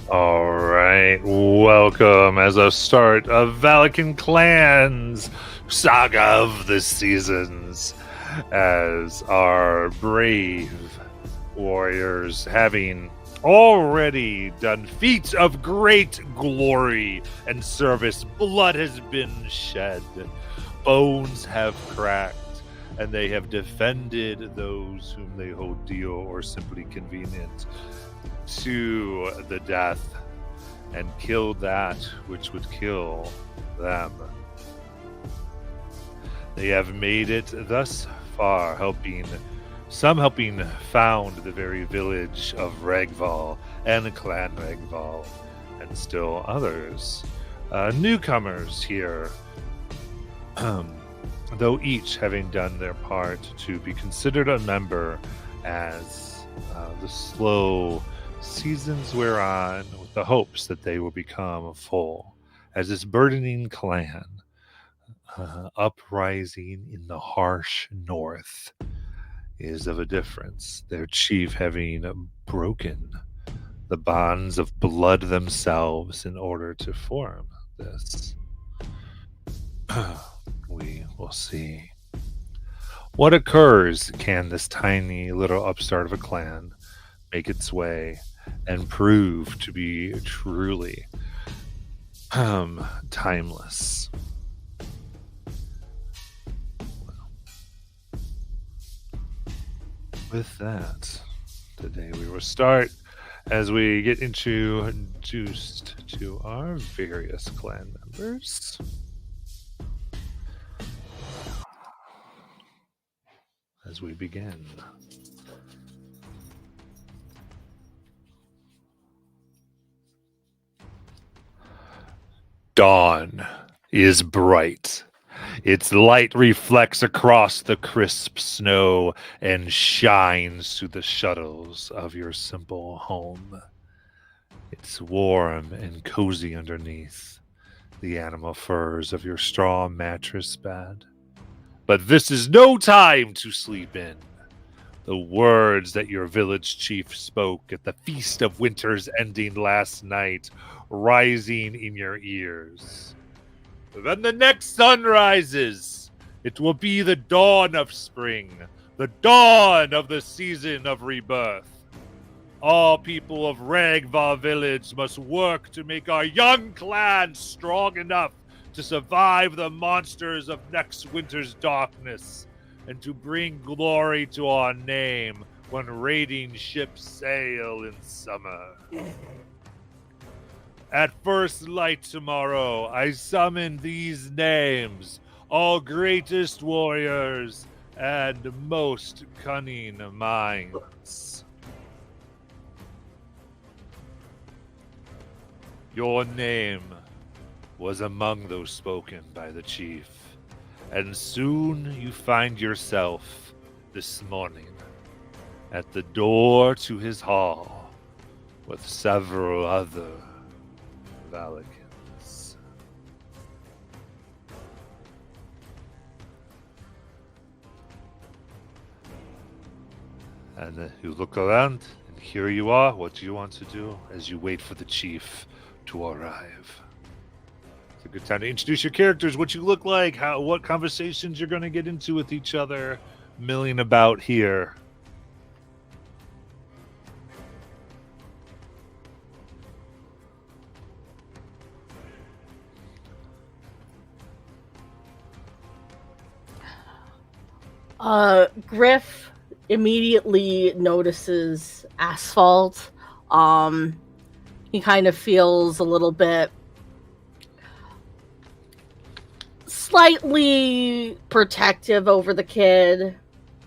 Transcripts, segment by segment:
All right, welcome as a start of Valikan Clans Saga of the Seasons, as our brave warriors, having already done feats of great glory and service, blood has been shed, bones have cracked, and they have defended those whom they hold dear or simply convenient to the death, and killed that which would kill them. They have made it thus far, helping found the very village of Ragval and Clan Ragval, and still others, newcomers here, though each having done their part to be considered a member as the slow seasons wear on, with the hopes that they will become full, as this burdening clan, uprising in the harsh north, is of a difference, their chief having broken the bonds of blood themselves in order to form this. We will see. What occurs? Can this tiny little upstart of a clan make its way and prove to be truly timeless? With that, today we will start as we get introduced to our various clan members. As we begin. Dawn is bright. Its light reflects across the crisp snow and shines through the shuttles of your simple home. It's warm and cozy underneath the animal furs of your straw mattress bed. But this is no time to sleep in. The words that your village chief spoke at the Feast of Winter's ending last night, rising in your ears. When the next sun rises, it will be the dawn of spring, the dawn of the season of rebirth. All people of Ragvar village must work to make our young clan strong enough to survive the monsters of next winter's darkness, and to bring glory to our name when raiding ships sail in summer. At first light tomorrow, I summon these names, all greatest warriors and most cunning minds. Your name was among those spoken by the chief, and soon you find yourself this morning at the door to his hall with several other Valikans. And you look around, and here you are. What do you want to do as you wait for the chief to arrive? It's a good time to introduce your characters, what you look like, what conversations you're going to get into with each other, milling about here. Griff immediately notices Asphalt. He kind of feels a little bit slightly protective over the kid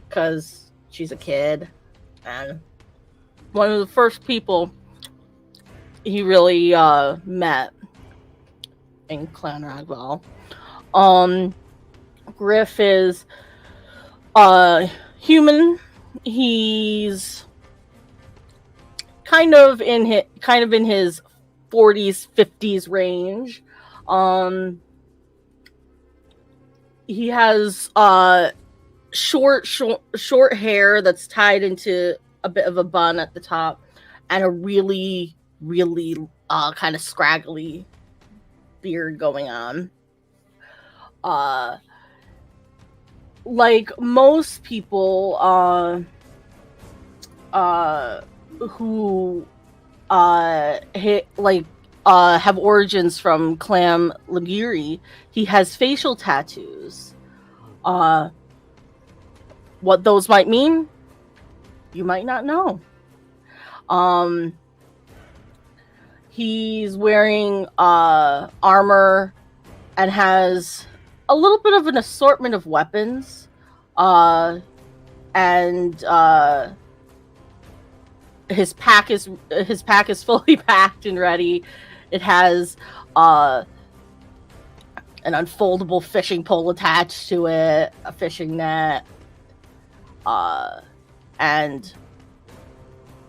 because she's a kid, and one of the first people he really met in Clan Ragval. Griff is human. He's kind of in his 40s, 50s range. He has short hair that's tied into a bit of a bun at the top, and a really really kind of scraggly beard going on. Like most people who have origins from Clan Liguri, he has facial tattoos. What those might mean, you might not know. He's wearing armor and has a little bit of an assortment of weapons. And his pack is fully packed and ready. It has an unfoldable fishing pole attached to it, a fishing net, and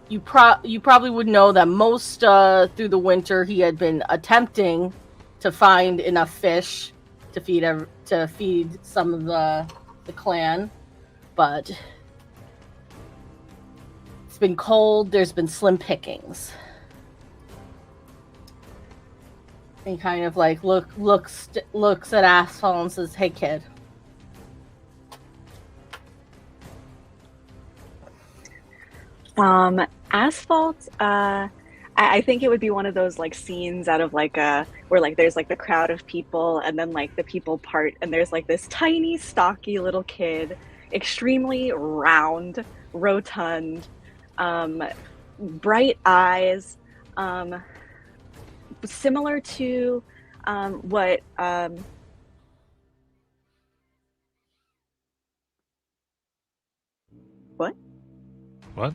you probably would know that most through the winter he had been attempting to find enough fish to feed some of the clan, but it's been cold. There's been slim pickings. He kind of like looks at Asphalt and says, "Hey, kid." Asphalt, I think it would be one of those like scenes out of like where like there's like the crowd of people and then like the people part and there's like this tiny stocky little kid, extremely round, rotund, bright eyes, similar to what what? What?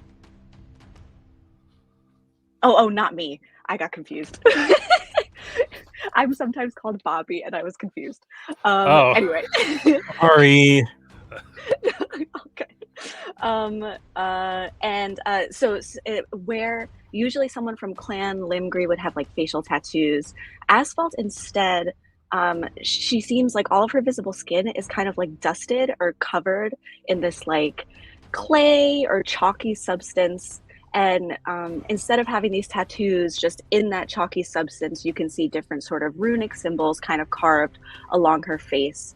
Oh, not me. I got confused. I'm sometimes called Bobby, and I was confused. Oh. Anyway. Sorry. Okay. So where usually someone from Clan Limgree would have like facial tattoos, Asphalt instead, she seems like all of her visible skin is kind of like dusted or covered in this like clay or chalky substance. And instead of having these tattoos just in that chalky substance, you can see different sort of runic symbols kind of carved along her face.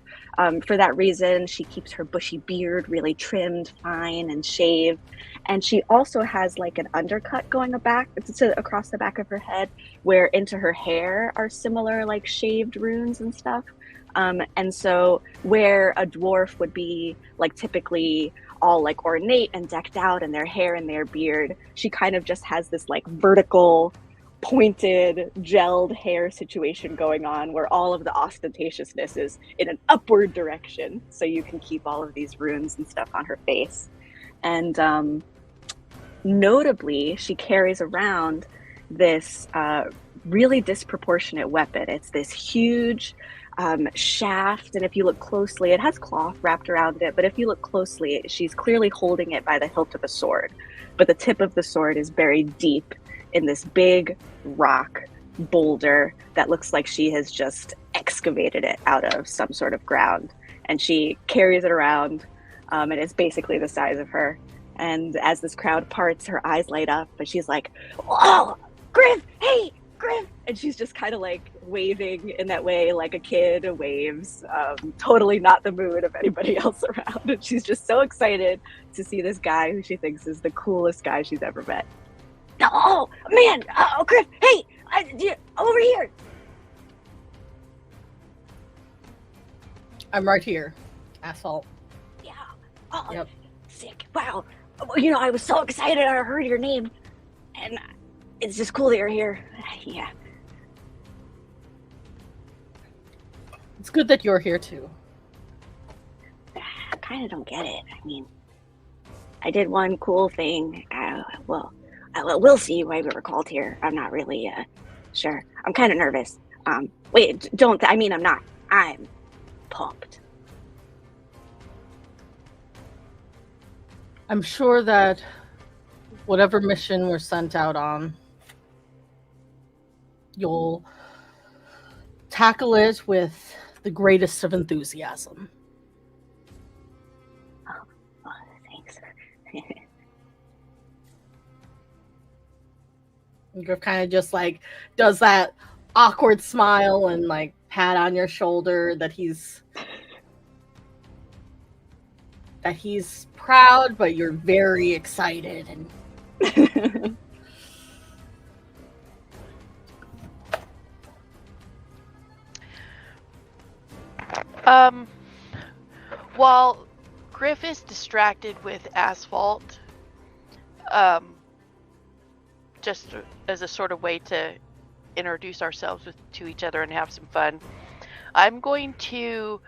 For that reason, she keeps her bushy beard really trimmed, fine, and shaved. And she also has like an undercut going across the back of her head, where into her hair are similar like shaved runes and stuff. And so where a dwarf would be like typically all like ornate and decked out in their hair and their beard, she kind of just has this like vertical pointed gelled hair situation going on where all of the ostentatiousness is in an upward direction, so you can keep all of these runes and stuff on her face. And notably, she carries around this really disproportionate weapon. It's this huge shaft, and if you look closely, it has cloth wrapped around it, but if you look closely, she's clearly holding it by the hilt of a sword, but the tip of the sword is buried deep in this big rock boulder that looks like she has just excavated it out of some sort of ground, and she carries it around, and it's basically the size of her. And as this crowd parts, her eyes light up, and she's like, "Oh, Griff, hey, Griff!" And she's just kind of like waving in that way, like a kid waves, totally not the mood of anybody else around. And she's just so excited to see this guy who she thinks is the coolest guy she's ever met. "Oh, man! Oh, Griff, hey! Over here!" I'm right here. Asphalt. "Yeah. Oh, Yep. Sick. Wow. You know, I was so excited I heard your name. And it's just cool that you're here." Yeah. It's good that you're here too. I kind of don't get it. I mean, I did one cool thing. We'll see why we were called here. I'm not really sure. I'm kind of nervous. Wait, don't. I mean, I'm not. I'm pumped. I'm sure that whatever mission we're sent out on, you'll tackle it with the greatest of enthusiasm. Thanks. And Griff kind of just like does that awkward smile and like pat on your shoulder that he's proud, but you're very excited. And While Griff is distracted with Asphalt, just as a sort of way to introduce ourselves to each other and have some fun, I'm going to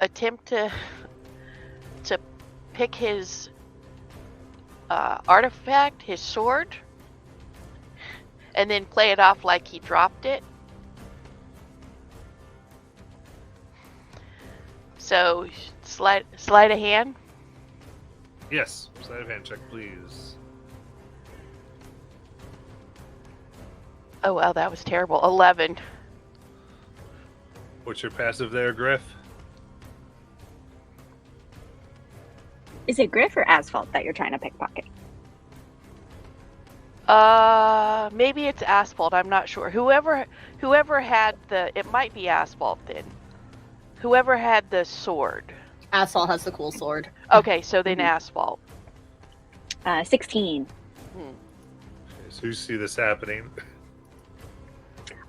attempt to pick his artifact, his sword, and then play it off like he dropped it. So, sleight of hand. Yes. Sleight of hand check, please. Oh, well, that was terrible. 11. What's your passive there, Griff? Is it Griff or Asphalt that you're trying to pickpocket? Maybe it's Asphalt. I'm not sure. Whoever had it might be Asphalt then. Whoever had the sword. Asphalt has the cool sword. Okay, so then Asphalt. 16. Okay, so you see this happening.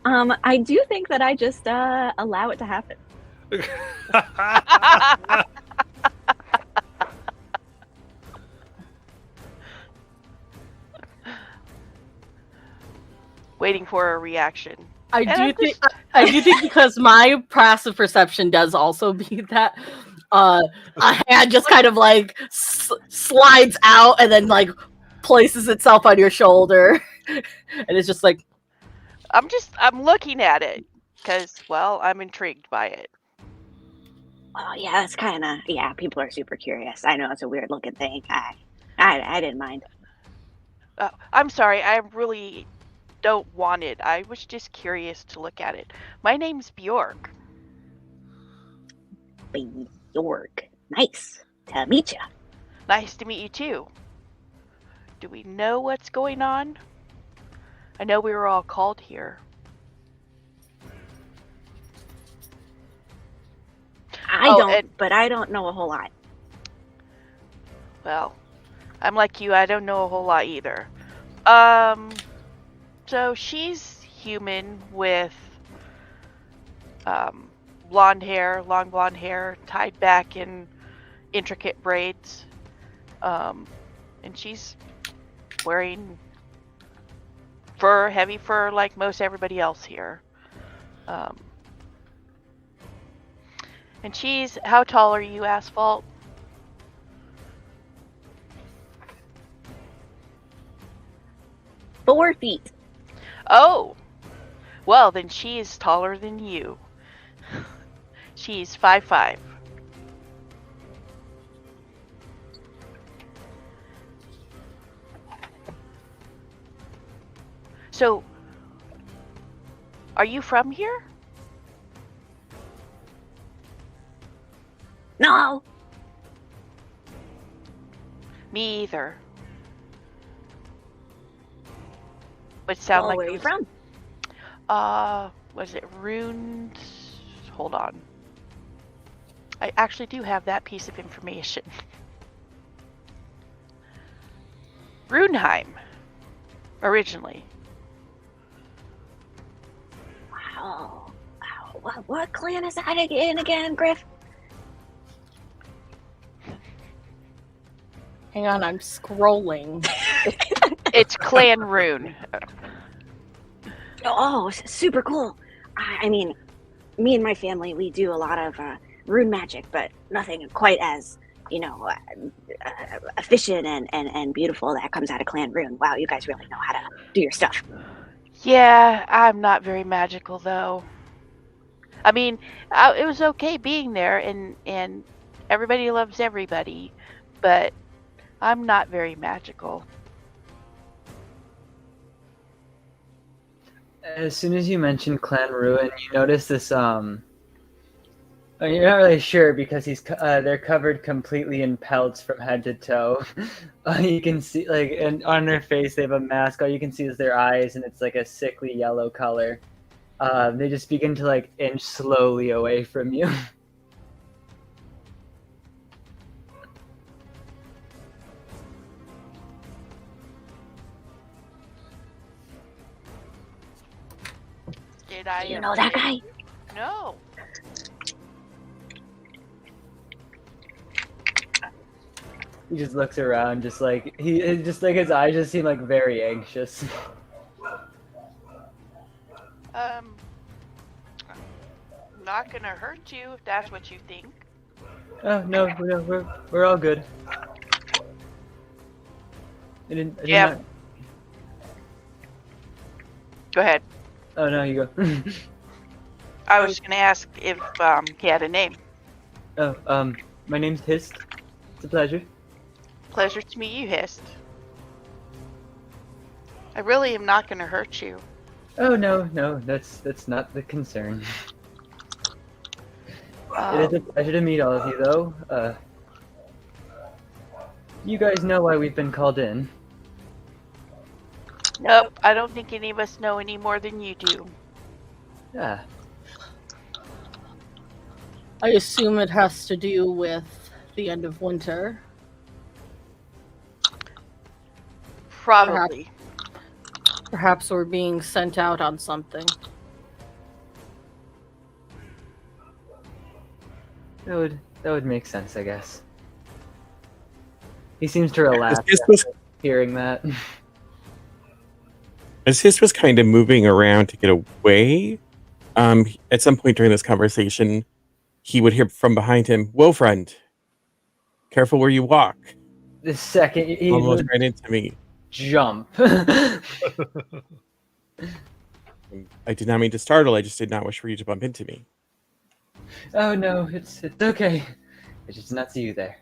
I do think that I just allow it to happen. Waiting for a reaction. I do think because my passive perception does also be that a hand just kind of like slides out and then like places itself on your shoulder, and it's just like I'm looking at it because, well, I'm intrigued by it. Oh yeah, that's kind of people are super curious. I know it's a weird looking thing. I didn't mind. I'm sorry. I really don't want it. I was just curious to look at it. My name's Bjork. Bjork. Nice to meet you. Nice to meet you too. Do we know what's going on? I know we were all called here. But I don't know a whole lot. Well, I'm like you. I don't know a whole lot either. So she's human with long blonde hair, tied back in intricate braids. And she's wearing heavy fur like most everybody else here. And how tall are you, Asphalt? Four feet. Oh, well, then she is taller than you. She's 5'5". So, are you from here? No. Me either. Which sound like Where are you from? Was it Runes? Hold on. I actually do have that piece of information. Runeheim, originally. Wow. What clan is that again, Griff? hang on, I'm scrolling. It's Clan Rune. Oh, super cool. I mean, me and my family, we do a lot of rune magic, but nothing quite as, efficient and beautiful that comes out of Clan Rune. Wow, you guys really know how to do your stuff. Yeah, I'm not very magical, though. I mean, it was okay being there, and everybody loves everybody, but I'm not very magical. As soon as you mentioned Clan Ruin, you notice this You're not really sure because they're covered completely in pelts from head to toe. You can see and on their face they have a mask. All you can see is their eyes, and it's like a sickly yellow color. They just begin to inch slowly away from you. Did I? You know that guy? No. He just looks around, his eyes just seem very anxious. Not gonna hurt you if that's what you think. Oh no, we're all good. I didn't Yeah. not- Go ahead. Oh no, you go. I was gonna ask if he had a name. Oh, my name's Hist. It's a pleasure. Pleasure to meet you, Hist. I really am not gonna hurt you. Oh no, that's not the concern. It is a pleasure to meet all of you, though. You guys know why we've been called in. Nope, I don't think any of us know any more than you do. Ah, I assume it has to do with the end of winter. Probably. Perhaps we're being sent out on something. that would make sense, I guess. He seems to relax His was, hearing that. as his was kind of moving around to get away, at some point during this conversation, he would hear from behind him, "Whoa, friend. Careful where you walk." The second he Almost would right into me. jump. I did not mean to startle. I just did not wish for you to bump into me. Oh no, it's okay. I just did not see you there.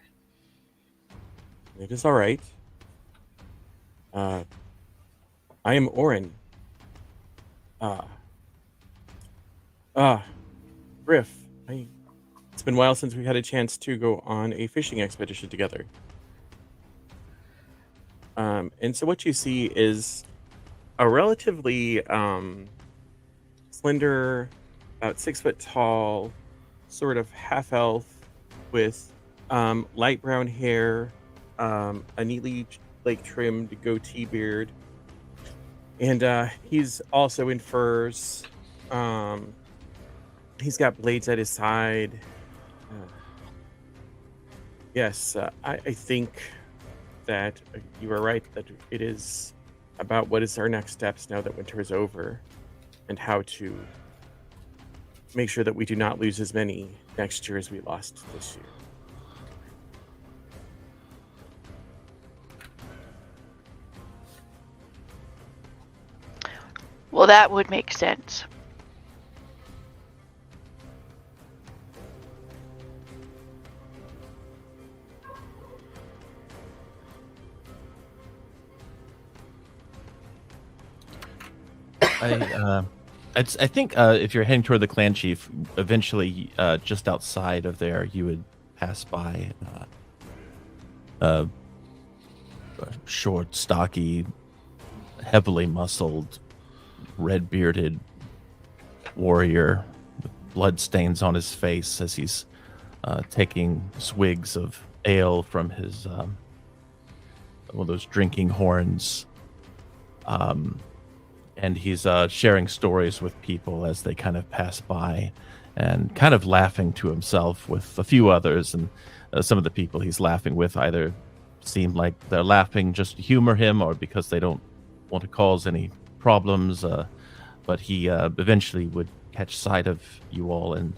It is all right. I am Orin. Griff. It's been a while since we had a chance to go on a fishing expedition together. And so what you see is a relatively slender, about 6 foot tall, sort of half elf with light brown hair, a neatly trimmed goatee beard, and he's also in furs. He's got blades at his side. Yes, I think that you are right that it is about what is our next steps now that winter is over, and how to make sure that we do not lose as many next year as we lost this year. Well, that would make sense. I think if you're heading toward the clan chief, eventually, just outside of there, you would pass by a short, stocky, heavily muscled, red-bearded warrior with blood stains on his face as he's taking swigs of ale from his one of those drinking horns. And he's sharing stories with people as they kind of pass by, and kind of laughing to himself with a few others. And some of the people he's laughing with either seem like they're laughing just to humor him, or because they don't want to cause any problems. But he eventually would catch sight of you all and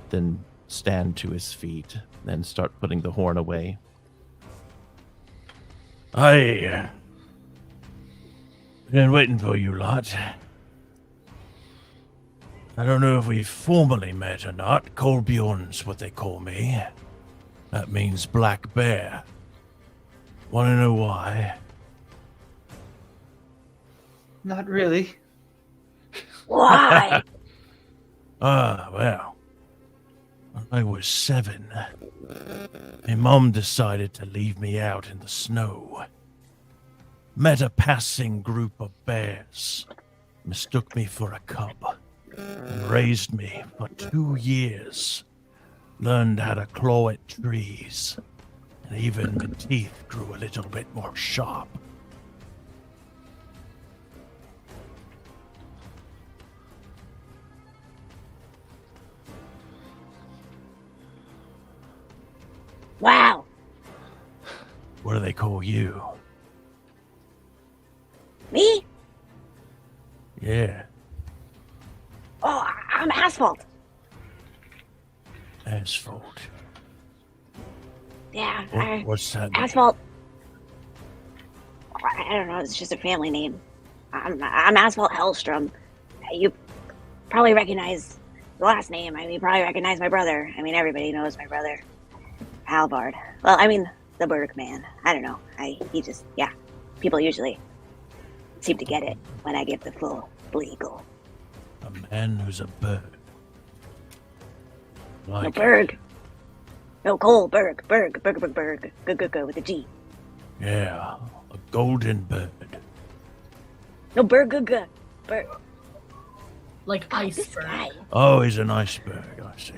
then stand to his feet and start putting the horn away. Been waiting for you lot. I don't know if we've formally met or not. Kolbjorn's what they call me. That means black bear. Want to know why? Not really. Why? Well. I was 7. My mom decided to leave me out in the snow. Met a passing group of bears, mistook me for a cub, and raised me for 2 years. Learned how to claw at trees, and even my teeth grew a little bit more sharp. Wow. What do they call you? Me? Yeah, Oh, I'm Asphalt. Asphalt. Yeah, What's that mean? Asphalt. I don't know. It's just a family name. I'm Asphalt Hellstrom. You probably recognize the last name. I mean, you probably recognize my brother. I mean, everybody knows my brother, Halvard. Well, I mean, the Bergman. I don't know. People usually seem to get it when I give the full legal. A man who's a bird. Like No, Berg. No, Cole, Berg. Go, with a G. Yeah, a golden bird. No, Berg. Like Oh, this iceberg. guy. Oh, he's an iceberg, I see.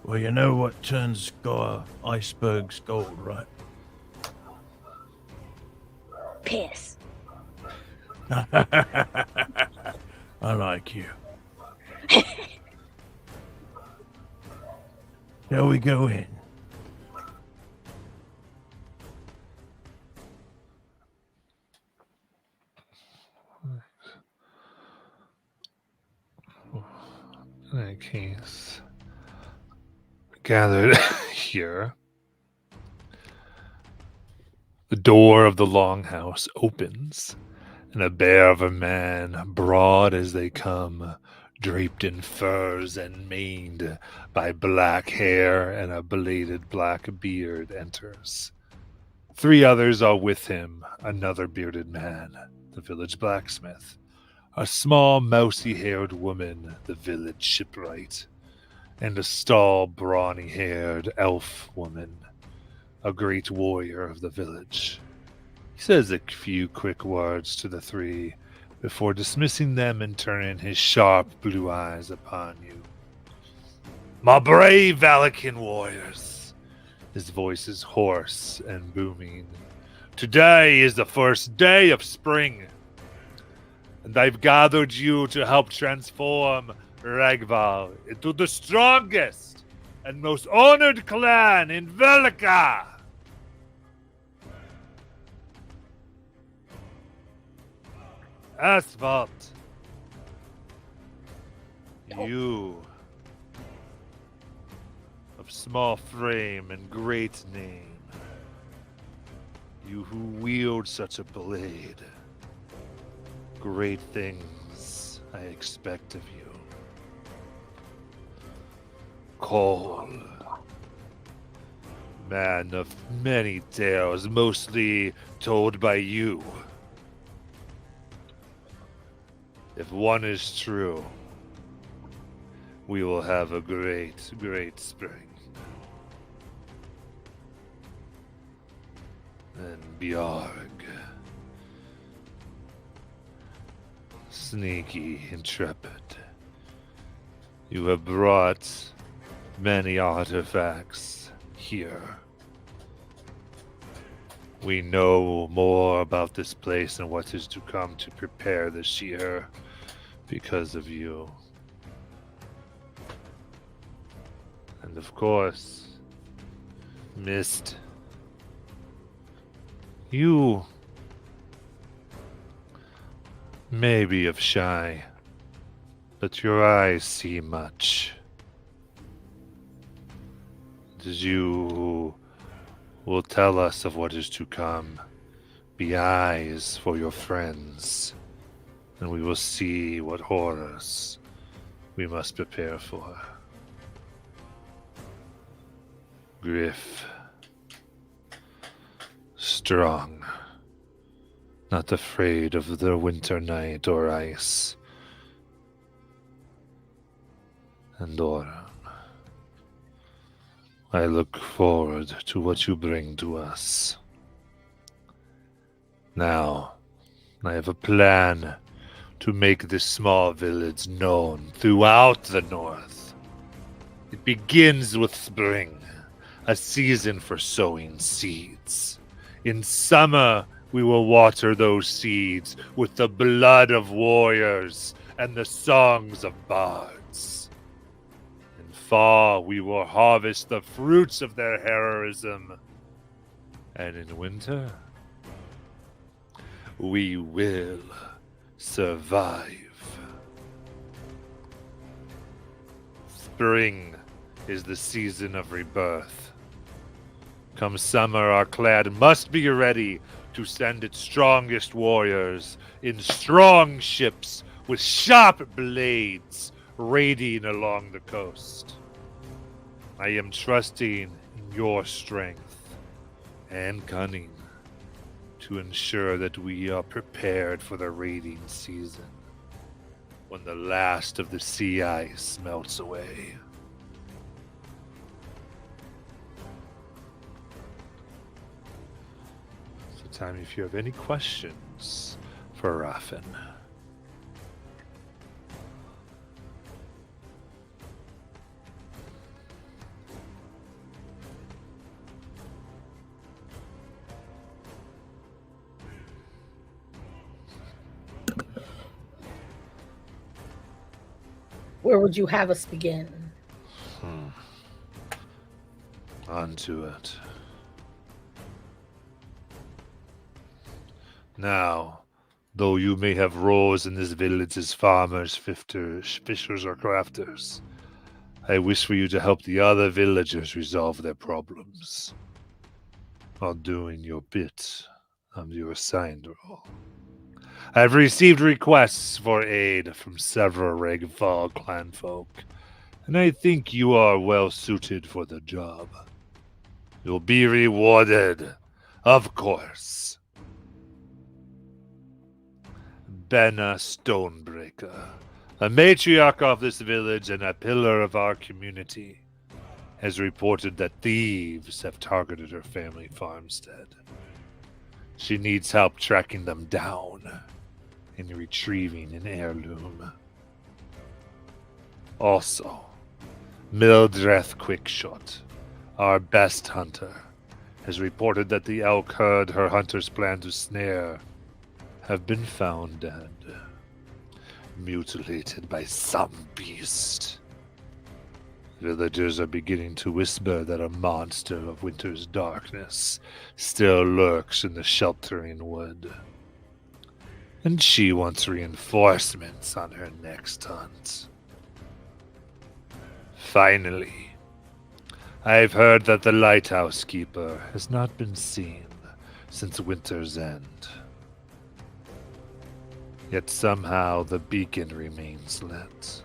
Well, you know what turns icebergs gold, right? Piss. I like you. Shall we go in? In that case, gathered here, the door of the longhouse opens, and a bear of a man, broad as they come, draped in furs and maned by black hair and a bladed black beard, enters. 3 others are with him, another bearded man, the village blacksmith, a small mousy-haired woman, the village shipwright, and a tall, brawny-haired elf woman, a great warrior of the village. He says a few quick words to the 3 before dismissing them and turning his sharp blue eyes upon you. My brave Valikan warriors, his voice is hoarse and booming. Today is the first day of spring, and I've gathered you to help transform Ragval into the strongest and most honored clan in Valikan. Asphalt, you of small frame and great name, you who wield such a blade, great things I expect of you. Cole, man of many tales, mostly told by you. If one is true, we will have a great, great spring. And Bjarg, sneaky, intrepid, you have brought many artifacts here. We know more about this place and what is to come to prepare this year because of you. And of course, Mist, you may be of shy, but your eyes see much. It is you who will tell us of what is to come. Be eyes for your friends, and we will see what horrors we must prepare for. Griff, strong, not afraid of the winter night or ice. And Oran, I look forward to what you bring to us. Now, I have a plan to make this small village known throughout the north. It begins with spring, a season for sowing seeds. In summer, we will water those seeds with the blood of warriors and the songs of bards. In fall, we will harvest the fruits of their heroism. And in winter, we will survive. Spring is the season of rebirth. Come summer, our clan must be ready to send its strongest warriors in strong ships with sharp blades raiding along the coast. I am trusting in your strength and cunning to ensure that we are prepared for the raiding season when the last of the sea ice melts away. So, Tommy, if you have any questions for Raffin. Where would you have us begin? On to it. Now, though you may have roles in this village as farmers, fishers, or crafters, I wish for you to help the other villagers resolve their problems while doing your bit of your assigned role. I've received requests for aid from several Regfall clan folk, and I think you are well suited for the job. You'll be rewarded, of course. Benna Stonebreaker, a matriarch of this village and a pillar of our community, has reported that thieves have targeted her family farmstead. She needs help tracking them down and retrieving an heirloom. Also, Mildreth Quickshot, our best hunter, has reported that the elk herd her hunters plan to snare have been found dead, mutilated by some beast. Villagers are beginning to whisper that a monster of winter's darkness still lurks in the sheltering wood, and she wants reinforcements on her next hunt. Finally, I've heard that the lighthouse keeper has not been seen since winter's end. Yet somehow the beacon remains lit.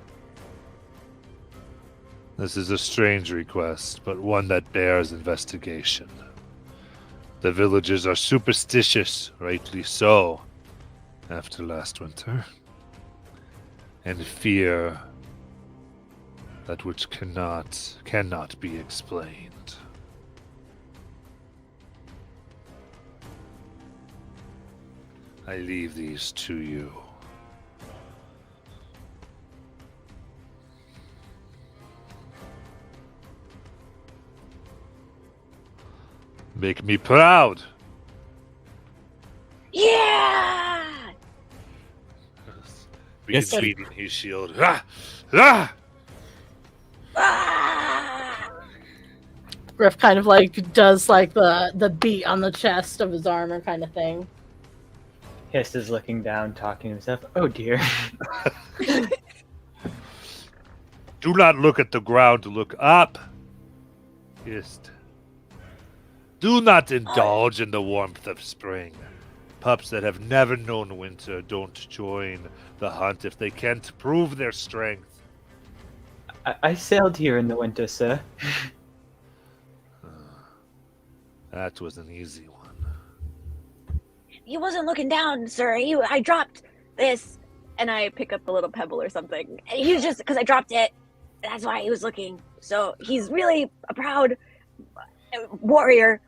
This is a strange request, but one that bears investigation. The villagers are superstitious, rightly so, after last winter, and fear that which cannot be explained. I leave these to you. Make me proud. Yeah! Yes. Beating his shield. Ah! Ah! Ah! Griff kind of like does like the beat on the chest of his armor kind of thing. Hist is looking down, talking to himself. Oh dear. Do not look at the ground to look up. Hist. Do not indulge in the warmth of spring. Pups that have never known winter don't join the hunt if they can't prove their strength. I sailed here in the winter, sir. That was an easy one. he wasn't looking down, sir. I dropped this, and I pick up a little pebble or something. And he was just because I dropped it. That's why he was looking. So he's really a proud warrior.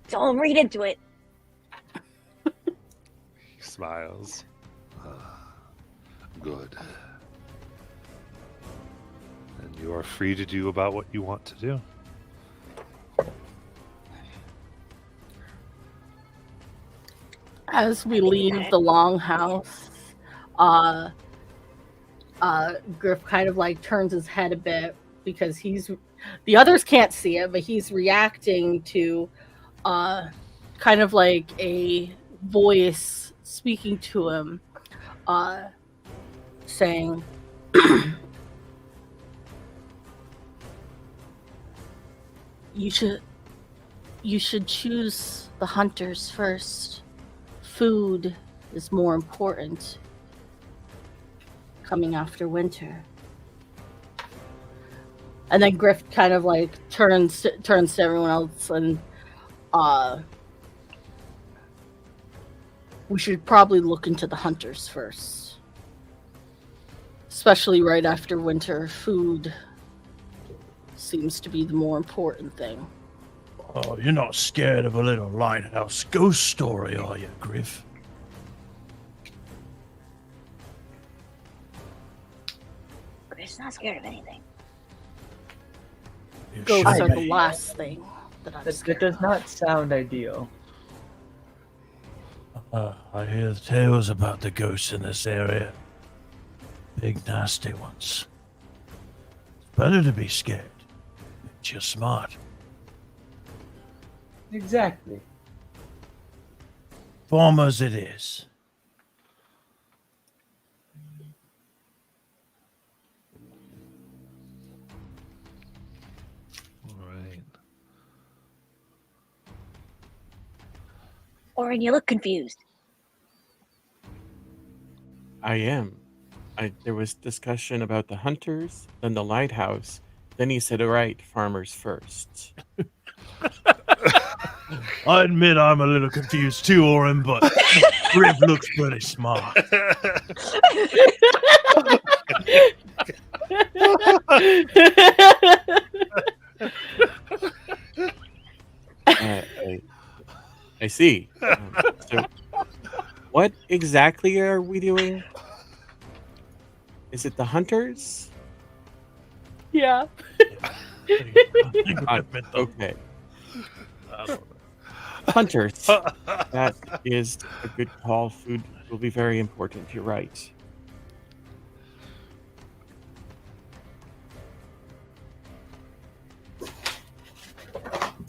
Don't read into it. He smiles. Good. And you are free to do about what you want to do. As we leave the longhouse, Griff kind of like turns his head a bit because the others can't see it, but he's reacting to kind of like a voice speaking to him, saying, you should choose the hunters first. Food is more important coming after winter. And then Griff kind of like turns to everyone else and we should probably look into the hunters first. Especially right after winter, food seems to be the more important thing. Oh, you're not scared of a little lighthouse ghost story, are you, Griff? Griff's not scared of anything. You Ghosts should are the be. last thing that I'm That scared does of. not sound ideal. I hear the tales about the ghosts in this area. Big, nasty ones. It's better to be scared. Makes you smart. Exactly. Farmers it is. Right. Orin, you look confused. I am. There was discussion about the hunters, then the lighthouse. Then he said, all right, farmers first. I admit I'm a little confused too, Oren, but Griff looks pretty smart. I see. So, what exactly are we doing? Is it the hunters? Yeah. Okay. Hunters. That is a good call. Food will be very important. You're right.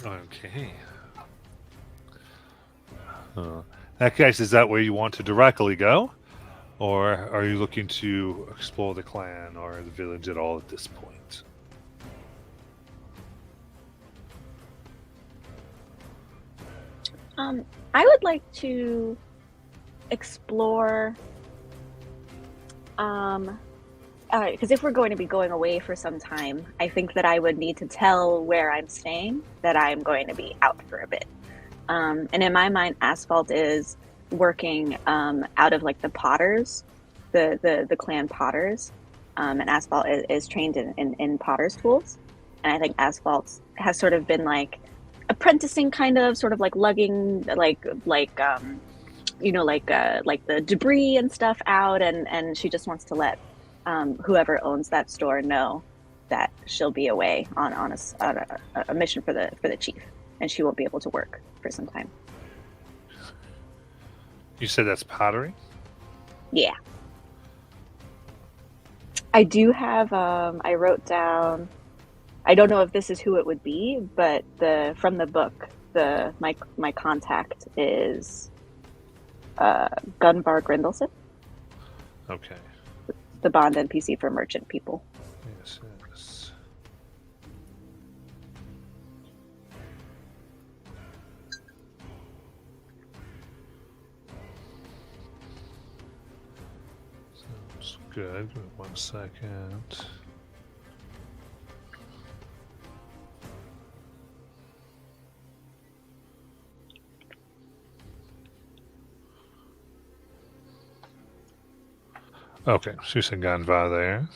Okay. In that case, is that where you want to directly go? Or are you looking to explore the clan or the village at all at this point? I would like to explore. Because if we're going to be going away for some time, I think that I would need to tell where I'm staying that I'm going to be out for a bit. And in my mind, Asphalt is working out of like the potters, the clan potters, and Asphalt is trained in potter's tools. And I think Asphalt has sort of been like apprenticing, kind of, sort of like lugging like the debris and stuff out, and she just wants to let whoever owns that store know that she'll be away on a mission for the chief, and she won't be able to work for some time. You said that's pottery? Yeah. I do have I wrote down, I don't know if this is who it would be, but from the book, my contact is Gunvar Grindelson, Okay. the Bond NPC for merchant people. Yes, yes. Sounds good. Give me 1 second. Okay, so you said Ganvar there.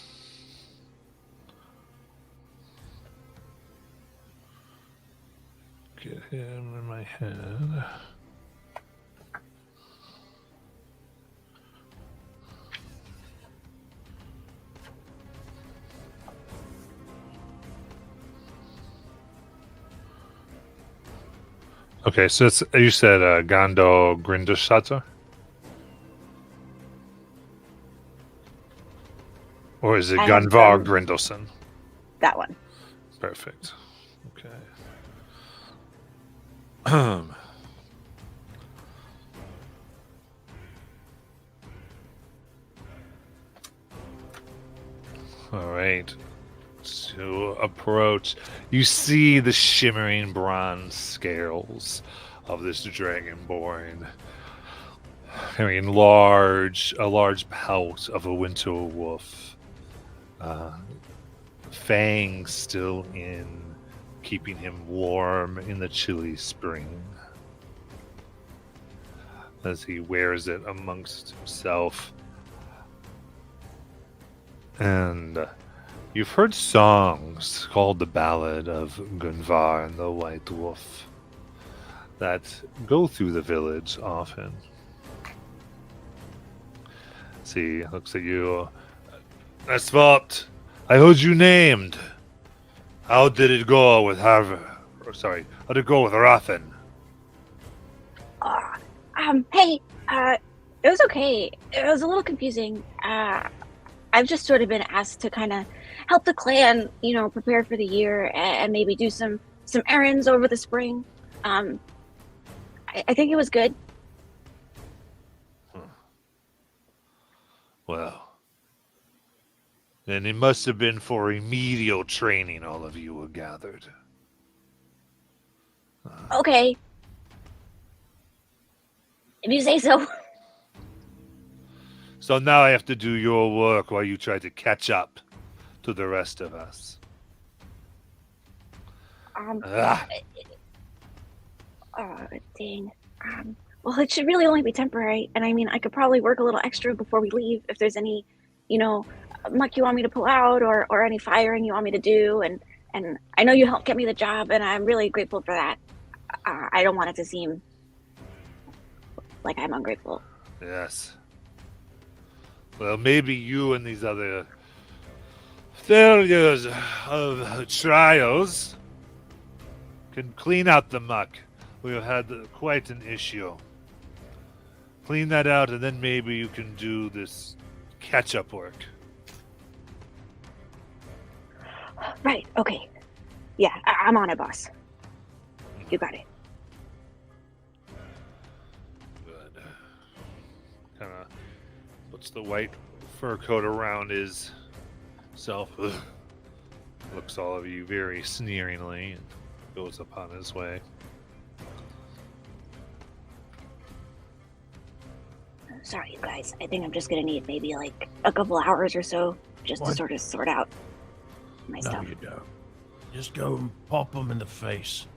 Get him in my head. Okay, so it's, you said Gando Grindashatter? Or is it I have Ganvar them. Grindelson? That one. Perfect. Okay. All right. To approach, you see the shimmering bronze scales of this dragonborn, carrying a large pelt of a winter wolf, fangs still in, keeping him warm in the chilly spring. As he wears it amongst himself, and you've heard songs called the Ballad of Gunvar and the White Wolf that go through the village often. See, looks at you. Asphalt, I heard you named. How did it go with Harvard? Sorry, how did it go with Rathan? Hey, it was okay. It was a little confusing. I've just sort of been asked to kind of help the clan, prepare for the year and maybe do some errands over the spring. I think it was good. Well, then it must have been for remedial training all of you were gathered. Okay. If you say so. So now I have to do your work while you try to catch up to the rest of us. Dang. Well, it should really only be temporary. And I mean, I could probably work a little extra before we leave if there's any, muck you want me to pull out or any firing you want me to do. And I know you helped get me the job, and I'm really grateful for that. I don't want it to seem like I'm ungrateful. Yes. Well, maybe you and these other failures of trials can clean out the muck. We have had quite an issue. Clean that out, and then maybe you can do this catch-up work. Right, okay. Yeah, I'm on it, boss. You got it. Good. Kind of puts the white fur coat around his self. Looks all of you very sneeringly and goes upon his way. Sorry, you guys. I think I'm just gonna need maybe like a couple hours or so just to sort of sort out my stuff. No, you don't. Just go and pop him in the face.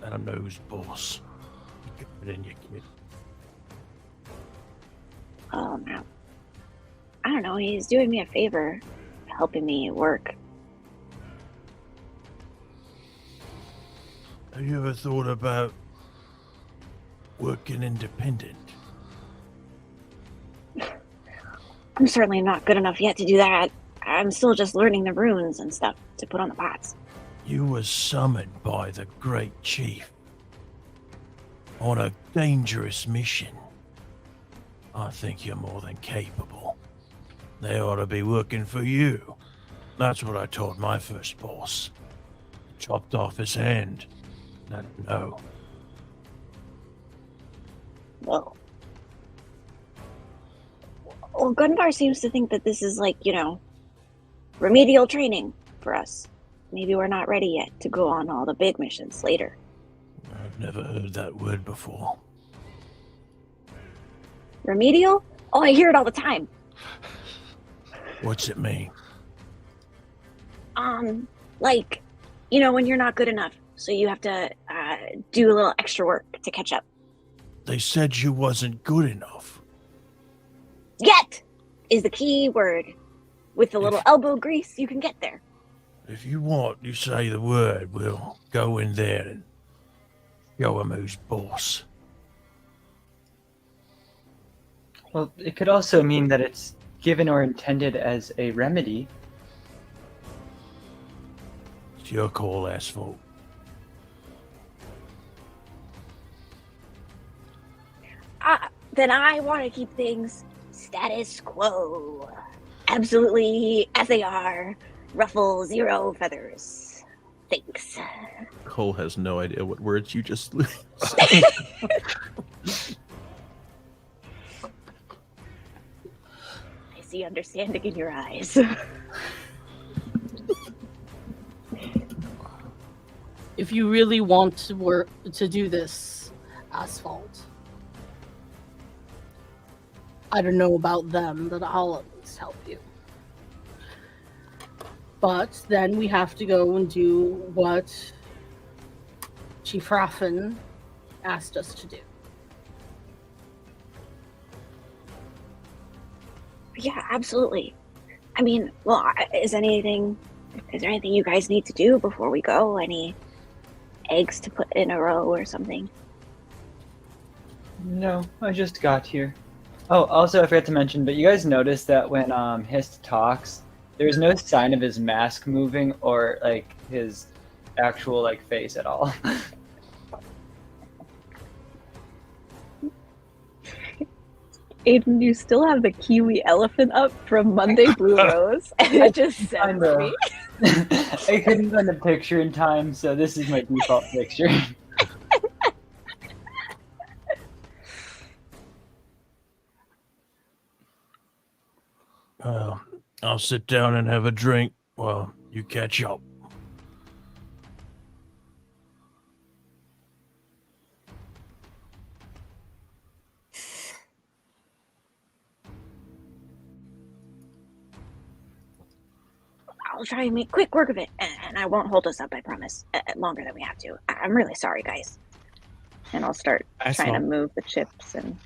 Let him know who's boss. You get it in your kid. Oh, no. I don't know. He's doing me a favor, helping me work. Have you ever thought about working independent? I'm certainly not good enough yet to do that. I'm still just learning the runes and stuff to put on the pots. You were summoned by the Great Chief on a dangerous mission. I think you're more than capable. They ought to be working for you. That's what I told my first boss. Chopped off his hand. No. Well, Gunvar seems to think that this is like, remedial training for us. Maybe we're not ready yet to go on all the big missions later. I've never heard that word before. Remedial? Oh, I hear it all the time. What's it mean? Like, when you're not good enough, so you have to do a little extra work to catch up. They said you wasn't good enough. Yet! is the key word. With a little elbow grease, you can get there. If you want, you say the word. We'll go in there and show him who's boss. Well, it could also mean that it's given or intended as a remedy. It's your call, Asphalt. Then I want to keep things status quo. Absolutely as they are. Ruffle, zero feathers. Thanks. Cole has no idea what words you just. I see understanding in your eyes. If you really want to do this, Asphalt, I don't know about them, but I'll at least help you. But then we have to go and do what Chief Raffin asked us to do. Yeah, absolutely. I mean, well, is there anything you guys need to do before we go? Any eggs to put in a row or something? No, I just got here. Oh, also I forgot to mention, but you guys noticed that when Hist talks, there's no sign of his mask moving or like his actual like face at all. Aiden, you still have the kiwi elephant up from Monday Blue Rose, and it just sends me. I couldn't find the picture in time, so this is my default picture. I'll sit down and have a drink while you catch up. I'll try and make quick work of it, and I won't hold us up, I promise, longer than we have to. I'm really sorry, guys. And I'll start trying to move the chips and...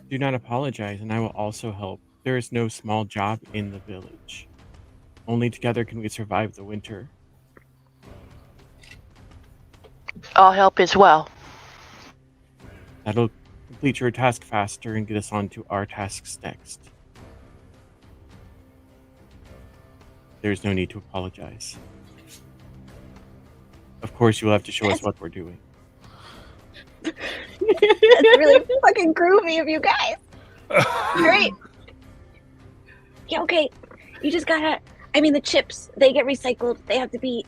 Do not apologize, and I will also help. There is no small job in the village. Only together can we survive the winter. I'll help as well. That'll complete your task faster and get us on to our tasks next. There's no need to apologize. Of course, you'll have to show us what we're doing. That's really fucking groovy of you guys. Great. Yeah, okay. You just gotta... I mean, the chips, they get recycled. They have to be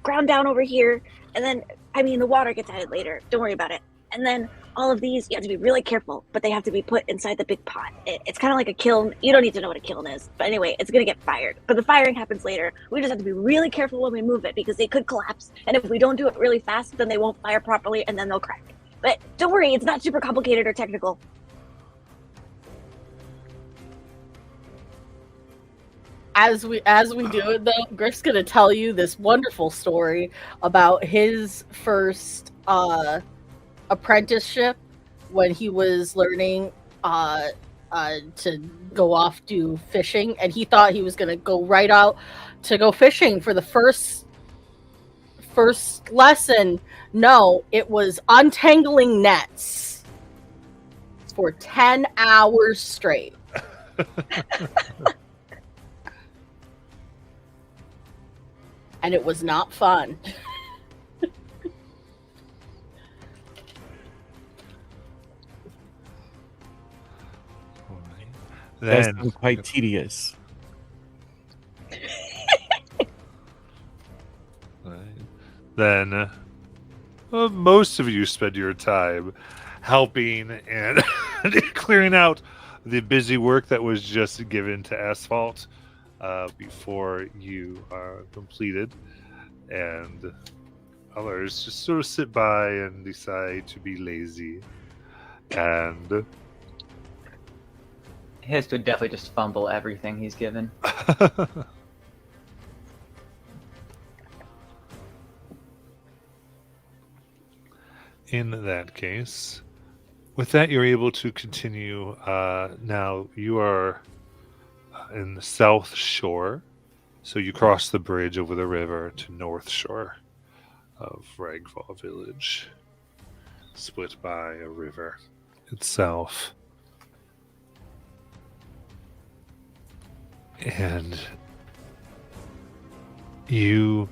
ground down over here. And then, I mean, the water gets added later. Don't worry about it. And then all of these, you have to be really careful, but they have to be put inside the big pot. It's kind of like a kiln. You don't need to know what a kiln is. But anyway, it's going to get fired. But the firing happens later. We just have to be really careful when we move it because they could collapse. And if we don't do it really fast, then they won't fire properly and then they'll crack. But don't worry, it's not super complicated or technical. As we do it, though, Griff's going to tell you this wonderful story about his first apprenticeship when he was learning to go off to fishing, and he thought he was going to go right out to go fishing for the first lesson. No, it was untangling nets for 10 hours straight. And it was not fun. That sounds quite tedious. Then most of you spend your time helping and clearing out the busy work that was just given to Asphalt before you are completed, and others just sort of sit by and decide to be lazy. And Hist would definitely just fumble everything he's given. in that case, With that, you're able to continue. Now you are in the South Shore, so you cross the bridge over the river to North Shore of Ragval Village, split by a river itself. And you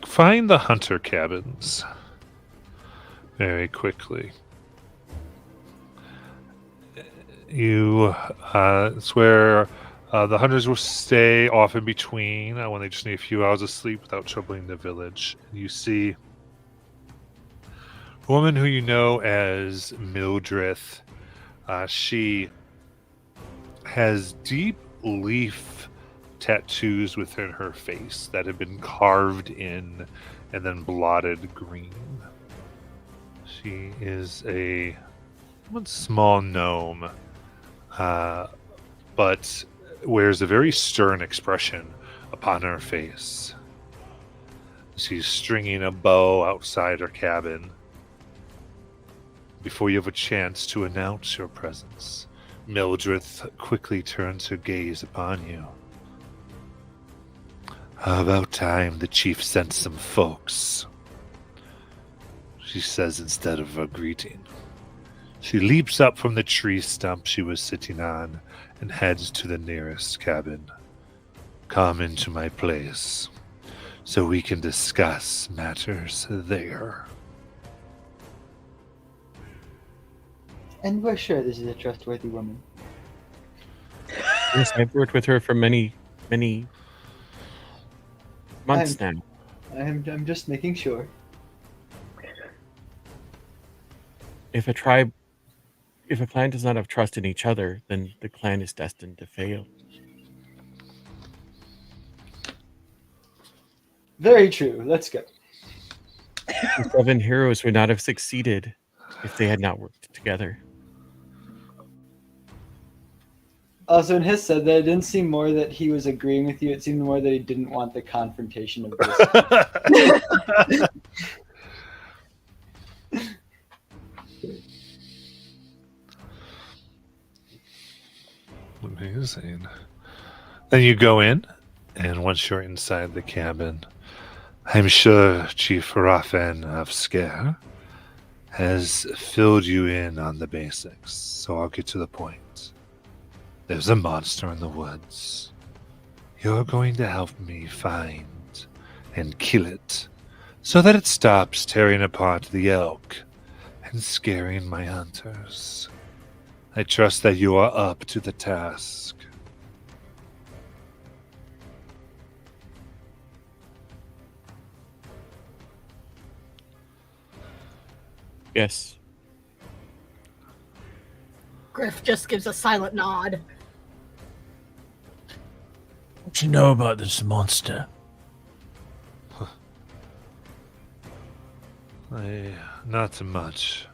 find the hunter cabins very quickly. It's where the hunters will stay off in between when they just need a few hours of sleep without troubling the village. You see a woman who you know as Mildreth. She has deep leaf tattoos within her face that have been carved in and then blotted green. She is a somewhat small gnome, but wears a very stern expression upon her face. She's stringing a bow outside her cabin. Before you have a chance to announce your presence, Mildreth quickly turns her gaze upon you. About time the chief sent some folks, she says instead of a greeting. She leaps up from the tree stump she was sitting on and heads to the nearest cabin. Come into my place so we can discuss matters there. And we're sure this is a trustworthy woman. Yes, I've worked with her for many months now. I'm just making sure. If a clan does not have trust in each other, then the clan is destined to fail. Very true. Let's go. The 7 heroes would not have succeeded if they had not worked together. Also, in his said that it didn't seem more that he was agreeing with you. It seemed more that he didn't want the confrontation of this. Amazing. Then you go in, and once you're inside the cabin, I'm sure Chief Rafen of Scare has filled you in on the basics, so I'll get to the point. There's a monster in the woods. You're going to help me find and kill it, so that it stops tearing apart the elk and scaring my hunters. I trust that you are up to the task. Yes. Griff just gives a silent nod. What you know about this monster? Not much.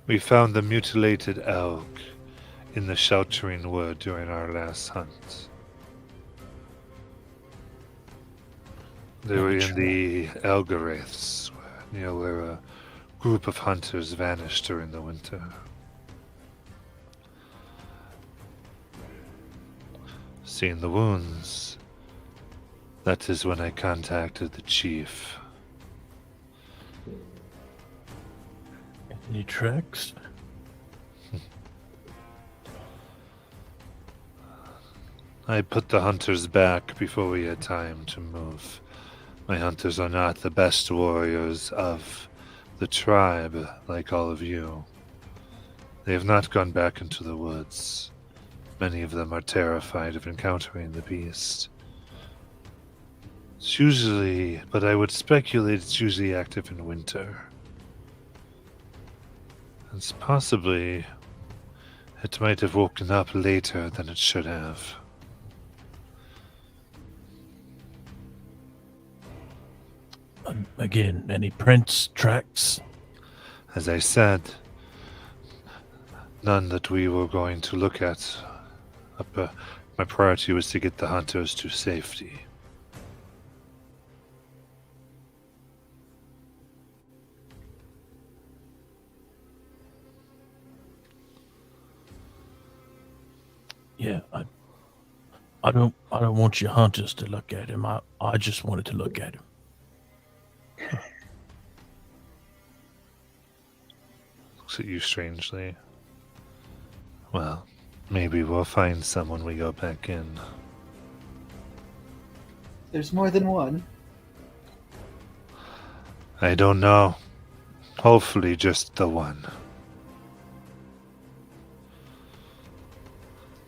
We found the mutilated elk in the sheltering wood during our last hunt. They were in the Elgaraths, near where a group of hunters vanished during the winter. Seeing the wounds, that is when I contacted the chief. Any tracks? I put the hunters back before we had time to move. My hunters are not the best warriors of the tribe, like all of you. They have not gone back into the woods. Many of them are terrified of encountering the beast. It's usually, but I would speculate it's usually active in winter. It's possibly it might have woken up later than it should have. Again, any prints, tracks? As I said, none that we were going to look at. My priority was to get the hunters to safety. Yeah, I don't want your hunters to look at him. I just wanted to look at him. Looks at you strangely. Well, maybe we'll find some when we go back in. There's more than one. I don't know. Hopefully just the one.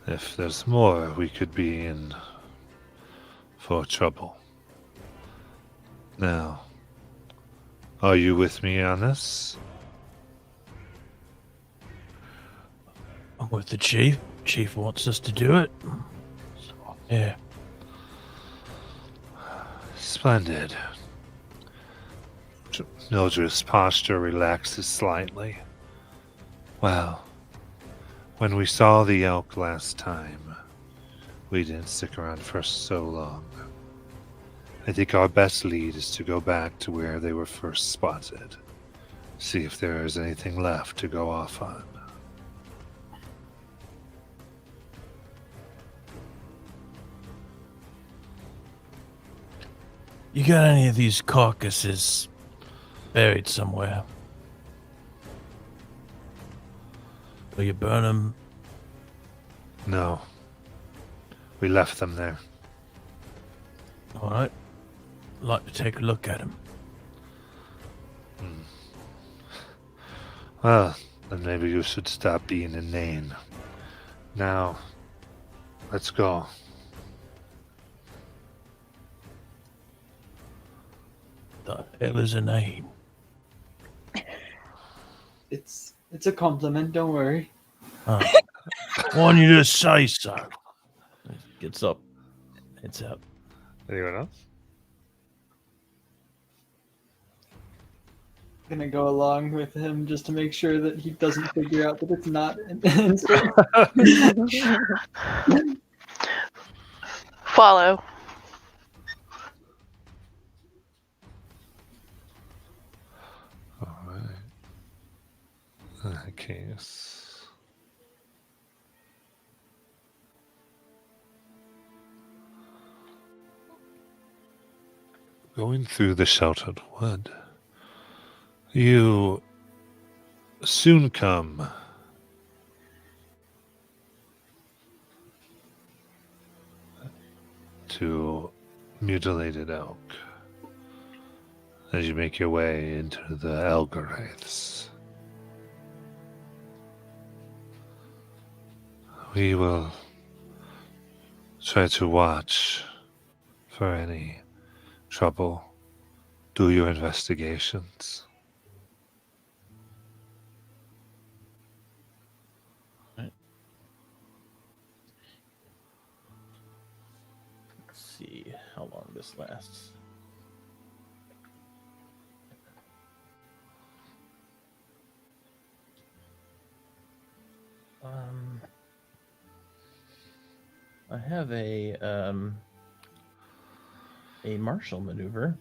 If there's more, we could be in for trouble. Now, are you with me on this? I'm with the chief. Chief wants us to do it. So, yeah. Splendid. Mildred's posture relaxes slightly. Well, when we saw the elk last time, we didn't stick around for so long. I think our best lead is to go back to where they were first spotted. See if there is anything left to go off on. You got any of these carcasses buried somewhere? Will you burn them? No. We left them there. All right. I'd like to take a look at them. Well, then maybe you should stop being inane. Now, let's go. The hell is a name? It's a compliment. Don't worry. Why don't you just say so? Gets up. Heads out. Anyone else? Gonna go along with him just to make sure that he doesn't figure out that it's not. Follow. Alright. In that case. Going through the sheltered wood, you soon come to mutilated elk as you make your way into the Elgaraths. We will try to watch for any trouble. Do your investigations. Let's see how long this lasts. I have a martial maneuver.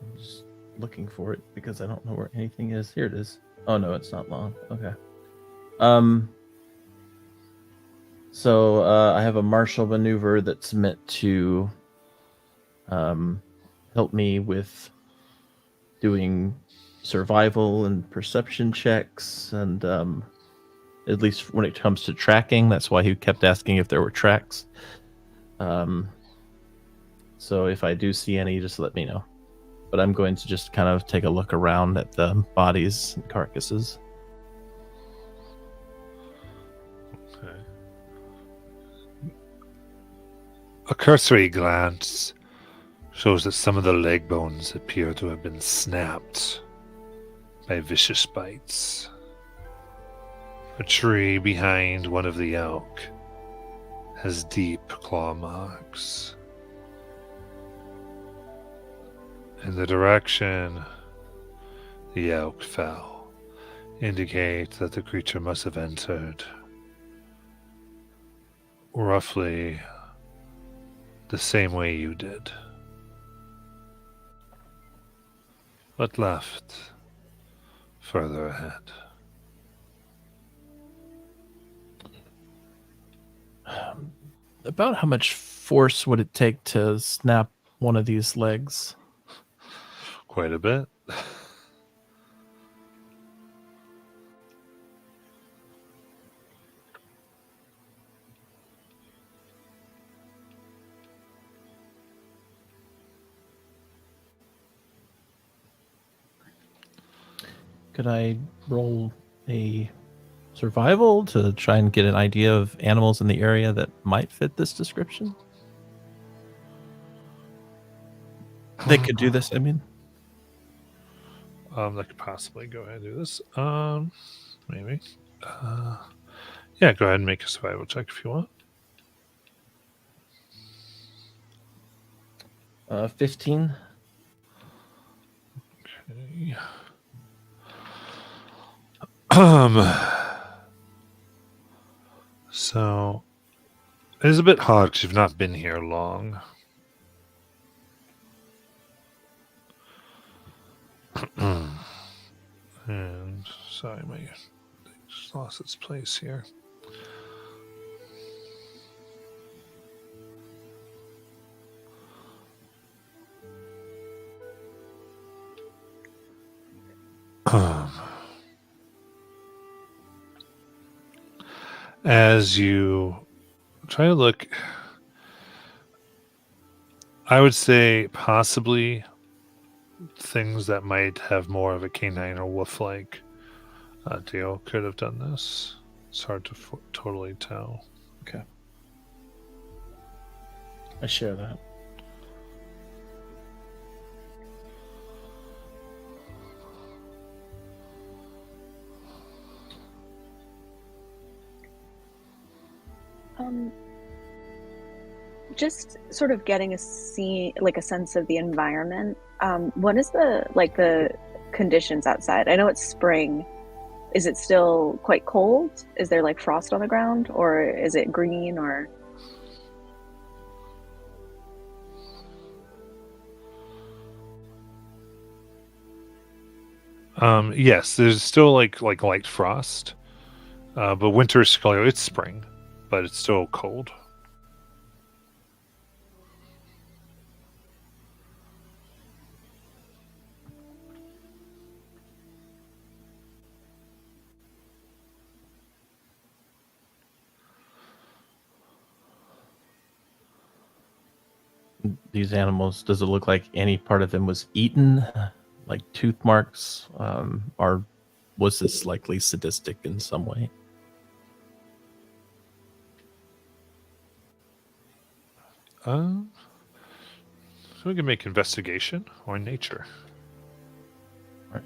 I'm just looking for it because I don't know where anything is. Here it is. Oh no, it's not long. Okay. So I have a martial maneuver that's meant to help me with doing survival and perception checks, and at least when it comes to tracking. That's why he kept asking if there were tracks. So if I do see any, just let me know. But I'm going to just kind of take a look around at the bodies and carcasses. Okay. A cursory glance shows that some of the leg bones appear to have been snapped by vicious bites. A tree behind one of the elk has deep claw marks. In the direction the elk fell indicate that the creature must have entered roughly the same way you did, but left further ahead. About how much force would it take to snap one of these legs? Quite a bit. Could I roll a survival to try and get an idea of animals in the area that might fit this description? They could do this, I mean. That could possibly go ahead and do this. Maybe. Yeah, go ahead and make a survival check if you want. 15. Okay. So it is a bit hard because you've not been here long. And sorry, my just lost its place here. As you try to look, I would say possibly things that might have more of a canine or wolf-like deal could have done this. It's hard to totally tell. Okay. I share that. Just sort of getting a sense of the environment. What is the conditions outside? I know it's spring. Is it still quite cold? Is there like frost on the ground, or is it green? Or yes, there's still like light frost, but winter's clear. It's spring, but it's still cold. These animals, does it look like any part of them was eaten, like tooth marks, or was this likely sadistic in some way? So we can make investigation or nature. All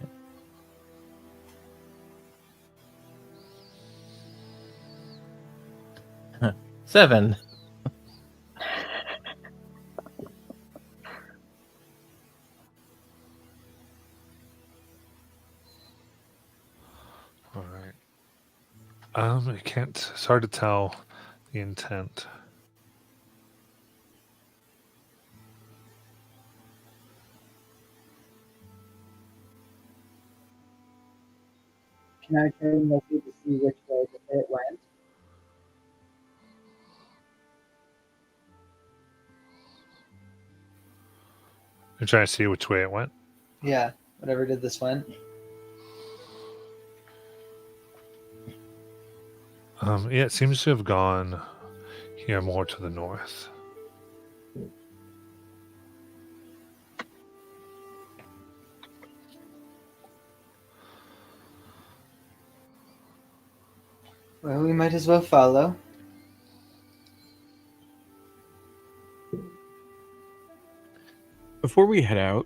right. 7. All right. I can't. It's hard to tell the intent. Can I turn and look to see which way it went? You're trying to see which way it went. Yeah, whatever did this one. Yeah, it seems to have gone here more to the north. Well, we might as well follow. Before we head out,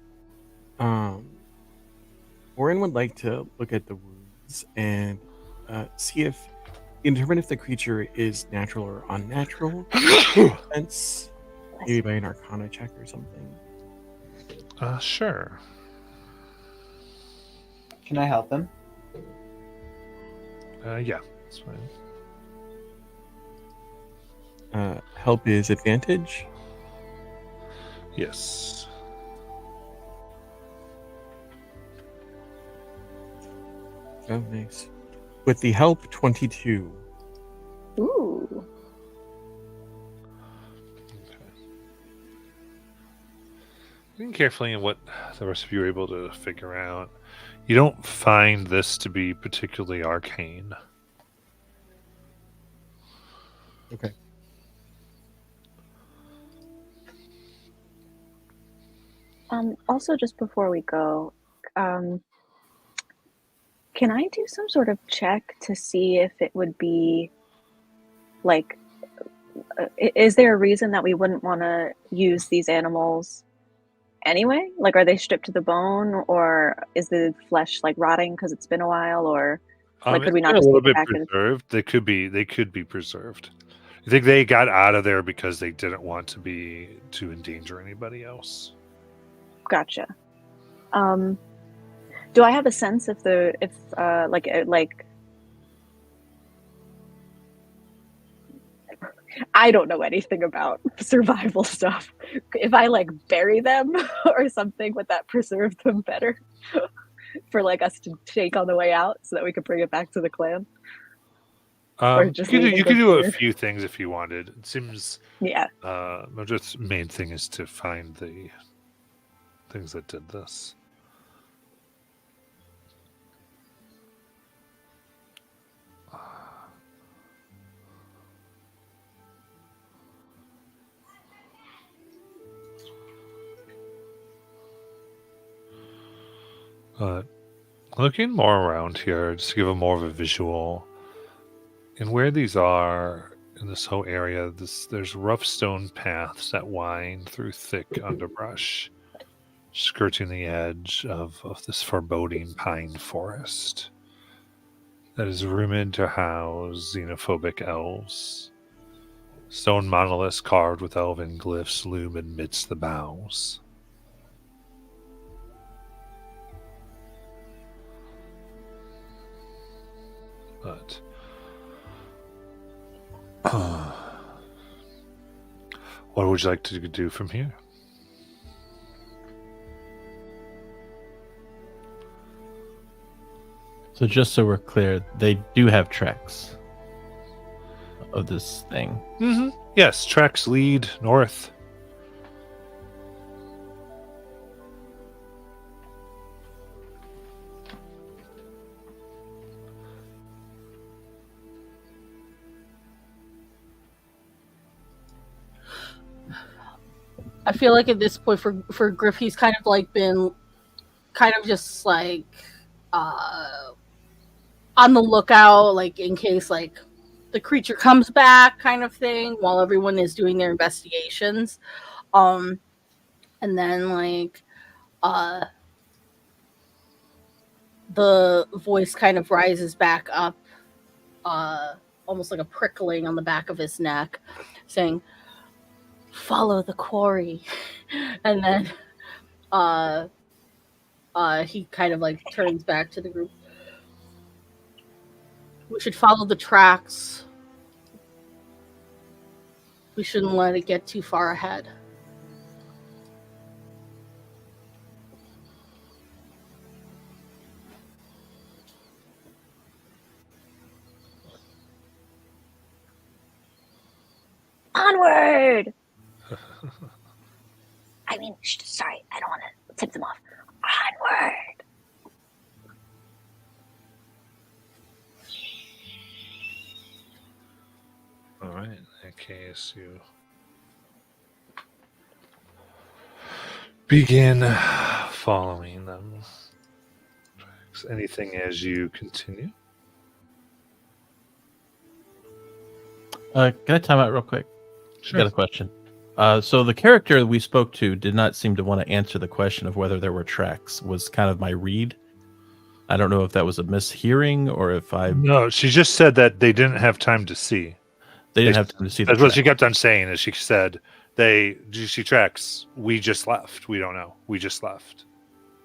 Warren would like to look at the wounds and see if determine if the creature is natural or unnatural. Sense, maybe by an Arcana check or something. Sure. Can I help him? Yeah, that's fine. Help is advantage. Yes. Oh, nice. With the help, 22. ooh, Looking carefully at what the rest of you are able to figure out, you don't find this to be particularly arcane. Okay. Also, just before we go, can I do some sort of check to see if it would be like, is there a reason that we wouldn't want to use these animals anyway? Like, are they stripped to the bone, or is the flesh like rotting because it's been a while, or like, could It's we not been a just little take it bit back and? preserved. They could be preserved. I think they got out of there because they didn't want to endanger anybody else. Gotcha. Do I have a sense if I don't know anything about survival stuff. If I like bury them or something, would that preserve them better for like us to take on the way out so that we could bring it back to the clan? Or You just could leave it do a preserved? few things if you wanted. It seems Yeah. the main thing is to find the things that did this. Looking more around here, just to give a more of a visual, and where these are in this whole area, there's rough stone paths that wind through thick underbrush, skirting the edge of this foreboding pine forest that is rumored to house xenophobic elves. Stone monoliths carved with elven glyphs loom amidst the boughs. But what would you like to do from here? So just so we're clear, they do have tracks of this thing. Mm-hmm. Yes, tracks lead north. I feel like at this point for Griff, he's kind of like been kind of just like on the lookout, like in case like the creature comes back kind of thing while everyone is doing their investigations. And then like the voice kind of rises back up, almost like a prickling on the back of his neck, saying, "Follow the quarry." And then he kind of like turns back to the group. "We should follow the tracks. We shouldn't let it get too far ahead." Onward! I mean, sorry, I don't want to tip them off. Onward! All right. In that case, you begin following them. Anything as you continue? Can I time out real quick? Sure. Got a question. So the character we spoke to did not seem to want to answer the question of whether there were tracks. Was kind of my read. I don't know if that was a mishearing or if No, she just said that they didn't have time to see. they didn't have time to see the That's what she track. kept on saying. Is she said, "Do you see tracks? We just left. We don't know. We just left."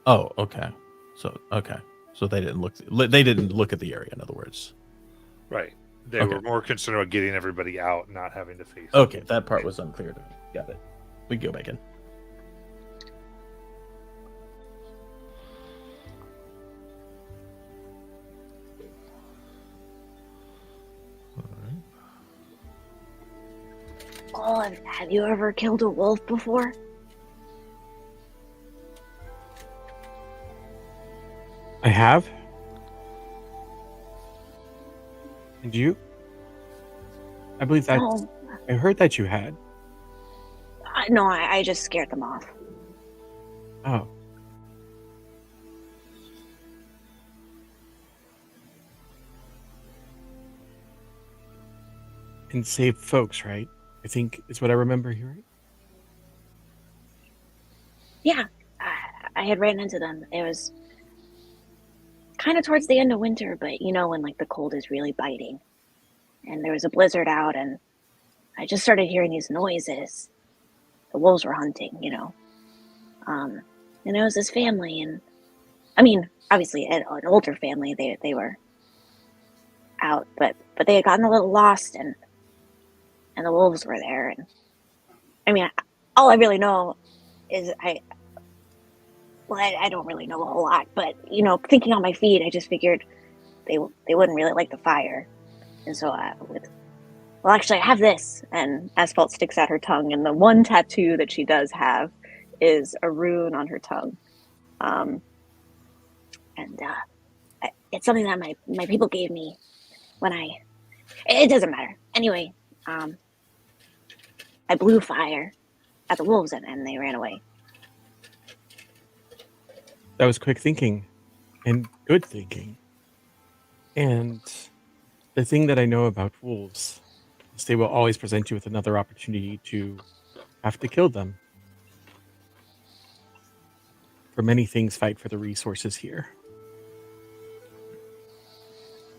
Oh, okay. So they didn't look. They didn't look at the area. In other words. Right. They Okay. were more concerned about getting everybody out, not having to face. Okay, that part was unclear to me. Got it. We can go back in. Oh, have you ever killed a wolf before? have. And you? I believe that No, I heard that you had. no, I just scared them off. Oh. And save folks, right? I think is what I remember hearing. Yeah, I had ran into them. It was kind of towards the end of winter, but you know when like the cold is really biting, and there was a blizzard out, and I just started hearing these noises. The wolves were hunting, you know. And there was this family, and I mean, obviously an older family. They were out, but they had gotten a little lost, and the wolves were there. And I mean, all I really know is I don't really know a whole lot, but you know, thinking on my feet, I just figured they wouldn't really like the fire, and so well, actually, I have this. And Asphalt sticks out her tongue, and the one tattoo that she does have is a rune on her tongue, and it's something that my people gave me when it doesn't matter anyway. I blew fire at the wolves, and they ran away. That was quick thinking and good thinking. And the thing that I know about wolves is they will always present you with another opportunity to have to kill them. For many things fight for the resources here.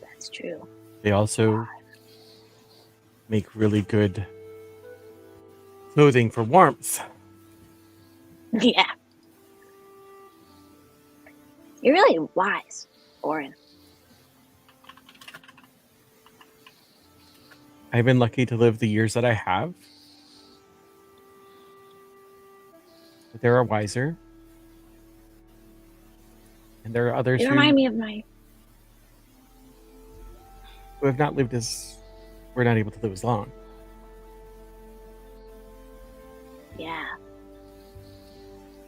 That's true. They also make really good clothing for warmth. Yeah. You're really wise, Orin. I've been lucky to live the years that I have. But there are wiser. And there are others You who remind me of my... have not lived as... We're not able to live as long. Yeah.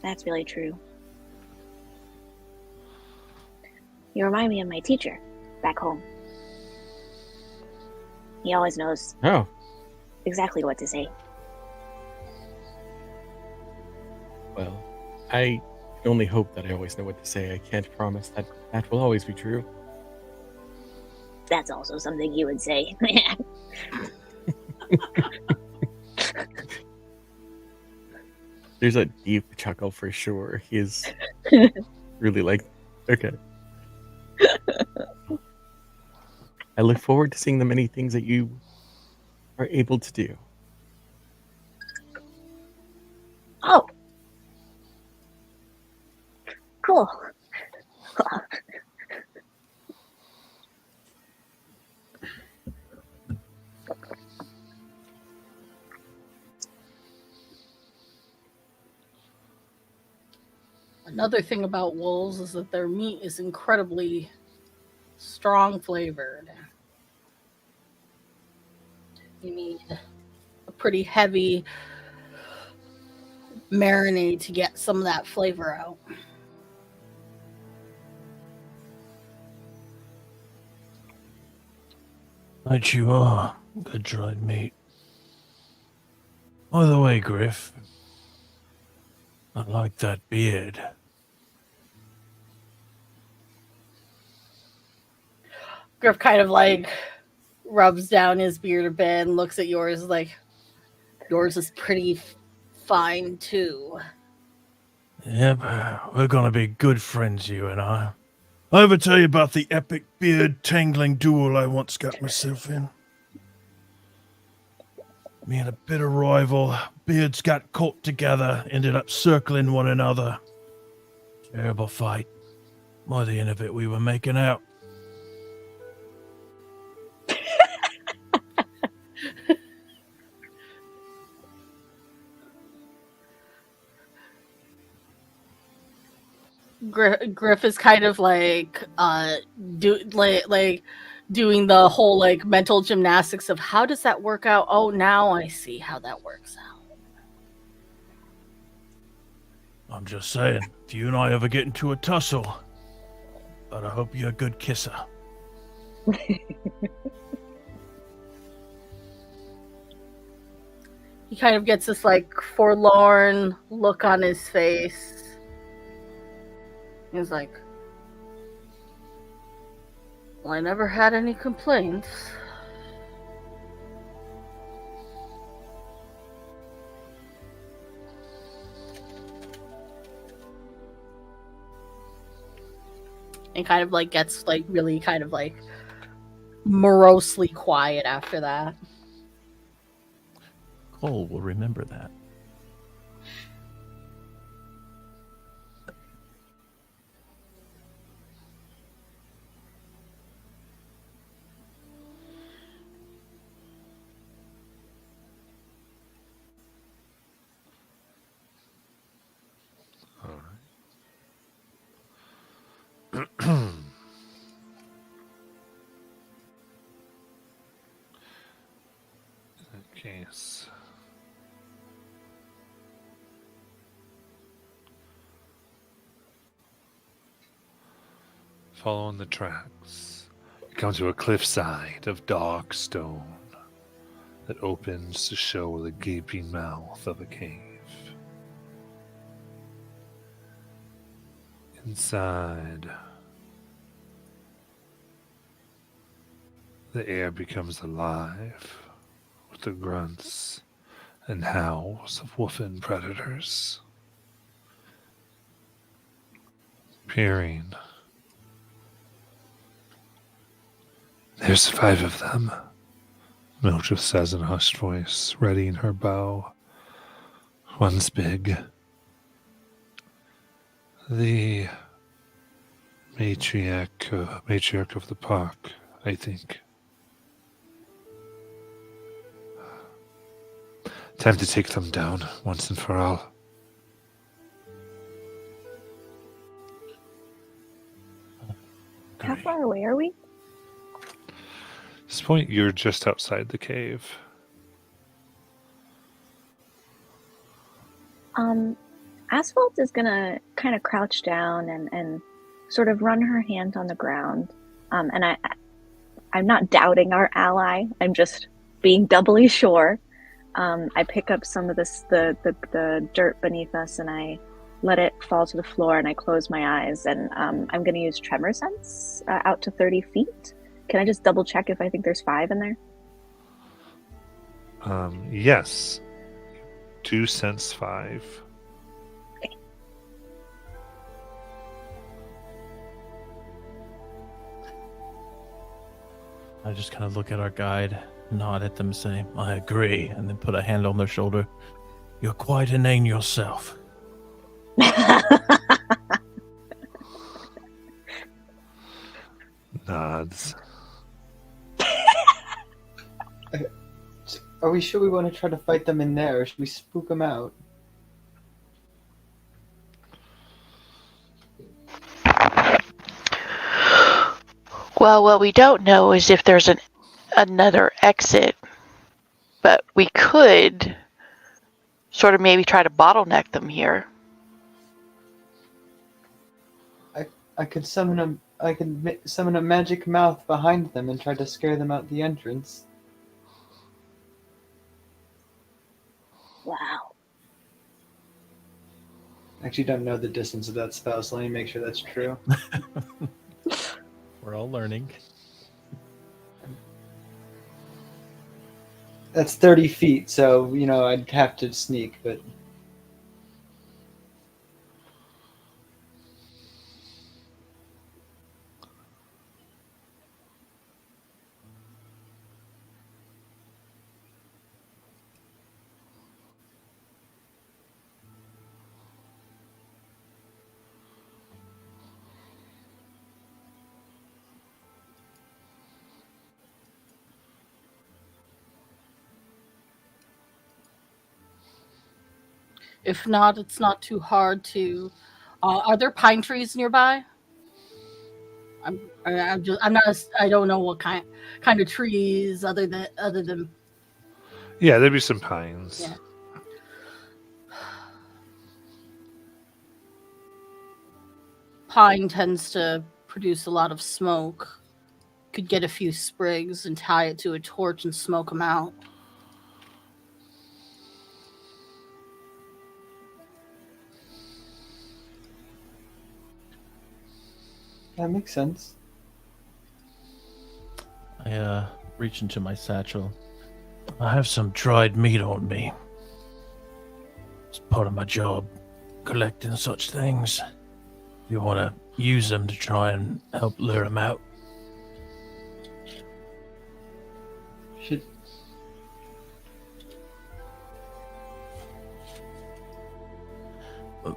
That's really true. You remind me of my teacher back home. He always knows Oh, exactly what to say. well, I can only hope that I always know what to say. I can't promise that that will always be true. That's also something you would say. There's a deep chuckle for sure. He is really like, okay. I look forward to seeing the many things that you are able to do. Oh. Cool. Another thing about wolves is that their meat is incredibly strong flavored. You need a pretty heavy marinade to get some of that flavor out. Right you are. Good dried meat. By the way, Griff, I like that beard. Griff kind of like rubs down his beard a bit and looks at yours like, yours is pretty fine too. Yep, we're gonna be good friends, you and I. I ever tell you about the epic beard-tangling duel I once got myself in? Me and a bitter rival, beards got caught together, ended up circling one another. Terrible fight. By the end of it, we were making out. Griff is kind of like doing the whole like mental gymnastics of how does that work out? Oh, now I see how that works out. I'm just saying, if you and I ever get into a tussle, but I hope you're a good kisser. He kind of gets this like forlorn look on his face. He's like, well, I never had any complaints. And kind of like gets like really kind of like morosely quiet after that. Cole will remember that. Case. Following the tracks, you come to a cliffside of dark stone that opens to show the gaping mouth of a cave. Inside, the air becomes alive with the grunts and howls of wolfen predators. Peering. There's 5 of them, Mildred says in a hushed voice, readying her bow. One's big. The matriarch of the park, I think. Time to take them down once and for all. How far away are we? At this point, you're just outside the cave. Asphalt is gonna kind of crouch down and sort of run her hand on the ground. And I'm not doubting our ally. I'm just being doubly sure. I pick up some of the dirt beneath us and I let it fall to the floor and I close my eyes and I'm going to use tremor sense out to 30 feet. Can I just double check if I think there's 5 in there? Yes. 2 sense 5. Okay. I just kind of look at our guide, nod at them, say, I agree, and then put a hand on their shoulder. You're quite inane yourself. Nods. Are we sure we want to try to fight them in there, or should we spook them out? Well, what we don't know is if there's another exit, but we could sort of maybe try to bottleneck them here. I could summon a magic mouth behind them and try to scare them out the entrance. Wow. I actually don't know the distance of that spell, so let me make sure that's true. We're all learning. That's 30 feet, so, I'd have to sneak, but... If not, it's not too hard to. Are there pine trees nearby? I'm not. I don't know what kind of trees other than. Yeah, there'd be some pines. Yeah. Pine tends to produce a lot of smoke. Could get a few sprigs and tie it to a torch and smoke them out. That makes sense. I reach into my satchel. I have some dried meat on me. It's part of my job, collecting such things. If you want to use them to try and help lure them out. Should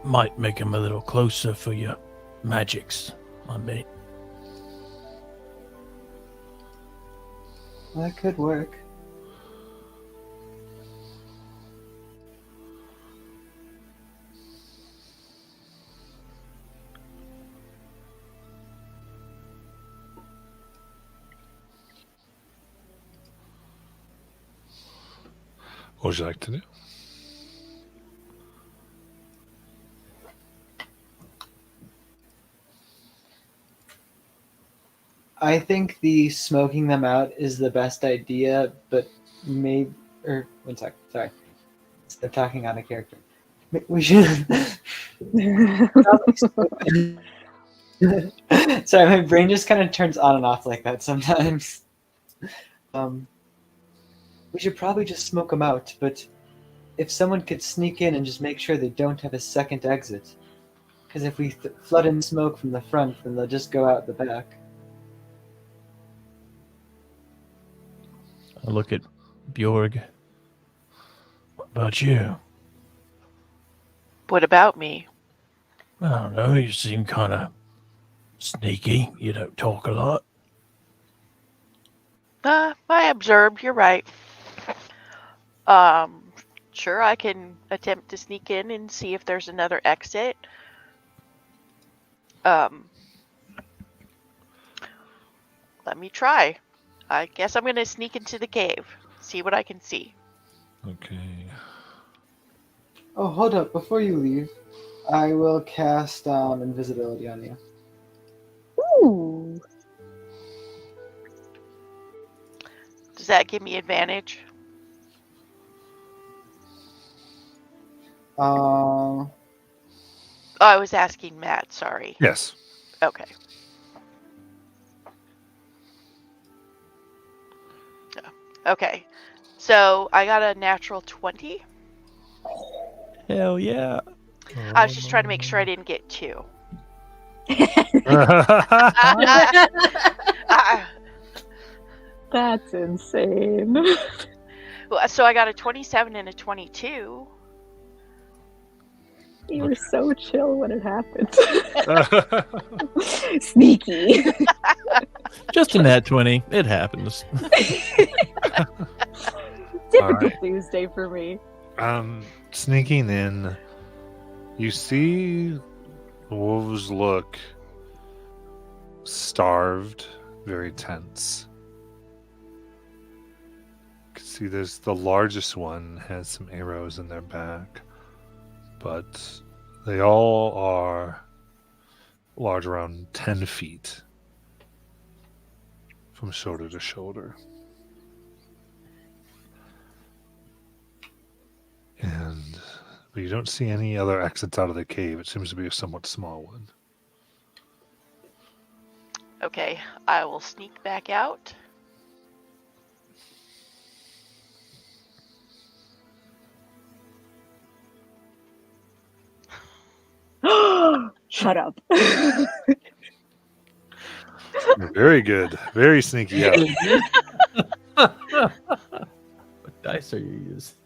Might make them a little closer for your magics, I mean. that could work. What would you like to do? I think the smoking them out is the best idea, but maybe. Or, one sec, sorry. Instead of talking out of character. We should. Sorry, my brain just kind of turns on and off like that sometimes. We should probably just smoke them out, but if someone could sneak in and just make sure they don't have a second exit. Because if we flood in smoke from the front, then they'll just go out the back. I look at Bjorg. What about you? What about me? I don't know, you seem kind of sneaky. You don't talk a lot. I observed. You're right. Sure, I can attempt to sneak in and see if there's another exit. Let me try. I guess I'm gonna sneak into the cave, see what I can see. Okay. Oh, hold up. Before you leave, I will cast invisibility on you. Ooh. Does that give me advantage? Um, Oh, I was asking Matt, sorry. Yes. Okay. Okay. So I got a natural 20. Hell yeah. I was just trying to make sure I didn't get 2. That's insane. So I got a 27 and a 22. You were so chill when it happened. Sneaky. Just a nat 20. It happens. Typical Alright. Tuesday for me. Sneaking in, you see the wolves look starved, very tense. You can see there's the largest one has some arrows in their back, but they all are large, around 10 feet from shoulder to shoulder. But you don't see any other exits out of the cave. It seems to be a somewhat small one. Okay, I will sneak back out. Shut up. Very good. Very sneaky out. What dice are you using?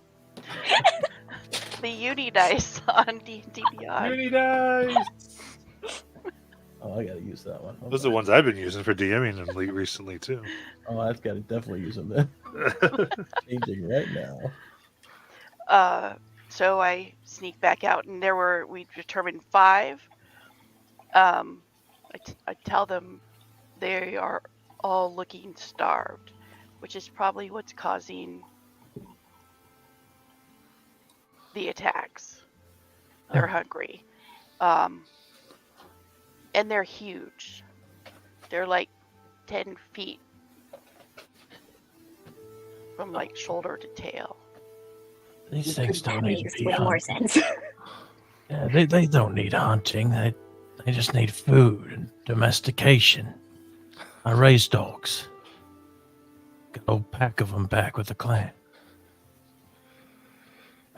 The uni dice on D&D Beyond. Uni dice! Oh, I gotta use that one. Those are the ones I've been using for DMing them recently, too. Oh, I've got to definitely use them then. Changing right now. So I sneak back out, and we determined 5. I tell them they are all looking starved, which is probably what's causing the attacks. They're hungry. And they're huge. They're like 10 feet from like shoulder to tail. These things don't That need to makes be way more hunted. sense. Yeah, they don't need hunting. They just need food and domestication. I raise dogs. Got a whole pack of them back with the clan.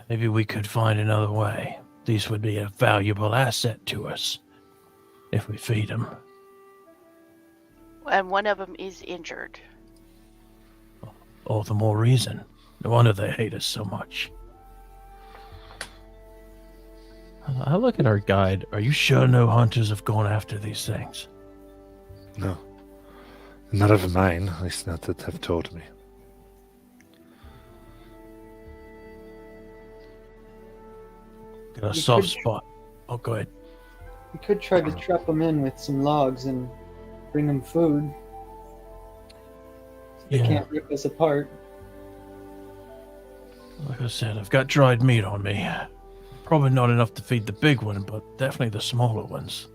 Maybe we could find another way. These would be a valuable asset to us if we feed them. And one of them is injured. All the more reason. No wonder they hate us so much. I look at our guide. Are you sure no hunters have gone after these things? No. None of mine, at least not that have told me. Got a We soft could- spot. Oh, go ahead. We could try to trap them in with some logs and bring them food. They Yeah. can't rip us apart. Like I said, I've got dried meat on me. Probably not enough to feed the big one, but definitely the smaller ones.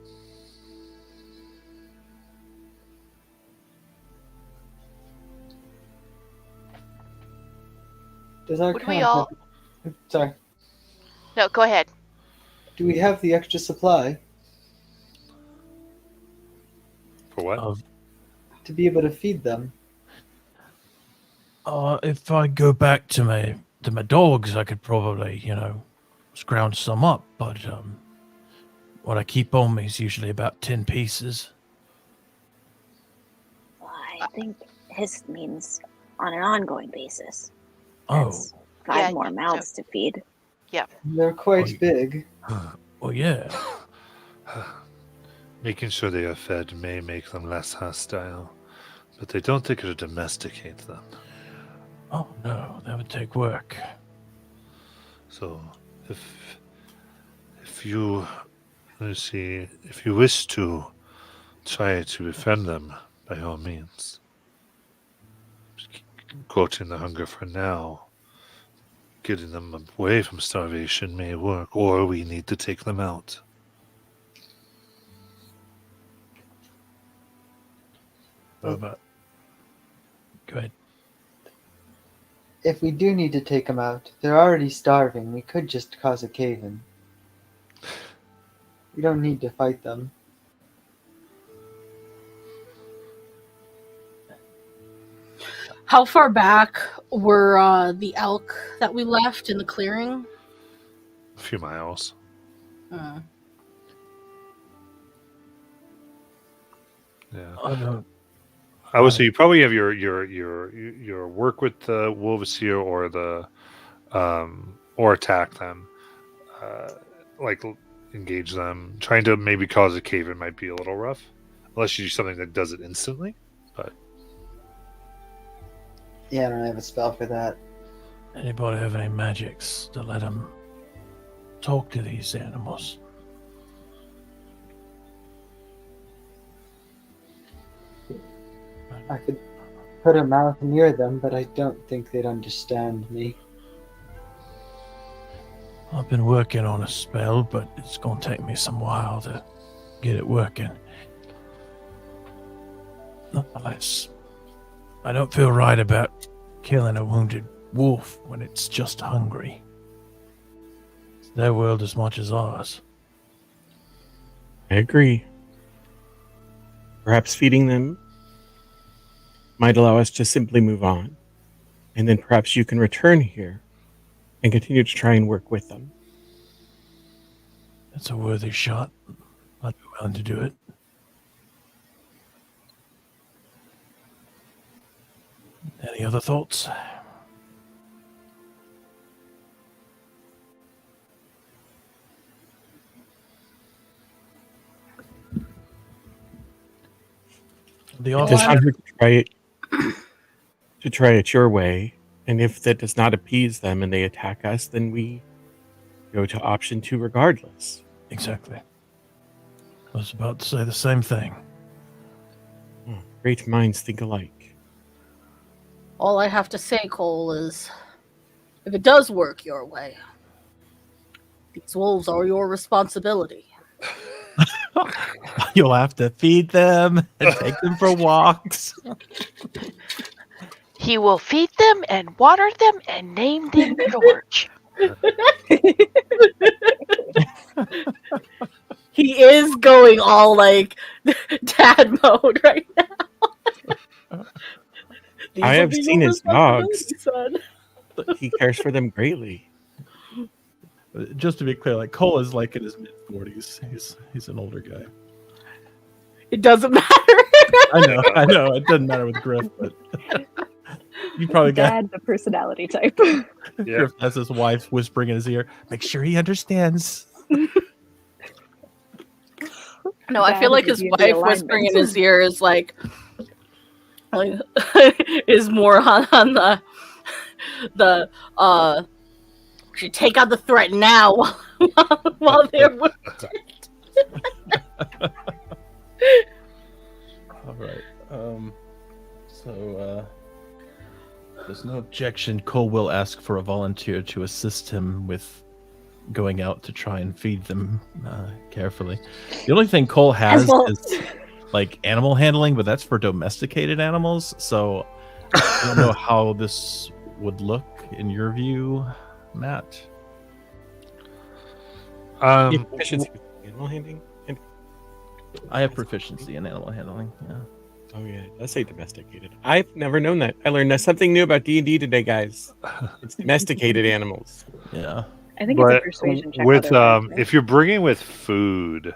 Does our Would we camp all- Sorry. No, go ahead. Do we have the extra supply For what? Of to be able to feed them? if I go back to my dogs, I could probably, scrounge some up. But what I keep on me is usually about 10 pieces. Well, I think his means on an ongoing basis. Oh, That's 5 Yeah, more so- mouths to feed. They're quite Oh, big. well, yeah. Making sure they are fed may make them less hostile, but they don't think it'll domesticate them. Oh no, that would take work. So, if you, let's see, if you wish to try to befriend them, by all means. Quoting the hunger for now, getting them away from starvation may work, or we need to take them out. But go ahead. If we do need to take them out, they're already starving. We could just cause a cave-in. We don't need to fight them. How far back were the elk that we left in the clearing? A few miles. Uh, Yeah. I don't. I would say you probably have your work with the wolves here, or the or attack them, like engage them. Trying to maybe cause a cave in might be a little rough, unless you do something that does it instantly. Yeah, I don't have a spell for that. Anybody have any magics to let them talk to these animals? I could put a mouth near them, but I don't think they'd understand me. I've been working on a spell, but it's going to take me some while to get it working. Nonetheless, I don't feel right about killing a wounded wolf when it's just hungry. It's their world as much as ours. I agree. Perhaps feeding them might allow us to simply move on. And then perhaps you can return here and continue to try and work with them. It's a worthy shot. I'd be willing to do it. Any other thoughts? The It officer. does not hurt to try it your way. And if that does not appease them and they attack us, then we go to option 2 regardless. Exactly. I was about to say the same thing. Great minds think alike. all I have to say, Cole, is if it does work your way, these wolves are your responsibility. You'll have to feed them and take them for walks. He will feed them and water them and name them George. He is going all like dad mode right now. These I will have be seen your his dogs. responsibilities, son. He cares for them greatly. Just to be clear, like Cole is like in his mid-40s. He's an older guy. It doesn't matter. I know. It doesn't matter with Griff, but you probably got Dad, the personality type. Griff has his wife whispering in his ear. Make sure he understands. No, I feel Dad like of his the wife alignment. whispering in his ear is like is more on the should take out the threat now while they're All right. So there's no objection. Cole will ask for a volunteer to assist him with going out to try and feed them carefully. The only thing Cole has is like animal handling, but that's for domesticated animals. So I don't know how this would look in your view, Matt. You have proficiency with animal handling? I have proficiency in animal handling. Yeah. Oh yeah, let's say domesticated. I've never known that. I learned something new about D&D today, guys. It's domesticated animals. Yeah. I think it's a But persuasion check. with otherwise, right? if you're bringing with food,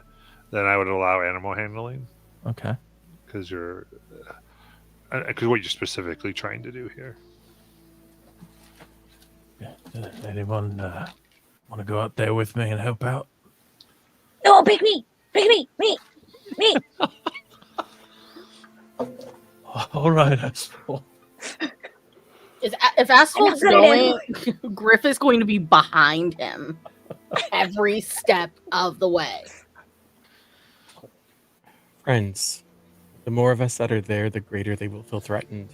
then I would allow animal handling Okay. because what you're specifically trying to do here. Anyone want to go out there with me and help out? No, pick me! Pick me! Me! All right, Asphalt. If Asphalt's I'm not going, good Griff is going to be behind him every step of the way. Friends, the more of us that are there, the greater they will feel threatened.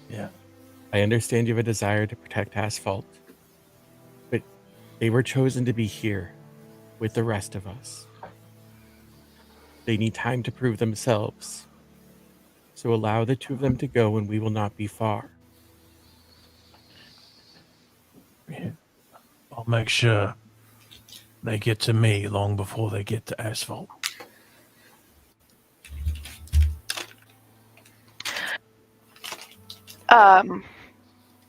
Yeah. I understand you have a desire to protect Asphalt, but they were chosen to be here with the rest of us. They need time to prove themselves. So allow the two of them to go and we will not be far. I'll make sure they get to me long before they get to Asphalt.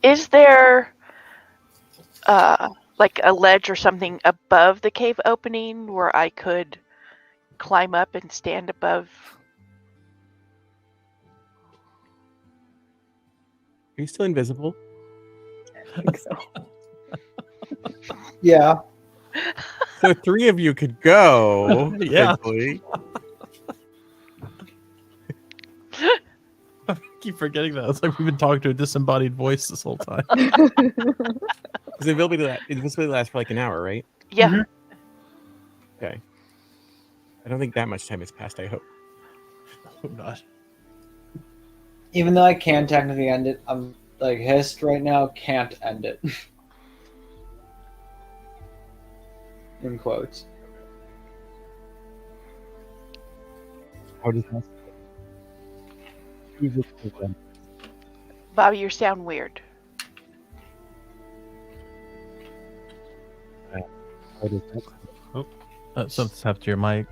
Is there like a ledge or something above the cave opening where I could climb up and stand above? Are you still invisible? I think so. Yeah. So three of you could go. Yeah. Potentially. I keep forgetting that. It's like we've been talking to a disembodied voice this whole time. Because invisibility lasts for like an hour, right? Yeah. Mhm. Okay. I don't think that much time has passed, I hope. Oh, God. Even though I can technically end it, I'm like hissed right now, can't end it. In quotes. How does that? Bobby, you sound weird. How does that? Something's happened to your mic.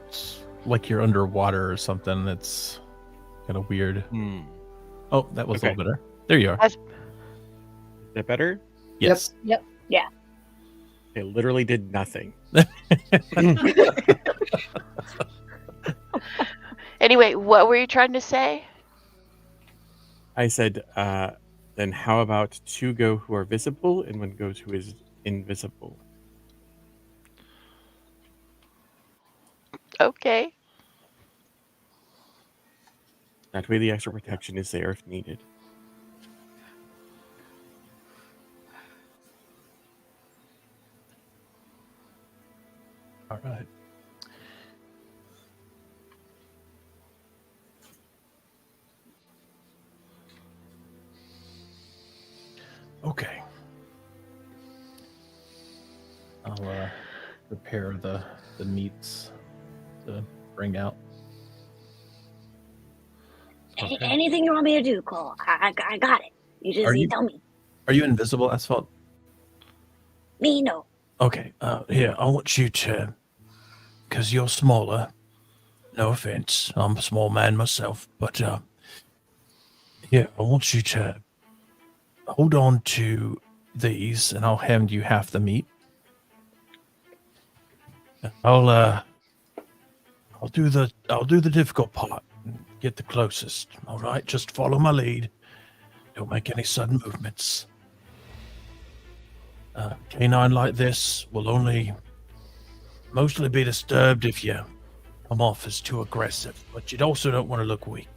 It's like you're underwater or something. It's kind of weird. Oh, that was a Okay. little better. There you are. Is that better? Yes. It literally did nothing. Anyway, what were you trying to say? I said, then how about two go who are visible and one goes who is invisible? Okay. That way the extra protection is there if needed. All right. Okay. I'll prepare the meats to bring out. Okay. Anything you want me to do, Cole, I got it. You just you tell me. Are you invisible, Asphalt? Me, no. Okay. Here, I want you to, because you're smaller. No offense, I'm a small man myself, but yeah, I want you to hold on to these, and I'll hand you half the meat. I'll do the difficult part and get the closest. All right, just follow my lead. Don't make any sudden movements. Canine like this will only mostly be disturbed if you come off as too aggressive, but you also don't want to look weak.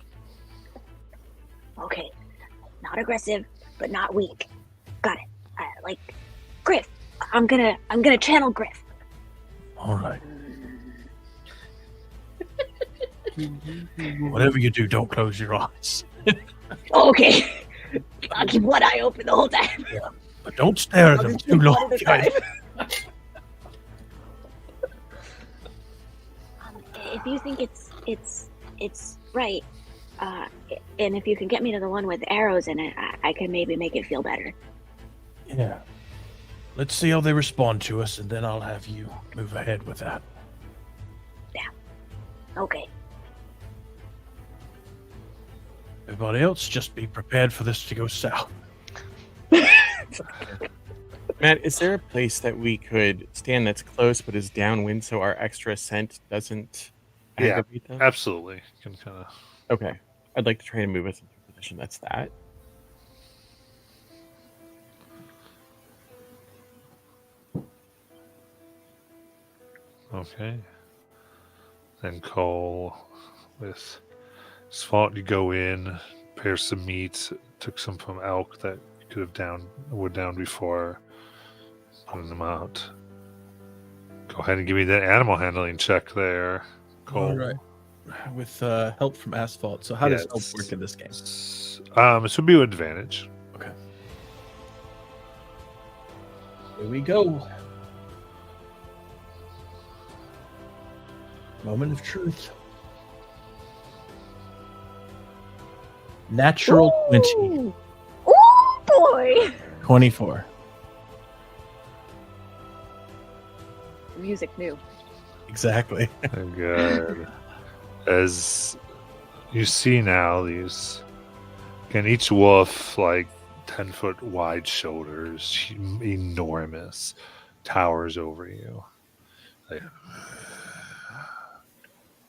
Okay, not aggressive, but not weak. Got it. Like Griff. I'm gonna channel Griff. All right. Whatever you do, don't close your eyes. Okay. I'll keep one eye open the whole time. But don't stare at them too long. If you think it's right, and if you can get me to the one with arrows in it, I can maybe make it feel better. Yeah. Let's see how they respond to us, and then I'll have you move ahead with that. Yeah. Okay. Everybody else, just be prepared for this to go south. Matt, is there a place that we could stand that's close but is downwind so our extra scent doesn't aggravate them? Absolutely. Can kind of. Okay. I'd like to try and move us into a position that's that. Okay. Then Cole with Asphalt, you go in, prepare some meat, took some from elk that you could have down before, putting them out. Go ahead and give me that animal handling check there, Cole. All right. With help from Asphalt. So how does help work in this game? This would be an advantage. Okay. Here we go. Moment of truth. Natural 20. Ooh, Ooh boy! 24. Music new. Exactly. Good. As you see now, these each wolf like 10-foot wide shoulders, enormous, towers over you. Like,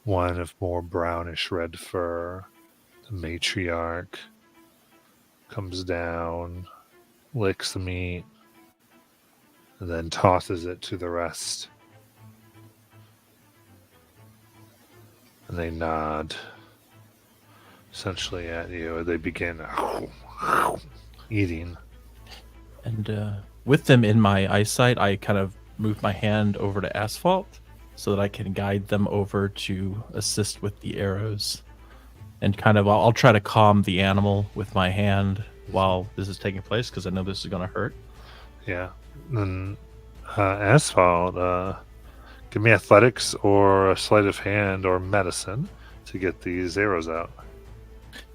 one of more brownish red fur. The matriarch comes down, licks the meat, and then tosses it to the rest. And they nod essentially at you. They begin eating. And with them in my eyesight, I kind of move my hand over to Asphalt so that I can guide them over to assist with the arrows. And kind of, I'll try to calm the animal with my hand while this is taking place because I know this is going to hurt. Yeah. Then Asphalt, give me athletics or a sleight of hand or medicine to get these arrows out.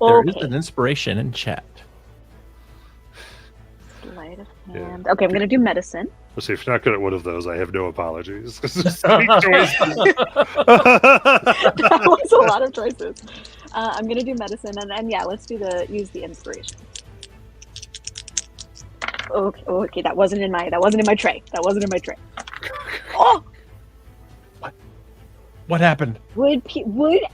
There is an inspiration in chat. Sleight of hand. Okay, I'm going to do medicine. Let's see, if you're not good at one of those, I have no apologies. That was a lot of choices. I'm going to do medicine, and then, yeah, let's use the inspiration. Okay, that wasn't in my tray. Oh! What happened? Would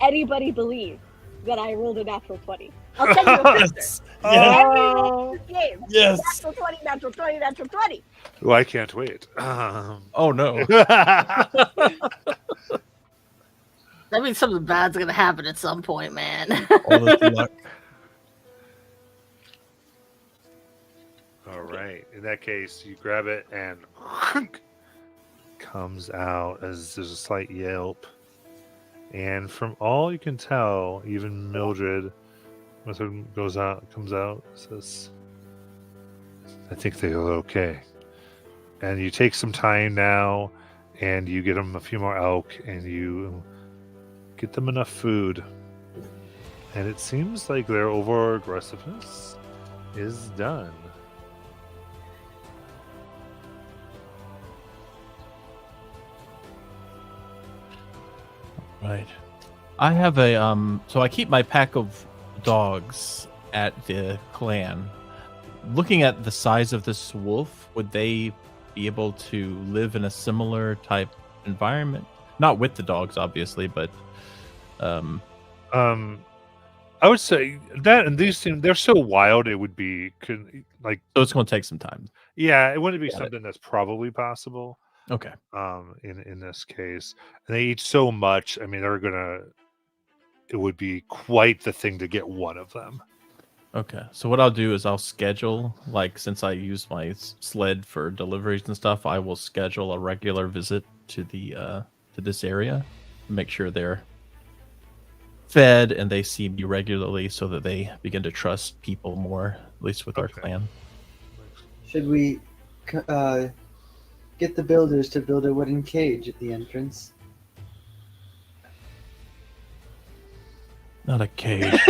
anybody believe that I rolled a natural 20? I'll send you a picture. Every game. Yes. Natural 20, natural 20, natural 20. Well, I can't wait. Oh, no. That means something bad's gonna happen at some point, man. All this luck. All right. In that case, you grab it and comes out as there's a slight yelp. And from all you can tell, even Mildred comes out, says, I think they are okay. And you take some time now, and you get them a few more elk, and you get them enough food. And it seems like their over aggressiveness is done. Right. I have a so I keep my pack of dogs at the clan. Looking at the size of this wolf, would they be able to live in a similar type environment? Not with the dogs, obviously, but I would say that, and these things, they're so wild, it would be like, so it's going to take some time. yeah, it wouldn't be Got it. something that's probably possible. Okay. In this case, and they eat so much. I mean, it would be quite the thing to get one of them. Okay. So what I'll do is I'll schedule, like, since I use my sled for deliveries and stuff, I will schedule a regular visit to the to this area, make sure they're fed and they see me regularly, so that they begin to trust people more, at least with our Okay. clan. Should we get the builders to build a wooden cage at the entrance? Not a cage.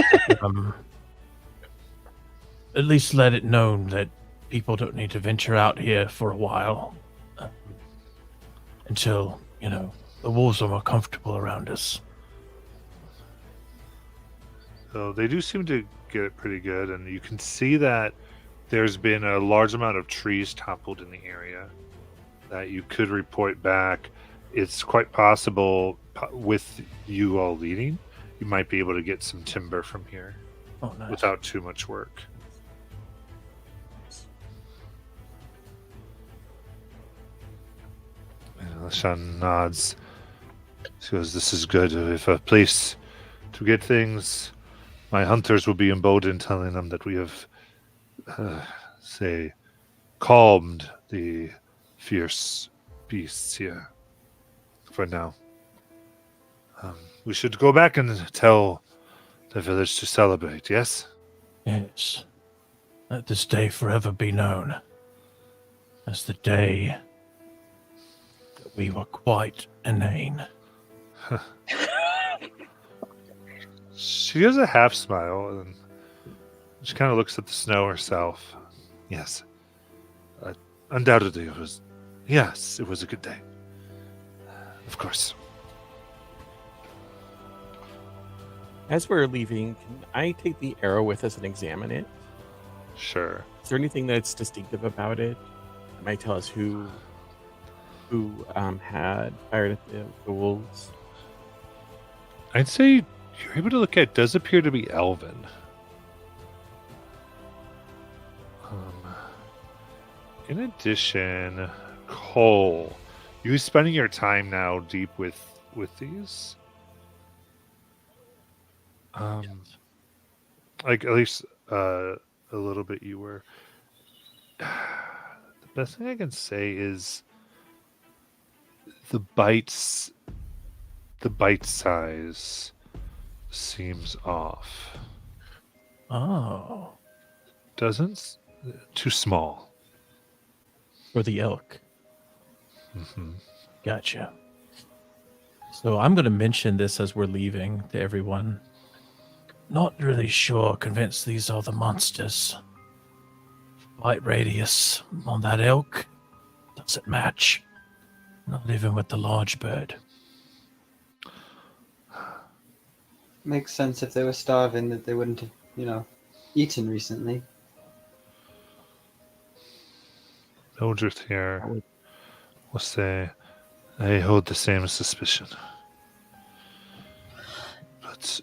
At least let it known that people don't need to venture out here for a while. Until, the wolves are more comfortable around us. So they do seem to get it pretty good, and you can see that there's been a large amount of trees toppled in the area that you could report back. It's quite possible, with you all leading, you might be able to get some timber from here Oh, nice. without too much work. Lashan nods. She goes, "This is good. If a place to get things, my hunters will be emboldened, telling them that we have, say, calmed the fierce beasts here for now. We should go back and tell the village to celebrate, yes?" Yes. Let this day forever be known as the day that we were quite inane. She gives a half smile and she kind of looks at the snow herself. Yes. Undoubtedly it was. Yes, it was a good day. Of course. As we're leaving, can I take the arrow with us and examine it? Sure. Is there anything that's distinctive about it? It might tell us who had fired at the wolves. I'd say you're able to look at, does appear to be elven. In addition, Cole, you spending your time now deep with these. Like at least a little bit you were. The best thing I can say is the bite size seems off. Oh. Doesn't too small. For the elk. Mm-hmm. Gotcha. So I'm going to mention this as we're leaving to everyone. Not really sure, convinced these are the monsters. Bite radius on that elk doesn't match. Not even with the large bird. Makes sense if they were starving that they wouldn't have, eaten recently. Mildred here will say, I hold the same suspicion. But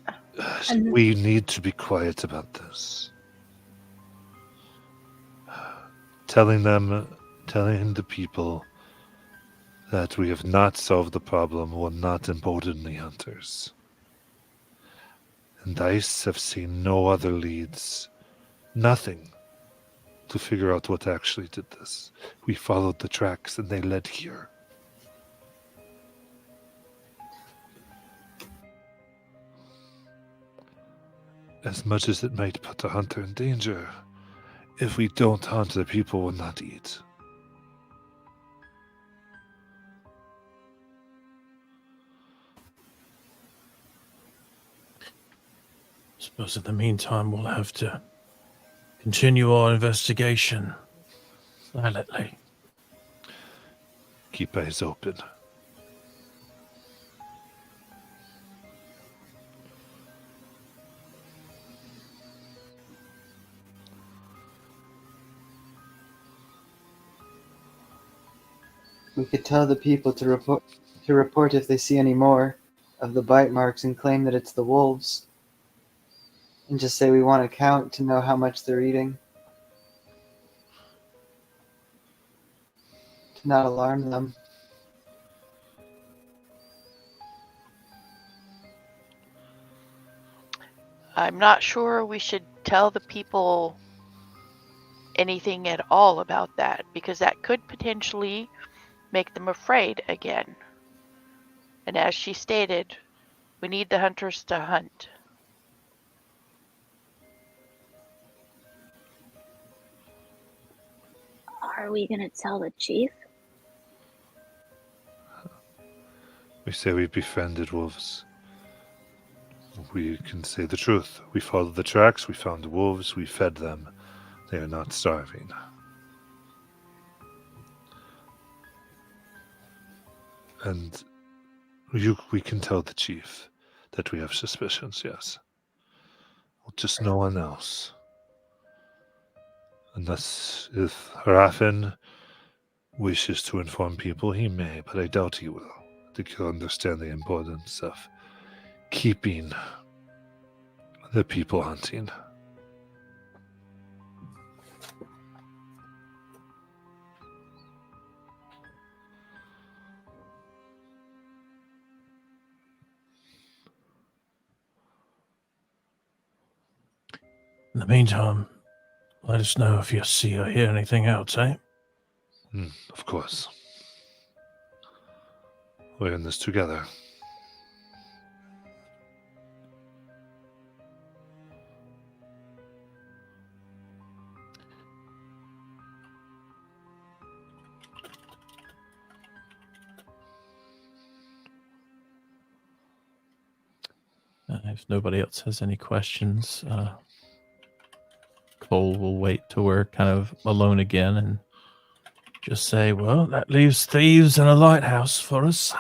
we need to be quiet about this. Telling the people that we have not solved the problem will not embolden the hunters. And Dice have seen no other leads. Nothing to figure out what actually did this. We followed the tracks and they led here. As much as it might put a hunter in danger, If we don't hunt, the people will not eat. Suppose in the meantime we'll have to continue our investigation silently. Keep eyes open. We could tell the people to report if they see any more of the bite marks and claim that it's the wolves. And just say we want a count to know how much they're eating. To not alarm them. I'm not sure we should tell the people anything at all about that, because that could potentially make them afraid again. And as she stated, we need the hunters to hunt. Are we gonna tell the chief? We say we befriended wolves. We can say the truth. We followed the tracks, we found the wolves, we fed them. They are not starving. And we can tell the chief that we have suspicions, yes. Just no one else. Unless if Raffen wishes to inform people, he may, but I doubt he will. I think he'll understand the importance of keeping the people hunting. In the meantime, let us know if you see or hear anything else, eh? Of course. We're in this together. If nobody else has any questions, Cole will wait till we're kind of alone again and Just say, well, that leaves thieves and a lighthouse for us.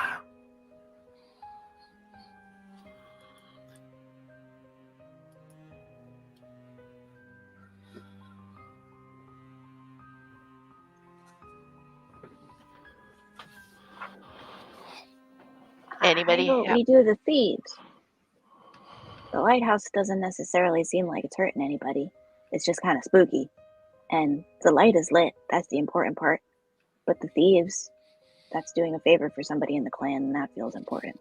Anybody How about we do the thieves? The lighthouse doesn't necessarily seem like it's hurting anybody. It's just kind of spooky. And the light is lit. That's the important part. But the thieves, that's doing a favor for somebody in the clan, and that feels important.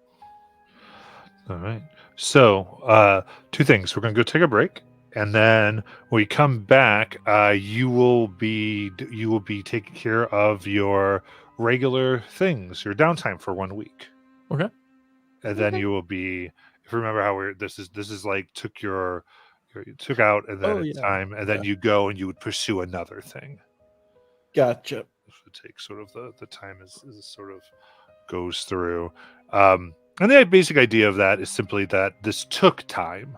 All right. So, two things. We're going to go take a break, and then when we come back, you will be taking care of your regular things, your downtime for 1 week. Okay. And then you will be. If you remember how this is like you took out and then Oh, it's yeah. time, and then you go and you would pursue another thing. Gotcha. This would take sort of the time as sort of goes through. And the basic idea of that is simply that this took time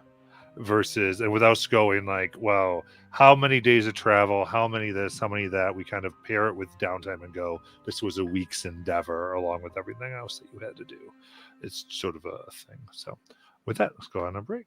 versus, and without going like, well, how many days of travel, how many this, how many that, we kind of pair it with downtime and go, this was a week's endeavor along with everything else that you had to do. It's sort of a thing. So with that, let's go on a break.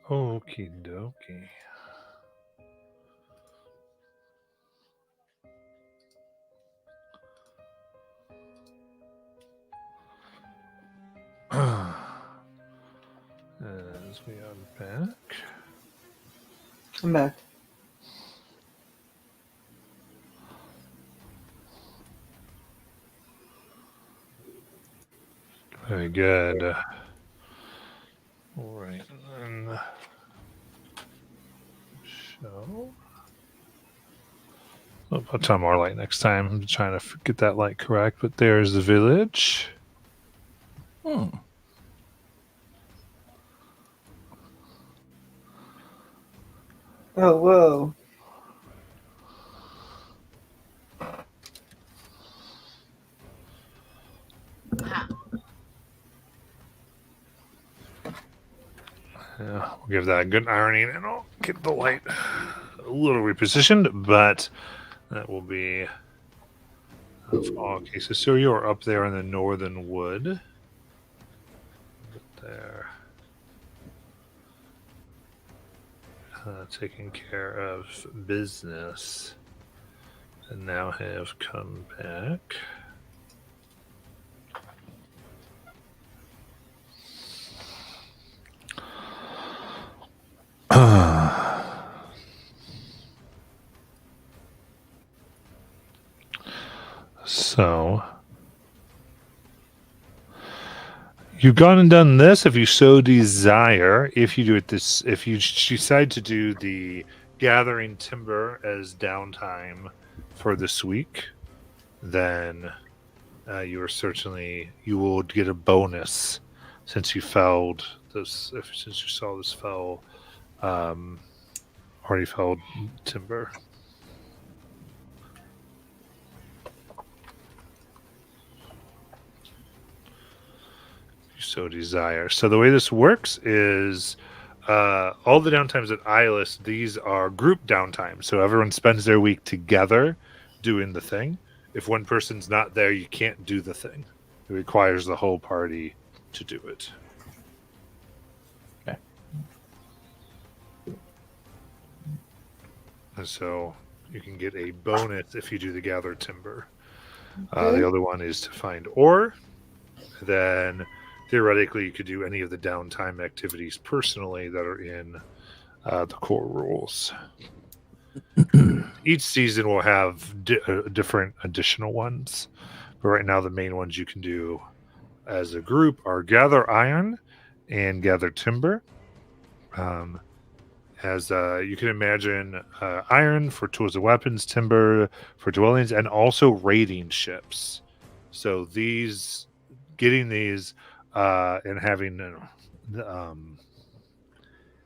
Okie dokie. As we unpack. I'm back. Very good. All right. And then show. I'll put on more light next time. I'm trying to get that light correct. But there's the village. Hmm. Oh, whoa. Yeah, we'll give that a good ironing and I'll get the light a little repositioned, but that will be of all cases. So you're up there in the northern wood. There. Taking care of business. And now have come back. So you've gone and done this if you so desire. If you do it this, if you decide to do the gathering timber as downtime for this week, then you will get a bonus since you felled this. Since you saw this already felled timber. So desire. So the way this works is all the downtimes at Eyeless, these are group downtime. So everyone spends their week together doing the thing. If one person's not there, you can't do the thing. It requires the whole party to do it. Okay. And so you can get a bonus if you do the gather timber. Okay. The other one is to find ore. Then theoretically, you could do any of the downtime activities personally that are in the core rules. Each season will have different additional ones, but right now the main ones you can do as a group are gather iron and gather timber. As you can imagine, iron for tools and weapons, timber for dwellings, and also raiding ships. So getting these and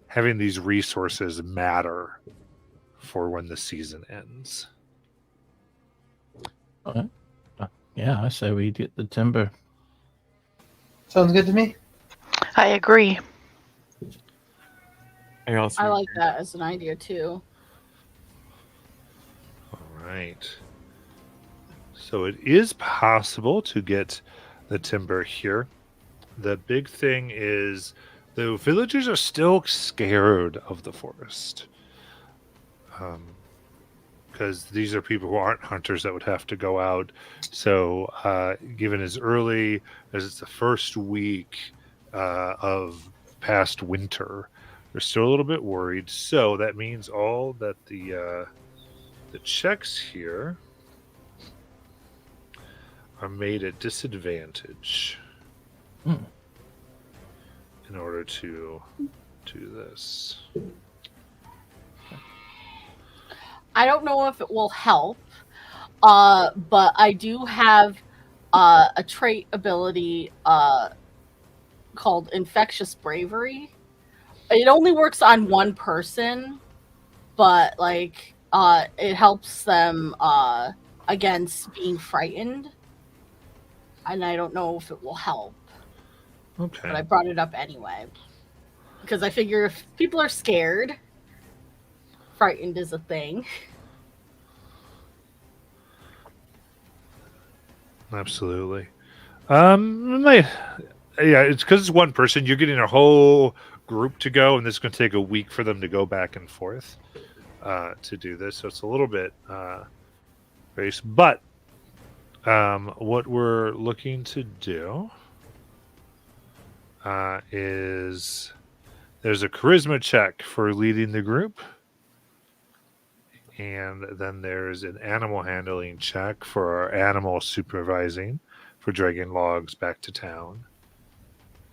having these resources matter for when the season ends. Okay. Yeah, I say we get the timber. Sounds good to me. I agree. I also I like that as an idea too. All right. So it is possible to get the timber here. The big thing is the villagers are still scared of the forest. Because these are people who aren't hunters that would have to go out. So given as early as it's the first week of past winter, they're still a little bit worried. So that means all that the checks here are made at disadvantage in order to do this. I don't know if it will help, but I do have a trait ability called Infectious Bravery. It only works on one person, but it helps them against being frightened. And I don't know if it will help, Okay. but I brought it up anyway because I figure if people are scared, frightened is a thing. Absolutely. Yeah, it's because it's one person. You're getting a whole group to go, and this is going to take a week for them to go back and forth to do this. So it's a little bit race. But what we're looking to do is there's a charisma check for leading the group. And then there's an animal handling check for our animal supervising for dragging logs back to town.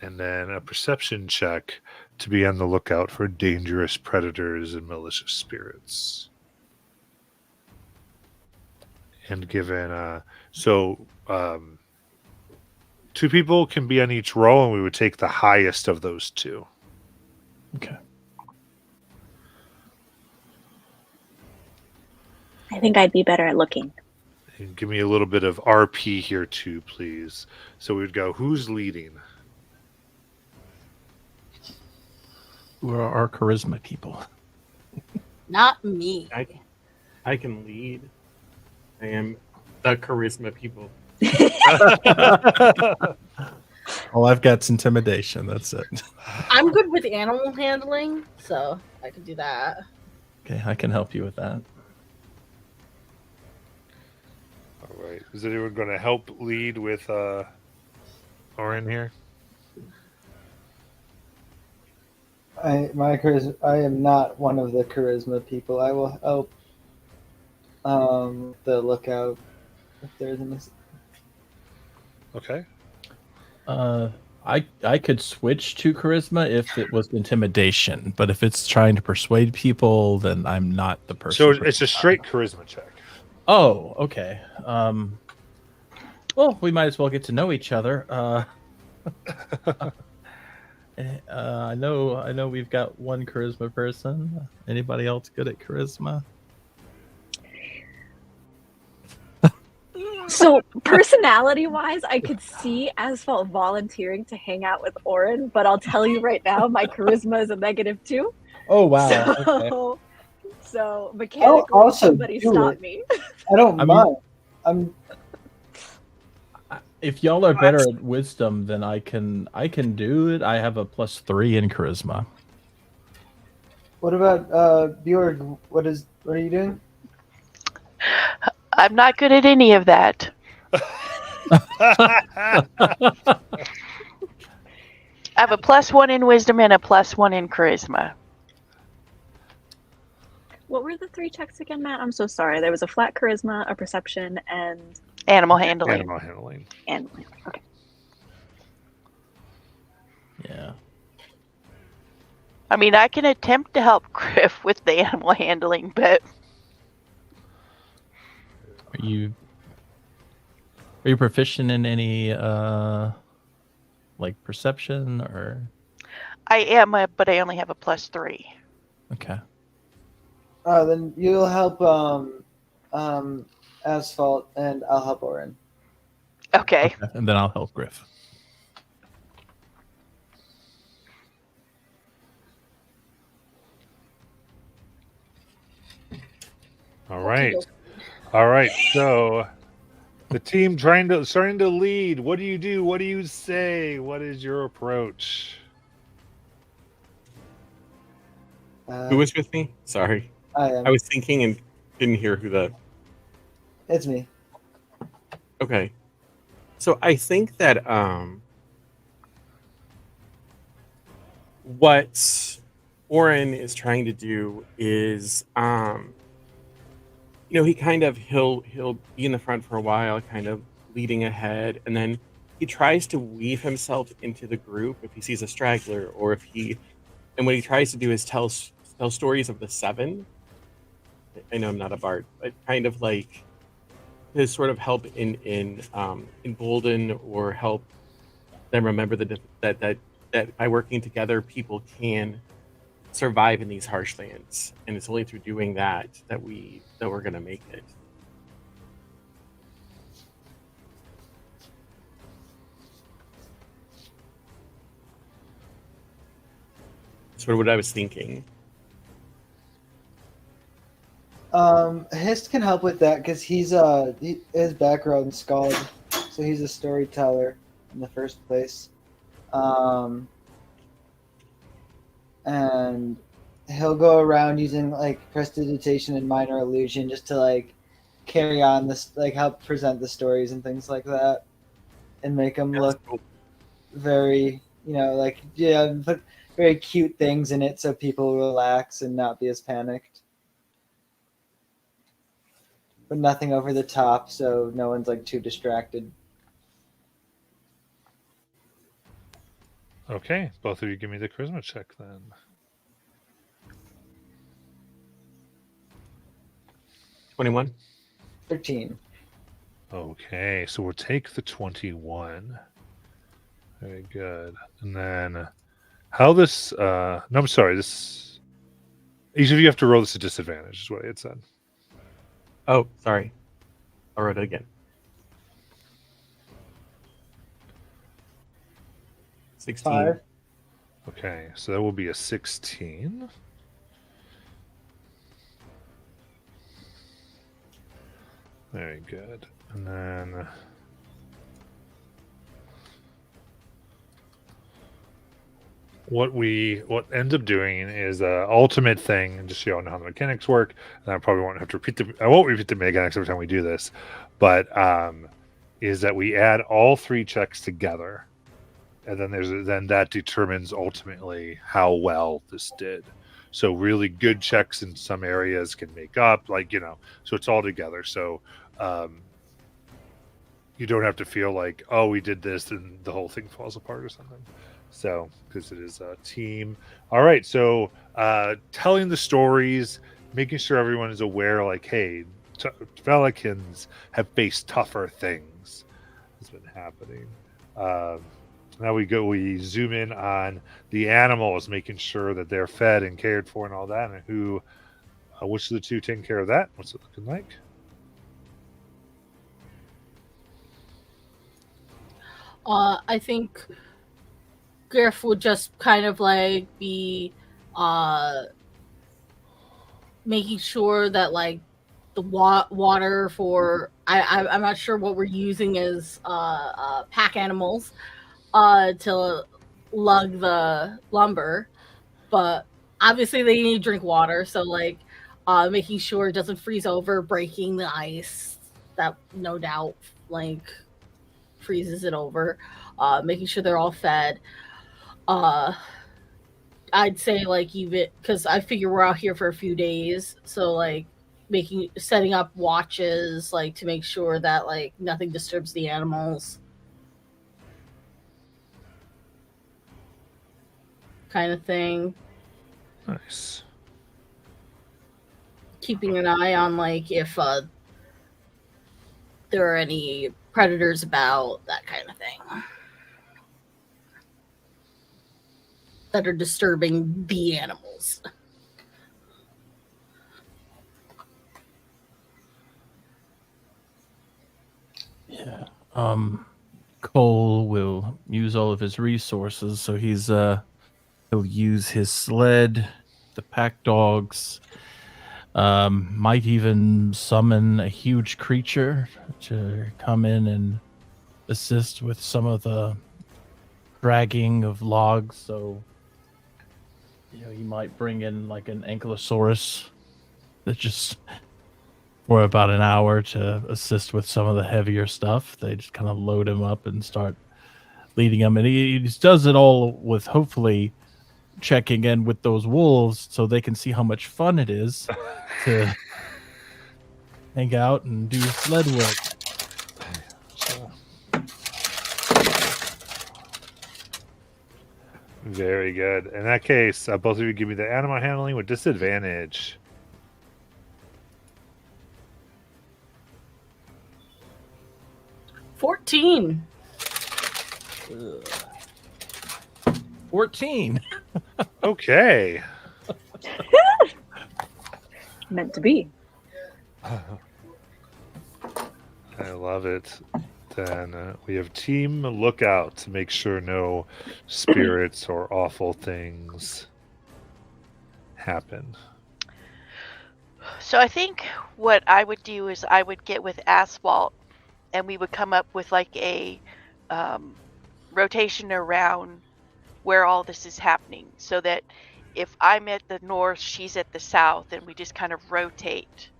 And then a perception check to be on the lookout for dangerous predators and malicious spirits. And given, two people can be on each roll, and we would take the highest of those two. Okay. I think I'd be better at looking. And give me a little bit of RP here too, please. So we'd go, who's leading? Who are our charisma people? Not me. I can lead. I am the charisma people. Well, I've got intimidation. That's it. I'm good with animal handling, so I can do that. Okay, I can help you with that. All right. Is anyone going to help lead with Orin here? I am not one of the charisma people. I will help the lookout if there's a mistake. Okay. I could switch to charisma if it was intimidation, but if it's trying to persuade people, then I'm not the person. So it's a straight charisma check. Oh, okay. Well, we might as well get to know each other. I know we've got one charisma person. Anybody else good at charisma? So personality-wise, I could see Asphalt volunteering to hang out with Orin, but I'll tell you right now, my charisma is a -2. Oh wow. So, Okay. so mechanically, also somebody do stop it. me. I don't I mean- mind. If y'all are better at wisdom, then I can do it. I have a +3 in charisma. What about Bjorg? What are you doing? I'm not good at any of that. I have a +1 in wisdom and a +1 in charisma. What were the 3 checks again, Matt? I'm so sorry. There was a flat charisma, a perception, and Animal handling. Animal handling. animal handling. Okay. Yeah. I mean, I can attempt to help Griff with the animal handling, but Are you proficient in any like perception or? I am, but I only have a +3. Okay. Then you'll help Asphalt, and I'll help Orin. Okay. And then I'll help Griff. All right. All right. So the team starting to lead. What do you do? What do you say? What is your approach? Who was with me? Sorry. I am. I was thinking and didn't hear who the. It's me. Okay. So I think that what Orin is trying to do is he kind of he'll be in the front for a while, kind of leading ahead, and then he tries to weave himself into the group if he sees a straggler, or if and what he tries to do is tell stories of the 7. I know I'm not a bard, but kind of like to sort of help in embolden or help them remember that by working together, people can survive in these harsh lands, and it's only through doing that we're gonna make it. That's sort of what I was thinking. Hist can help with that because he's his background scald, so he's a storyteller in the first place. and he'll go around using like prestidigitation and minor illusion just to like carry on this, like help present the stories and things like that, and make them look very, like put very cute things in it so people relax and not be as panicked. But nothing over the top, so no one's like too distracted. Okay, both of you give me the charisma check then. 21. 13. Okay, so we'll take the 21. Very good. And then how this no, I'm sorry, this each of you have to roll this at disadvantage, is what it said. Oh, sorry. I wrote it again. 16. 5. Okay, so that will be a 16. Very good. And then what ends up doing is ultimate thing, and just so you all know how the mechanics work. And I probably won't have to I won't repeat the mechanics every time we do this, but is that we add all 3 checks together, and then that determines ultimately how well this did. So really good checks in some areas can make up, so it's all together. So you don't have to feel like, oh, we did this and the whole thing falls apart or something. So, because it is a team. All right. So, telling the stories, making sure everyone is aware, like, hey, Valikans have faced tougher things has been happening. Now we zoom in on the animals, making sure that they're fed and cared for and all that, and which of the two taking care of that? What's it looking like? I think Griff would just kind of like be making sure that like the water for I'm not sure what we're using as pack animals to lug the lumber, but obviously they need to drink water, so like making sure it doesn't freeze over, breaking the ice that no doubt like freezes it over, making sure they're all fed. I'd say like even because I figure we're out here for a few days, so like setting up watches like to make sure that like nothing disturbs the animals, kind of thing. Nice. Keeping an eye on like if there are any predators about, that kind of thing, that are disturbing the animals. Yeah. Cole will use all of his resources, so he'll use his sled, the pack dogs, might even summon a huge creature to come in and assist with some of the dragging of logs. So, he might bring in like an ankylosaurus that just for about an hour to assist with some of the heavier stuff. They just kind of load him up and start leading him. And he just does it all with hopefully checking in with those wolves so they can see how much fun it is to hang out and do sled work. Very good. In that case, both of you give me the animal handling with disadvantage. $14. 14. Okay. Meant to be. I love it. Then we have team lookout to make sure no spirits or awful things happen. So I think what I would do is I would get with Asphalt, and we would come up with like a rotation around where all this is happening, so that if I'm at the north, she's at the south, and we just kind of rotate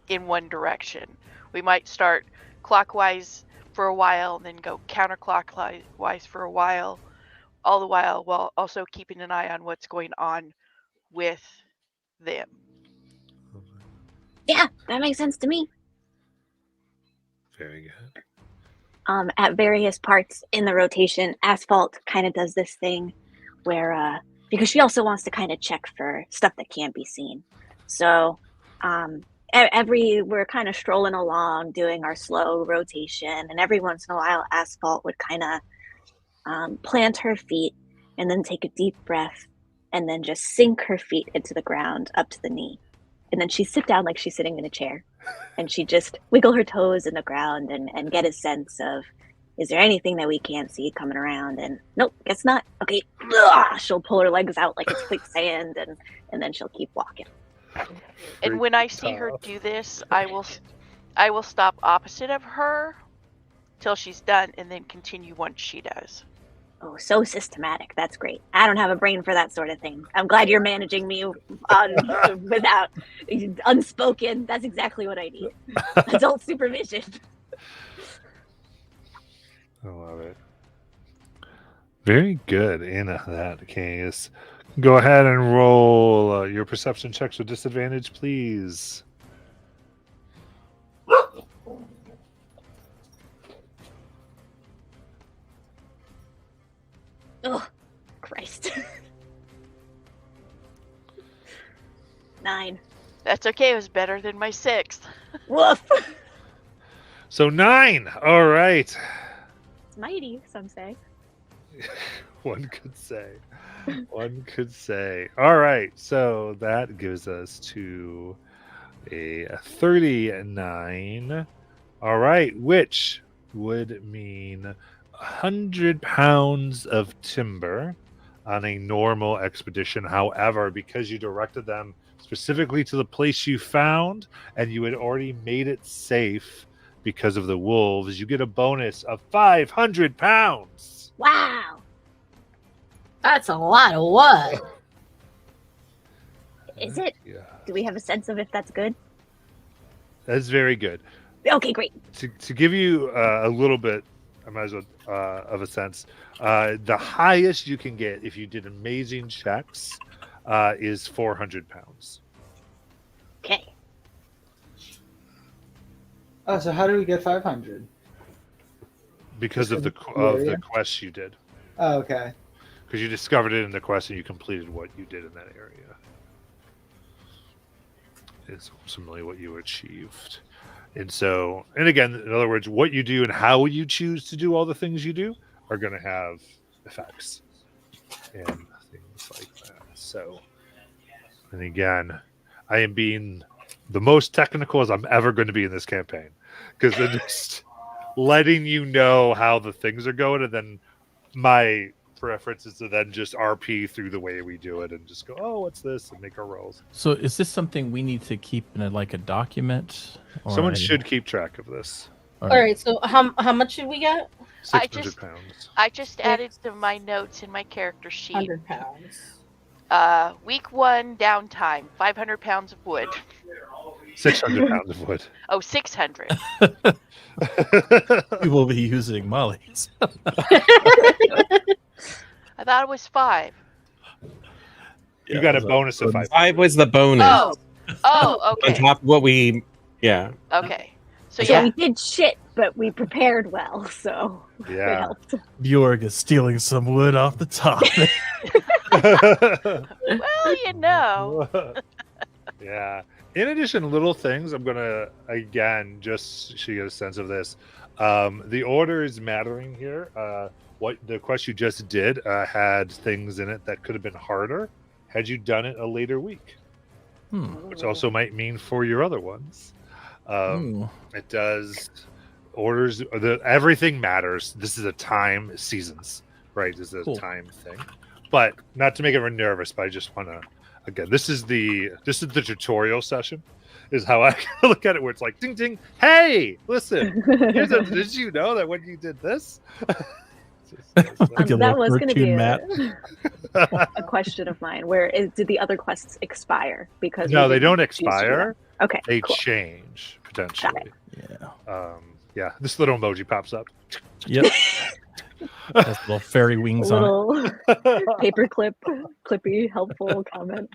in one direction. We might start clockwise for a while and then go counterclockwise for a while, all the while also keeping an eye on what's going on with them. Yeah, that makes sense to me. Very good. At various parts in the rotation, Asphalt kind of does this thing where, because she also wants to kind of check for stuff that can't be seen. So, we're kind of strolling along doing our slow rotation, and every once in a while, Asphalt would kind of plant her feet and then take a deep breath and then just sink her feet into the ground up to the knee. And then she'd sit down like she's sitting in a chair. And she'd just wiggle her toes in the ground and get a sense of, is there anything that we can't see coming around? And nope, guess not. Okay, ugh, she'll pull her legs out like it's quicksand, and then she'll keep walking. And when I see her do this, I will stop opposite of her till she's done, and then continue once she does. Oh, so systematic. That's great. I don't have a brain for that sort of thing. I'm glad you're managing me without unspoken. That's exactly what I need. Adult supervision. I love it. Very good. In that case, go ahead and roll your perception checks with disadvantage, please. Oh, Christ. 9. That's okay. It was better than my 6th. Woof. So 9. All right. It's mighty, some say. One could say. One could say. All right. So that gives us to a 39. All right. Which would mean 100 pounds of timber on a normal expedition. However, because you directed them specifically to the place you found and you had already made it safe because of the wolves, you get a bonus of 500 pounds. Wow. That's a lot of wood. Is it? Yeah. Do we have a sense of if that's good? That's very good. Okay, great. To give you a little bit, I might as well, of a sense, the highest you can get if you did amazing checks is 400 pounds. Okay. Oh, so how do we get 500? Because of the area? quest you did. Oh, okay. Because you discovered it in the quest and you completed what you did in that area. It's ultimately what you achieved. And so, and again, in other words, what you do and how you choose to do all the things you do are going to have effects and things like that. So, and again, I am being the most technical as I'm ever going to be in this campaign because they're just letting you know how the things are going, and then my preference is to then just RP through the way we do it and just go, oh, what's this, and make our rolls. So is this something we need to keep in a document? Or Someone should keep track of this. All right, so how much should we get? 600 pounds. I just added to my notes in my character sheet. 100 pounds. Week 1 downtime, 500 pounds of wood. 600 pounds of wood. Oh, 600. We will be using Molly's. I thought it was 5. You got a bonus of 5. 5 was the bonus. Oh, okay. On top of what we, yeah. Okay. So So yeah, we did shit, but we prepared well, so it Yeah. helped. Bjorg is stealing some wood off the top. well, you know. Yeah. In addition, little things, I'm going to, again, just so you get a sense of this, the order is mattering here. What the quest you just did had things in it that could have been harder had you done it a later week, which also might mean for your other ones. It does. Orders, everything matters. This is a time, seasons, right? This is a time thing. But not to make everyone nervous, but I just want to, again, this is the tutorial session, is how I look at it, where it's like, ding, ding, hey, listen, did you know that when you did this? Like a That little was going to be cartoon map. a question of mine. Did the other quests expire? Because No, we they didn't don't choose to do that? expire. Okay, They cool. change potentially. Yeah. Yeah, this little emoji pops up. Yep. Has little fairy A wings on it. little paperclip, clippy, helpful comment.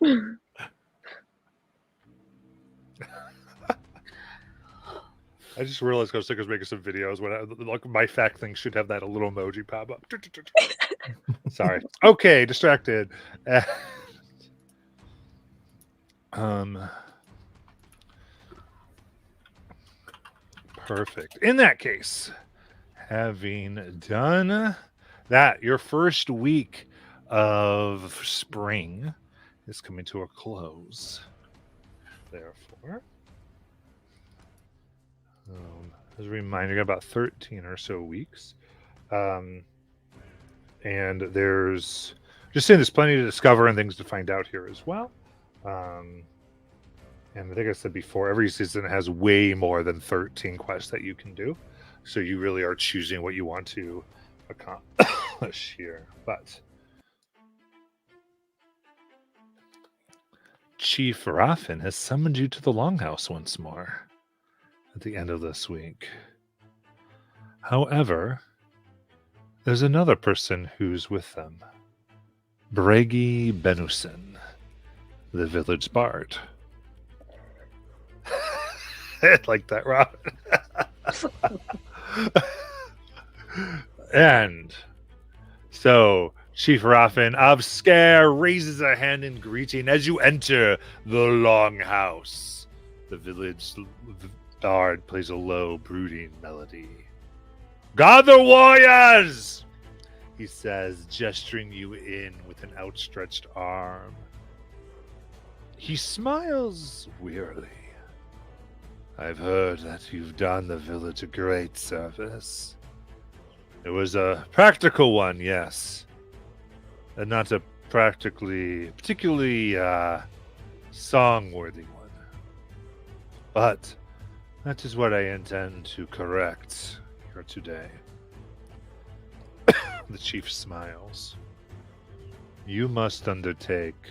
I just realized I was making some videos when like my fact thing should have that a little emoji pop up. Sorry. Okay, distracted. Perfect. In that case, having done that, your first week of spring is coming to a close. Therefore, as a reminder, you got about 13 or so weeks. And there's plenty to discover and things to find out here as well. And I think I said before, every season has way more than 13 quests that you can do. So you really are choosing what you want to accomplish here. But Chief Raffin has summoned you to the Longhouse once more at the end of this week. However, there's another person who's with them. Bregi Benusin, the village bard. Like that, Rob. And so Chief Raffin of Scare raises a hand in greeting as you enter the Longhouse. The village bard plays a low, brooding melody. "Gather, warriors!" he says, gesturing you in with an outstretched arm. He smiles wearily. "I've heard that you've done the village a great service. It was a practical one, yes, and not a particularly song-worthy one. But that is what I intend to correct here today." The chief smiles. "You must undertake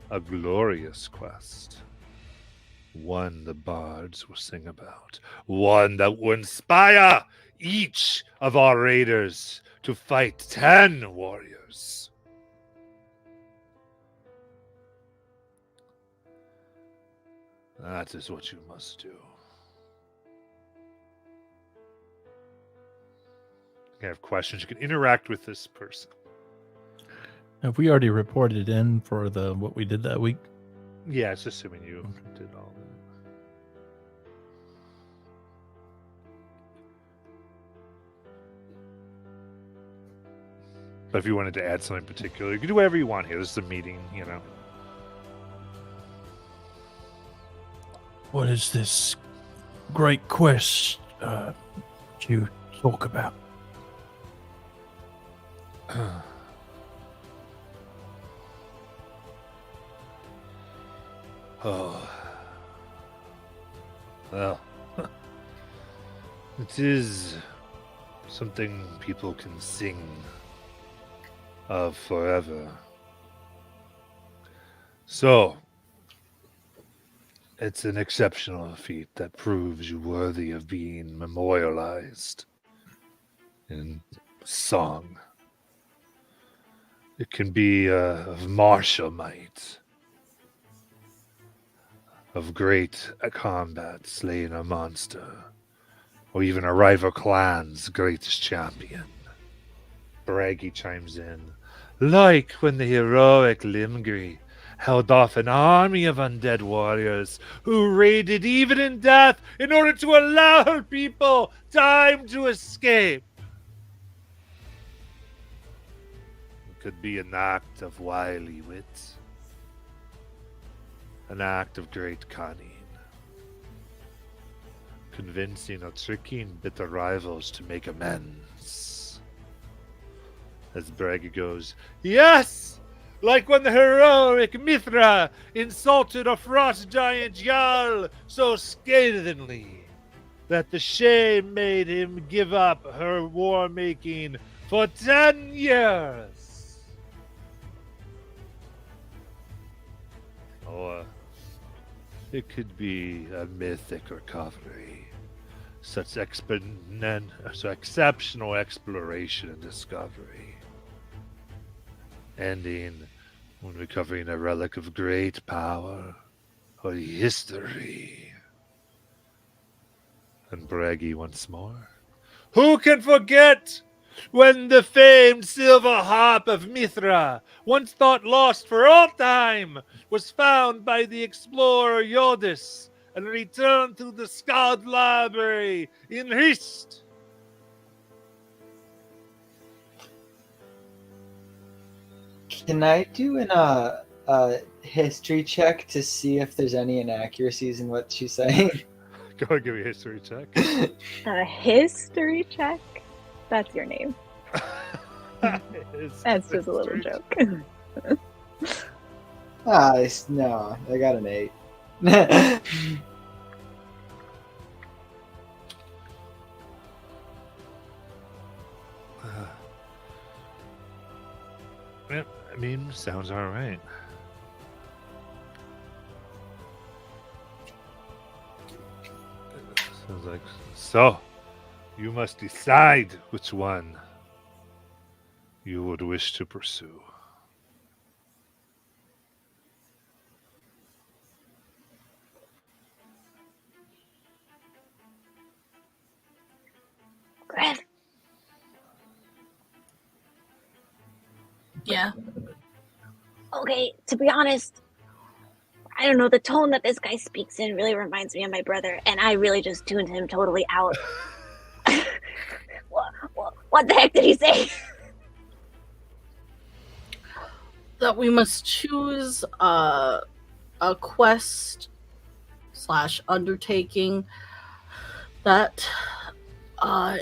a glorious quest. One the bards will sing about. One that will inspire each of our raiders to fight 10 warriors." That is what you must do. You have questions, you can interact with this person. Have we already reported in for what we did that week? Yeah, it's assuming you did all that. But if you wanted to add something particular, you can do whatever you want here. This is a meeting, you know. What is this great quest you talk about? Oh. Well, it is something people can sing of forever. So, it's an exceptional feat that proves you worthy of being memorialized in song. It can be of martial might, of great combat slaying a monster, or even a rival clan's greatest champion. Bragi chimes in. Like when the heroic Limgri held off an army of undead warriors who raided even in death in order to allow her people time to escape. It could be an act of wily wit, an act of great cunning, convincing or tricking bitter rivals to make amends. As Bragi goes, yes! Like when the heroic Mithra insulted a frost giant Jarl so scathingly that the shame made him give up her war-making for 10 years. Or it could be a mythic recovery. Such exceptional exploration and discovery. Ending when recovering a relic of great power or history. And braggy once more. Who can forget when the famed silver harp of Mithra, once thought lost for all time, was found by the explorer Yodis and returned to the Skald Library in Hist? Can I do a history check to see if there's any inaccuracies in what she's saying? Go ahead, give me a history check. A history check? That's your name. That's just a little joke. No, I got an 8. Yeah, I mean, sounds all right. Sounds like so. You must decide which one you would wish to pursue. Griff, Yeah. okay, to be honest, I don't know, the tone that this guy speaks in really reminds me of my brother, and I really just tuned him totally out. What the heck did he say? That we must choose a quest / undertaking that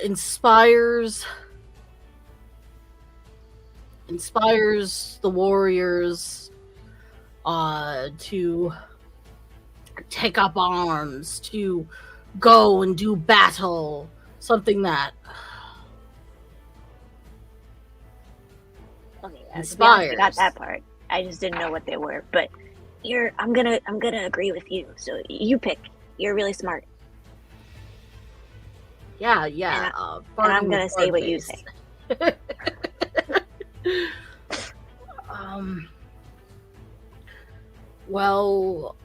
inspires the warriors to take up arms, to go and do battle, something that Okay, to be honest, I got inspires. that part. I just didn't know what they were, but I'm gonna agree with you. So you pick. You're really smart. Yeah. And I'm gonna say what you say. Well,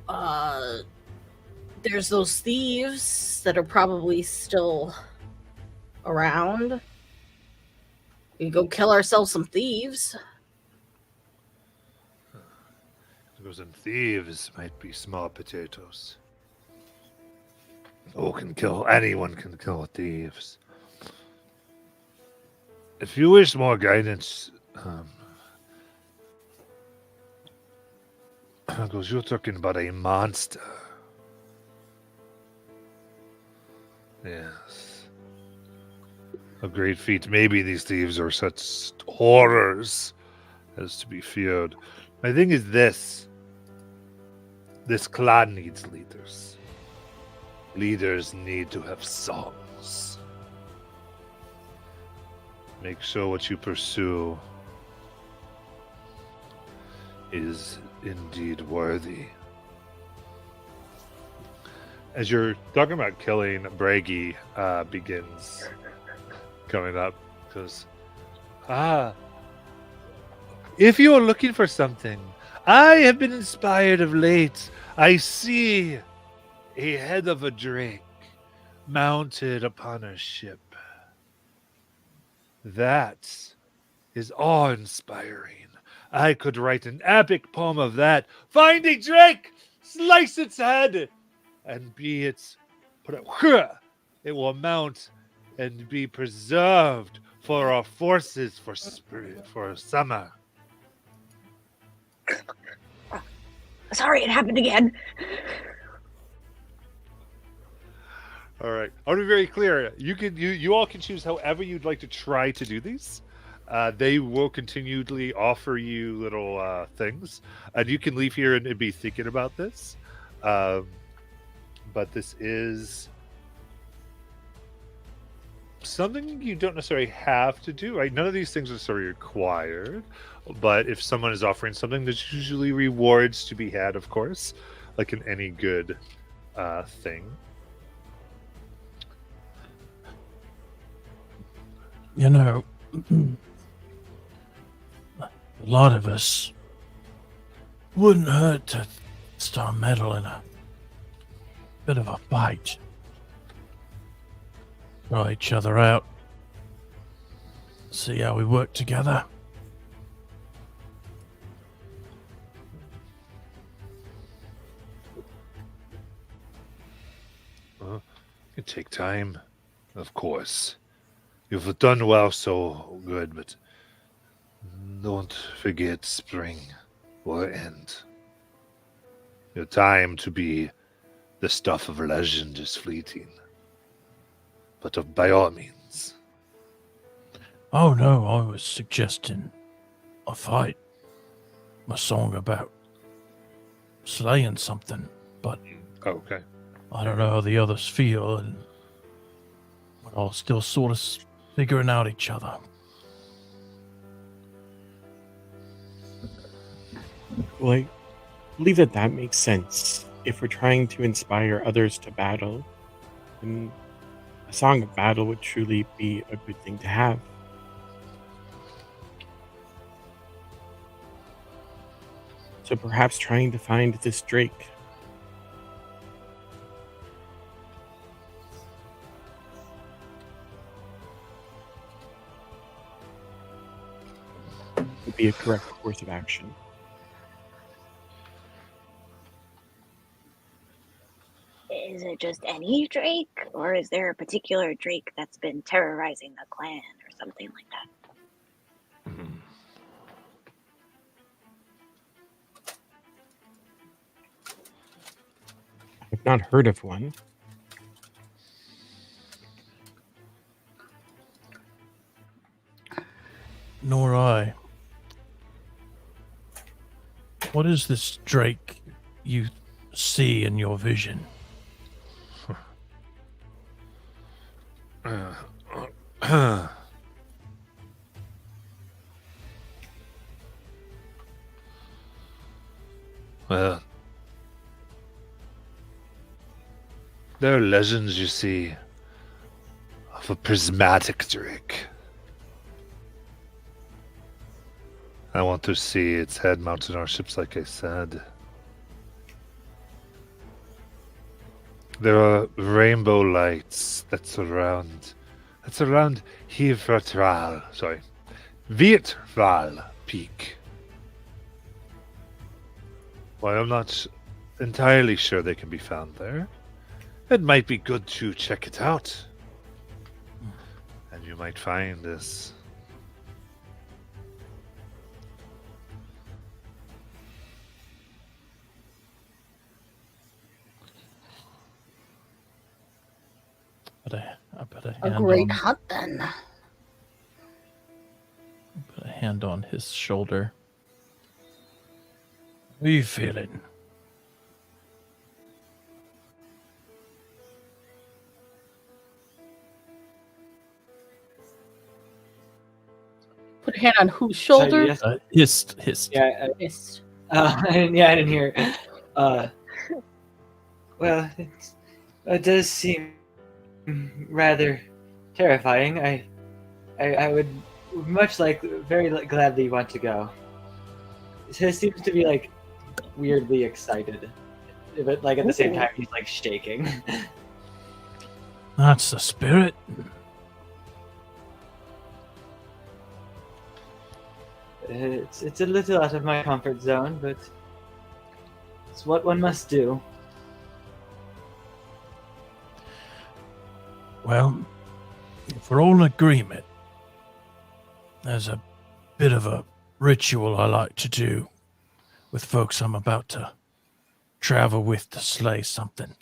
there's those thieves that are probably still around. We go kill ourselves some thieves. Because in thieves might be small potatoes. Anyone can kill thieves. If you wish more guidance, because you're talking about a monster. Yes. A great feat. Maybe these thieves are such horrors as to be feared. My thing is this. This clan needs leaders. Leaders need to have songs. Make sure what you pursue is indeed worthy. As you're talking about killing, Bragi begins coming up. Goes, if you are looking for something, I have been inspired of late. I see a head of a drake mounted upon a ship. That is awe-inspiring. I could write an epic poem of that. Find a drake, slice its head, and it will mount and be preserved for our forces for summer. Sorry, it happened again. All right. I want to be very clear. You all can choose however you'd like to try to do these. They will continually offer you little things, and you can leave here and be thinking about this. But this is something you don't necessarily have to do, right? None of these things are necessarily required, but if someone is offering something, there's usually rewards to be had, of course, like in any good thing. You know, a lot of us wouldn't hurt to start meddling a bit of a fight. Try each other out. See how we work together. It take time, of course. You've done well, so good, but don't forget spring will end. Your time to be the stuff of legend is fleeting. But by all means. Oh no, I was suggesting a fight. A song about slaying something, but Okay. I don't know how the others feel, and we're all still sort of figuring out each other. Well, I believe that makes sense. If we're trying to inspire others to battle, then a song of battle would truly be a good thing to have. So perhaps trying to find this Drake. Would be a correct course of action. Is it just any Drake, or is there a particular Drake that's been terrorizing the clan or something like that? I've not heard of one. Nor I. What is this Drake you see in your vision? Well, there are legends, you see, of a prismatic Drake. I want to see its head mounted on our ships, like I said. There are rainbow lights that surround Vietral Peak. While I'm not entirely sure they can be found there, it might be good to check it out. And you might find this. I put a A hand great on, hunt, then. put a hand on his shoulder. How are you feeling? Put a hand on whose Sorry, shoulder? yes. Hist. Yeah, Yes. I didn't hear. Well, it does seem rather terrifying. I would very gladly want to go. He seems to be like weirdly excited, but like at the same Ooh. time he's like shaking. That's the spirit. It's a little out of my comfort zone, but it's what one must do. Well, if we're all in agreement, there's a bit of a ritual I like to do with folks I'm about to travel with to slay something.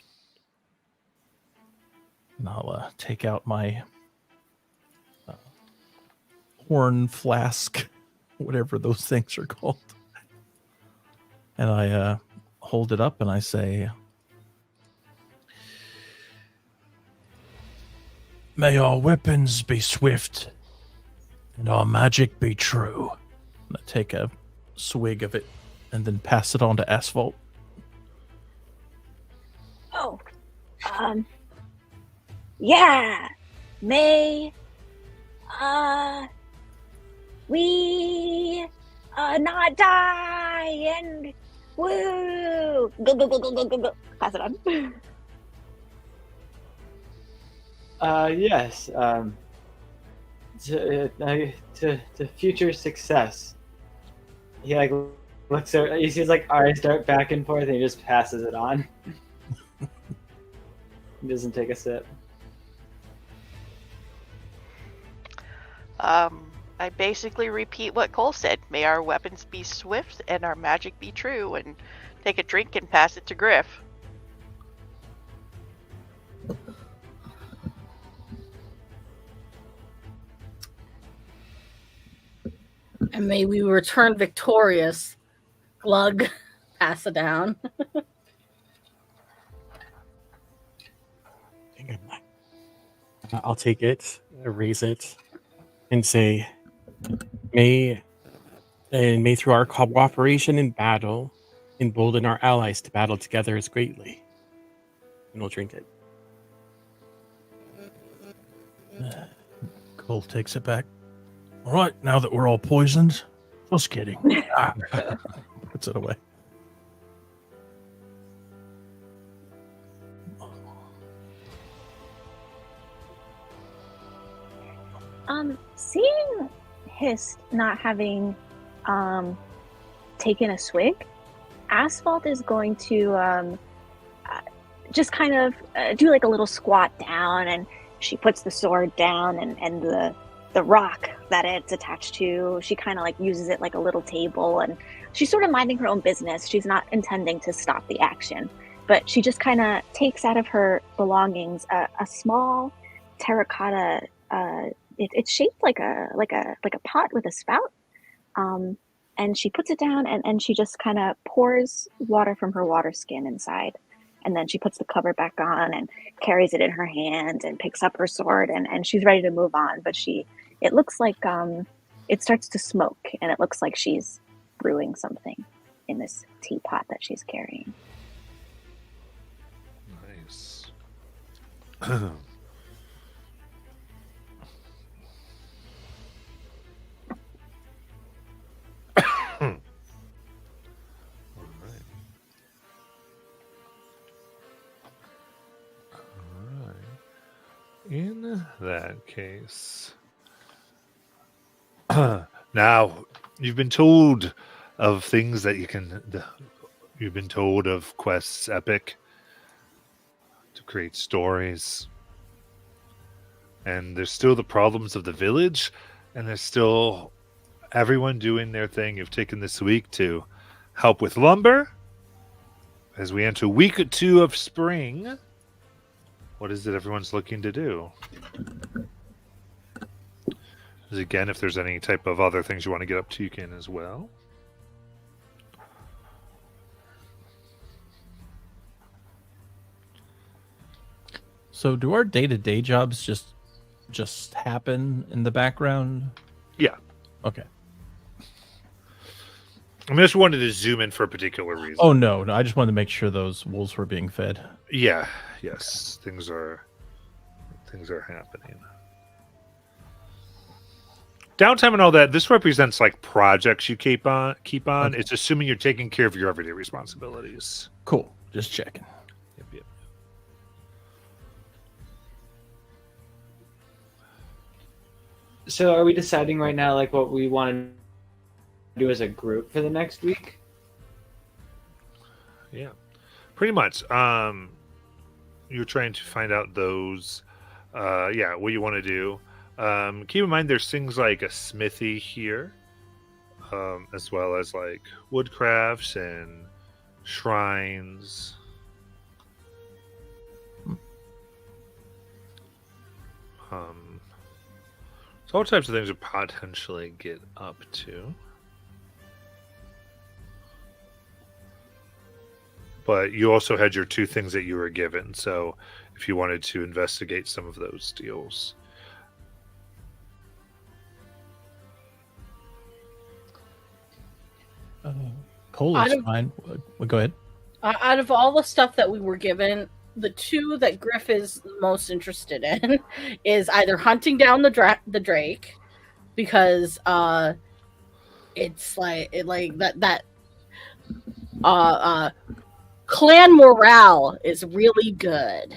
And I'll take out my horn flask, whatever those things are called. And I hold it up and I say, May our weapons be swift and our magic be true. I'm gonna take a swig of it and then pass it on to Asphalt. Oh, yeah. May, we, not die and woo. Go, go, go, go, go, go, go. Pass it on. Yes. To future success. He like looks over. He sees like eyes dart back and forth, and he just passes it on. He doesn't take a sip. I basically repeat what Cole said. May our weapons be swift and our magic be true, and take a drink and pass it to Griff. And may we return victorious. Glug, pass it down. I'll take it, raise it, and say, may through our cooperation in battle, embolden our allies to battle together as greatly. And we'll drink it. Cole takes it back. All right, now that we're all poisoned, just kidding. Puts it away. Seeing Hist not having taken a swig, Asphalt is going to just kind of do like a little squat down, and she puts the sword down, and the rock that it's attached to, she kind of like uses it like a little table, and she's sort of minding her own business. She's not intending to stop the action, but she just kind of takes out of her belongings a small terracotta. It's shaped like a pot with a spout, and she puts it down, and she just kind of pours water from her water skin inside, and then she puts the cover back on and carries it in her hand and picks up her sword, and she's ready to move on. But it looks like it starts to smoke, and it looks like she's brewing something in this teapot that she's carrying. Nice. In that case, now you've been told of things that you've been told of quests epic to create stories, and there's still the problems of the village, and there's still everyone doing their thing. You've taken this week to help with lumber as we enter week 2 of spring. What is it everyone's looking to do? Again, if there's any type of other things you want to get up to, you can as well. So do our day-to-day jobs just happen in the background? Yeah. Okay. I just wanted to zoom in for a particular reason. Oh, no. I just wanted to make sure those wolves were being fed. Yeah. Yes. Things are happening. Downtime and all that, this represents like projects you keep on. Okay. It's assuming you're taking care of your everyday responsibilities. Cool. Just checking. Yep. So are we deciding right now like what we want to do as a group for the next week? Yeah. Pretty much. You're trying to find out those what you want to do. Keep in mind there's things like a smithy here, as well as like woodcrafts and shrines. So all types of things to potentially get up to. But you also had your 2 things that you were given. So if you wanted to investigate some of those deals. Cole I is don't- fine. Well, go ahead. Out of all the stuff that we were given, the two that Griff is most interested in is either hunting down the Drake, because it's like that clan morale is really good.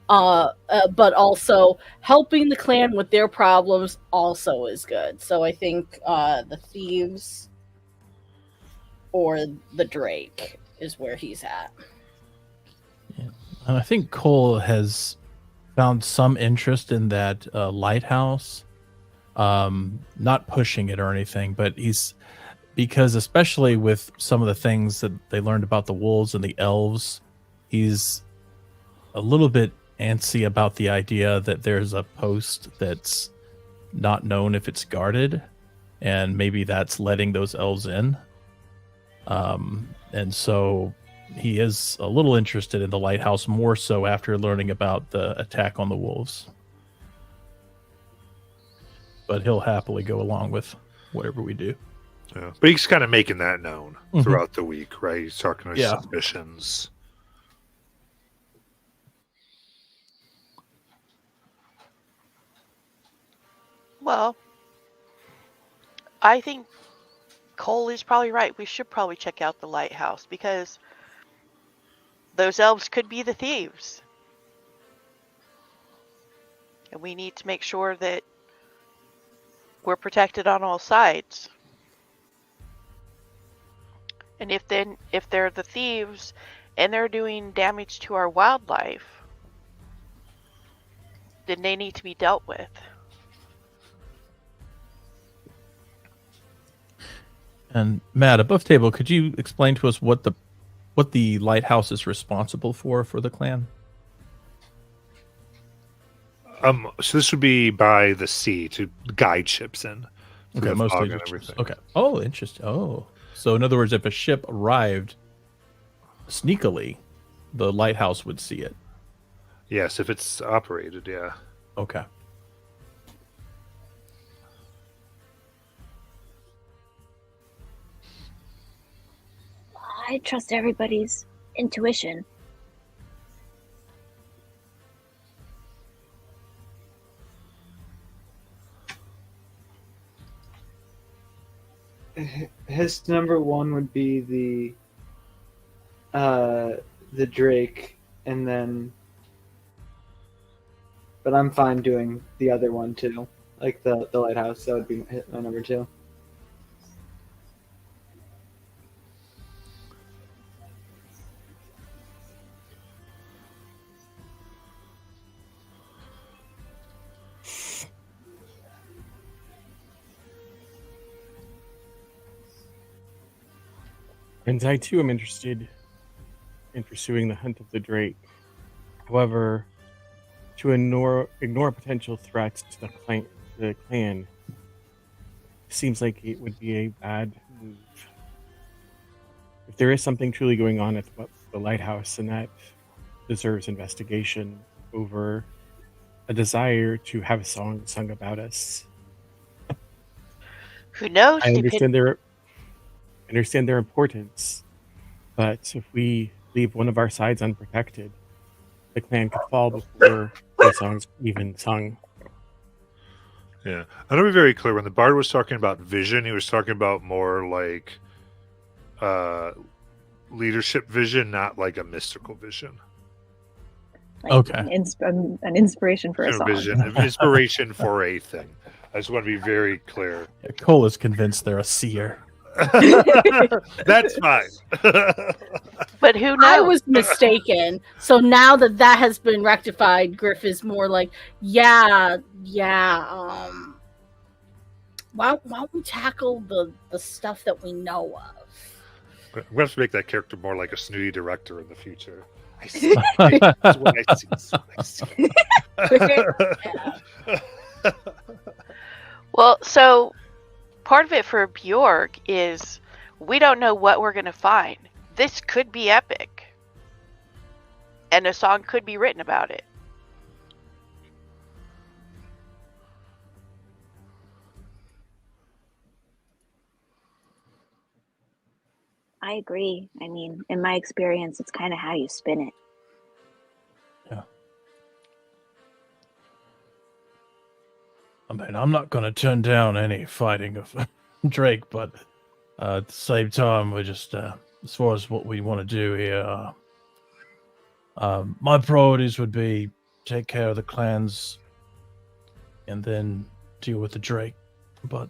But also helping the clan with their problems also is good. So I think the thieves or the Drake is where he's at. And I think Cole has found some interest in that lighthouse. Not pushing it or anything, but because especially with some of the things that they learned about the wolves and the elves, he's a little bit antsy about the idea that there's a post that's not known if it's guarded, and maybe that's letting those elves in. And so he is a little interested in the lighthouse, more so after learning about the attack on the wolves. But he'll happily go along with whatever we do. Yeah. But he's kind of making that known Mhm. throughout the week, right? He's talking about Yeah. suspicions. Well, I think Cole is probably right. We should probably check out the lighthouse because those elves could be the thieves. And we need to make sure that we're protected on all sides. And if they're the thieves and they're doing damage to our wildlife, then they need to be dealt with. And Matt, above table, could you explain to us what the lighthouse is responsible for the clan? So this would be by the sea to guide ships in. for Okay, the mostly fog and just- everything. okay. Oh, interesting. Oh, so in other words, if a ship arrived sneakily, the lighthouse would see it. Yes, if it's operated, yeah. Okay. I trust everybody's intuition. His number one would be the Drake, and then, but I'm fine doing the other one too, like the lighthouse. That would be my number two. And I too am interested in pursuing the hunt of the Drake. However, to ignore potential threats to the clan seems like it would be a bad move. If there is something truly going on at the lighthouse, and that deserves investigation over a desire to have a song sung about us. Who knows? I understand their importance, but if we leave one of our sides unprotected, the clan could fall before the song's even sung. Yeah. I want to be very clear. When the bard was talking about vision, he was talking about more like leadership vision, not like a mystical vision. Like Okay. an inspiration for a song. Vision, an inspiration for a thing. I just want to be very clear. Yeah, Cole is convinced they're a seer. That's fine. But who knows? I was mistaken. So now that has been rectified, Griff is more like, yeah. Why don't we tackle the stuff that we know of? I'm going to have to make that character more like a snooty director in the future. I see. That's what I see. That's what I see. Well, so part of it for Bjorg is we don't know what we're going to find. This could be epic. And a song could be written about it. I agree. I mean, in my experience, it's kind of how you spin it. I mean, I'm not going to turn down any fighting of Drake, but at the same time, we're just, as far as what we want to do here, my priorities would be take care of the clans and then deal with the Drake. But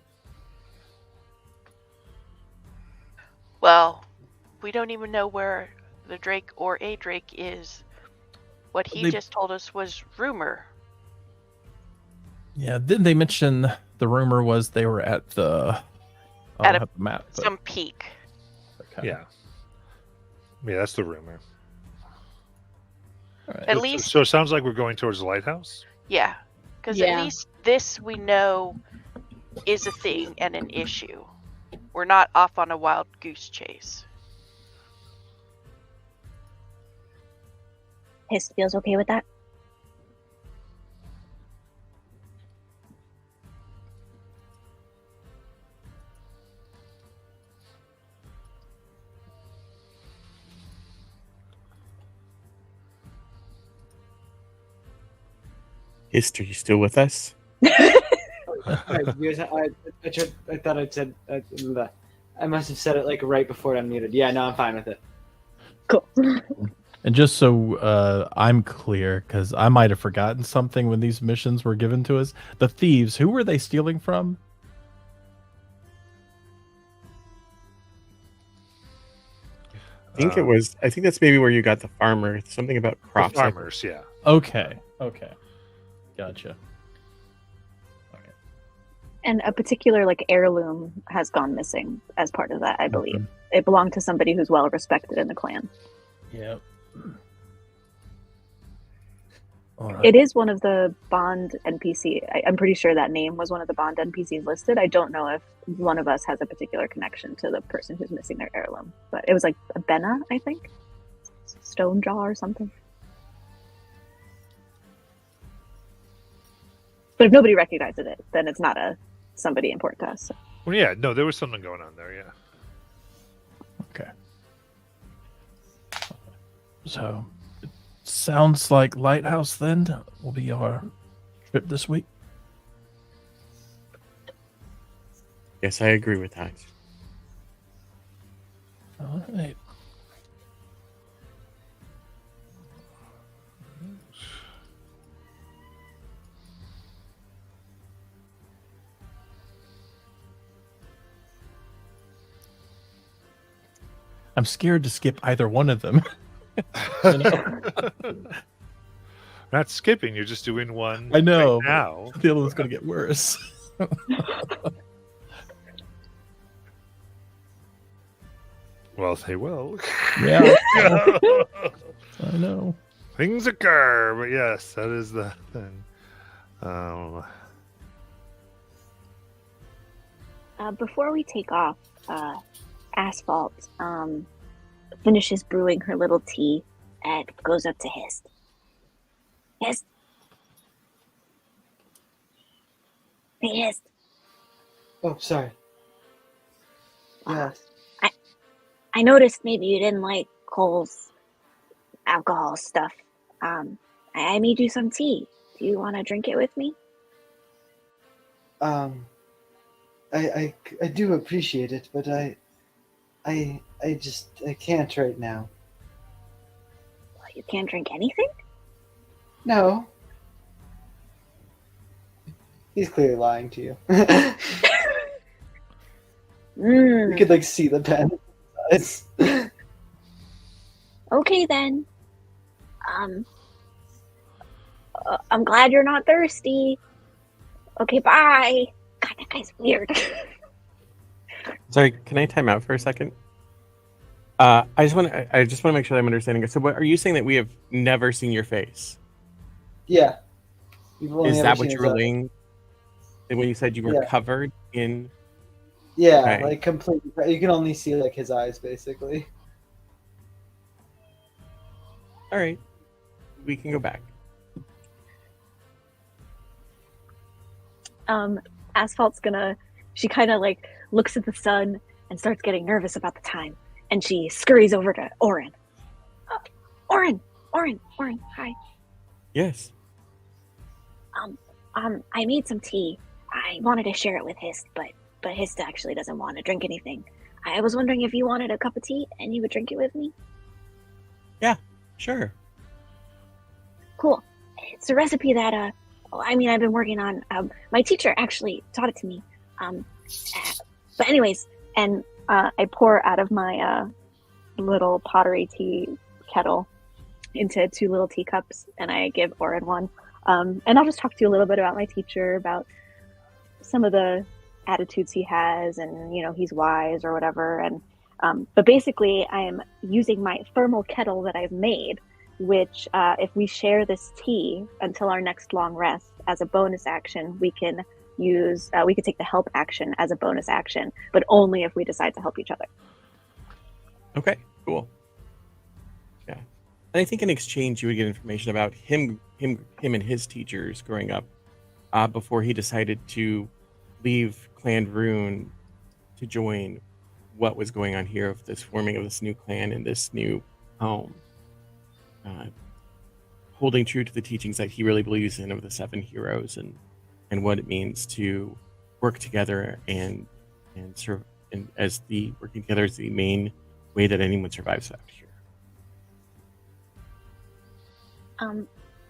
Well, we don't even know where the Drake or a Drake is. What he just told us was rumor. Yeah, didn't they mention the rumor was they were at the At the map? But, Some peak. okay. Yeah. Yeah, that's the rumor. All right. At least, So it sounds like we're going towards the lighthouse. yeah. Because Yeah. at least this we know is a thing and an issue. We're not off on a wild goose chase. Hist feels okay with that? Hist, are you still with us? Sorry, viewers, I thought I'd said I must have said it like right before it unmuted. Yeah, no, I'm fine with it. Cool. And just so I'm clear, because I might have forgotten something when these missions were given to us. The thieves, who were they stealing from? I think that's maybe where you got the farmer. Something about The crops. farmers, yeah. Okay. Gotcha. And a particular like heirloom has gone missing as part of that, I believe. Mhm. It belonged to somebody who's well respected in the clan. Yep. all right. It is one of the Bond NPC. I'm pretty sure that name was one of the Bond NPCs listed. I don't know if one of us has a particular connection to the person who's missing their heirloom, but it was like a Benna, I think, stone jaw or something. But if nobody recognizes it, then it's not somebody important to us. So. Well, yeah, no, there was something going on there, yeah. Okay. So, it sounds like Lighthouse then will be our trip this week. Yes, I agree with that. All right. I'm scared to skip either one of them. Not skipping, you're just doing one I know. right now. The other one's going to get worse. Well, they will. Yeah, I know. Things occur, but yes, that is the thing. Before we take off, Asphalt finishes brewing her little tea and goes up to Hist. Hist. Hey, Hist. Oh, sorry. Yes. I noticed maybe you didn't like Cole's alcohol stuff. I made you some tea. Do you want to drink it with me? I do appreciate it, but I can't right now. Well, you can't drink anything? No. He's clearly lying to you. You could like see the pen. Okay then. I'm glad you're not thirsty. Okay, bye. God, that guy's weird. Sorry, can I time out for a second? I just want to make sure I'm understanding it. So, what are you saying that we have never seen your face? Yeah. You've only Is ever that what seen you his were eyes. laying? And when you said you were Yeah. covered in? Yeah, Okay. like completely. You can only see like his eyes, basically. All right. we can go back. Asphalt's she kind of like looks at the sun and starts getting nervous about the time, and she scurries over to Orin. Orin, hi. Yes. I made some tea. I wanted to share it with Hist, but Hist actually doesn't want to drink anything. I was wondering if you wanted a cup of tea and you would drink it with me. Sure. Cool. It's a recipe that I've been working on. My teacher actually taught it to me. But anyways, and I pour out of my little pottery tea kettle into 2 little teacups, and I give Orin one. And I'll just talk to you a little bit about my teacher, about some of the attitudes he has, and he's wise or whatever. And but basically, I am using my thermal kettle that I've made, which if we share this tea until our next long rest as a bonus action, we can use. We could take the help action as a bonus action, but only if we decide to help each other. Okay, cool. Yeah. And I think in exchange you would get information about him and his teachers growing up before he decided to leave Clan Rune to join what was going on here of this forming of this new clan and this new home. Holding true to the teachings that he really believes in of the 7 heroes and what it means to work together and serve, and working together is the main way that anyone survives out here.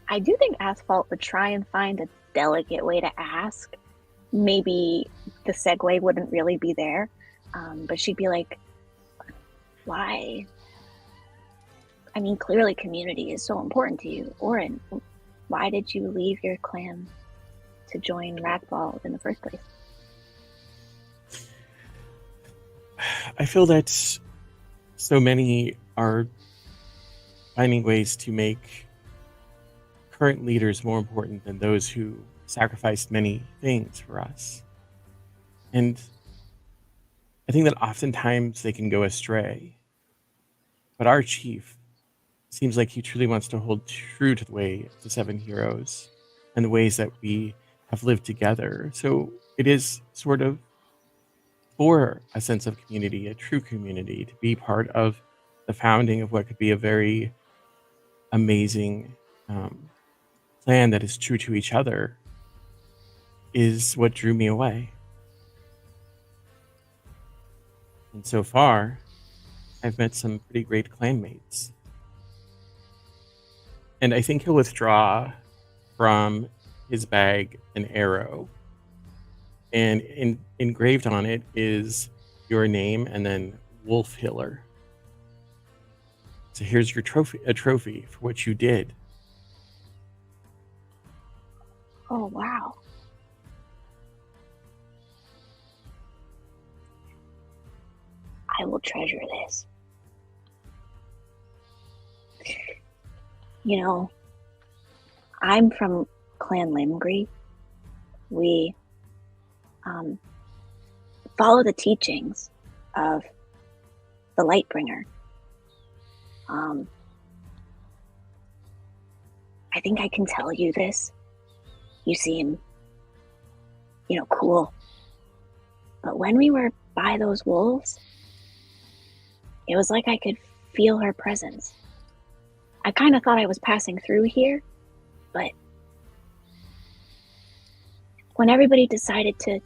I do think Asphalt would try and find a delicate way to ask. Maybe the segue wouldn't really be there, but she'd be like, why? I mean, clearly community is so important to you. Orin, why did you leave your clan to join Ragdoll in the first place? I feel that so many are finding ways to make current leaders more important than those who sacrificed many things for us. And I think that oftentimes they can go astray. But our chief seems like he truly wants to hold true to the way of the 7 heroes and the ways that we have lived together. So it is sort of for a sense of community, a true community, to be part of the founding of what could be a very amazing plan that is true to each other is what drew me away. And so far, I've met some pretty great clanmates. And I think he'll withdraw from his bag an arrow. And engraved on it is your name and then Wolf Hiller. So here's your a trophy for what you did. Oh, wow. I will treasure this. I'm from Clan Limgree. We follow the teachings of the Lightbringer. I think I can tell you this. You seem, cool. But when we were by those wolves, it was like I could feel her presence. I kind of thought I was passing through here, but when everybody decided to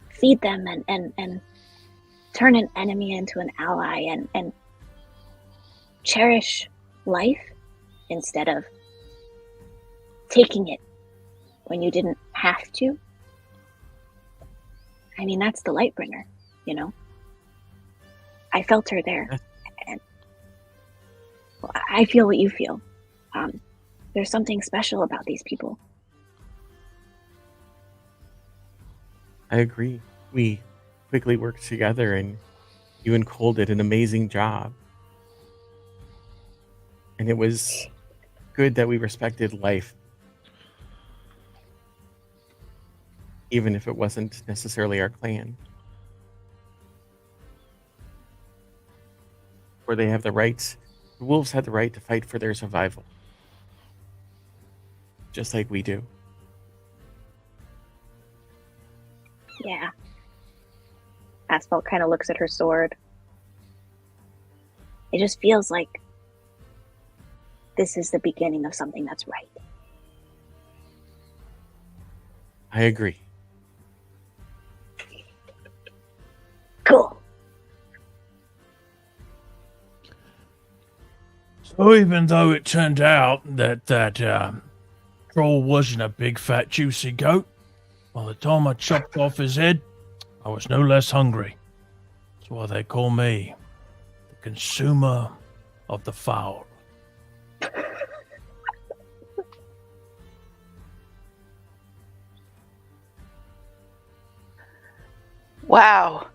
feed them and turn an enemy into an ally and cherish life instead of taking it when you didn't have to. I mean, that's the Lightbringer, I felt her there. And I feel what you feel. There's something special about these people. I agree. We quickly worked together and you and Cole did an amazing job. And it was good that we respected life, even if it wasn't necessarily our clan. Or they have the right to The wolves had the right to fight for their survival. Just like we do. Yeah. Asphalt kind of looks at her sword. It just feels like this is the beginning of something that's right. I agree. Cool. So even though it turned out that troll wasn't a big fat juicy goat, by the time I chopped off his head, I was no less hungry. That's why they call me the consumer of the fowl. Wow,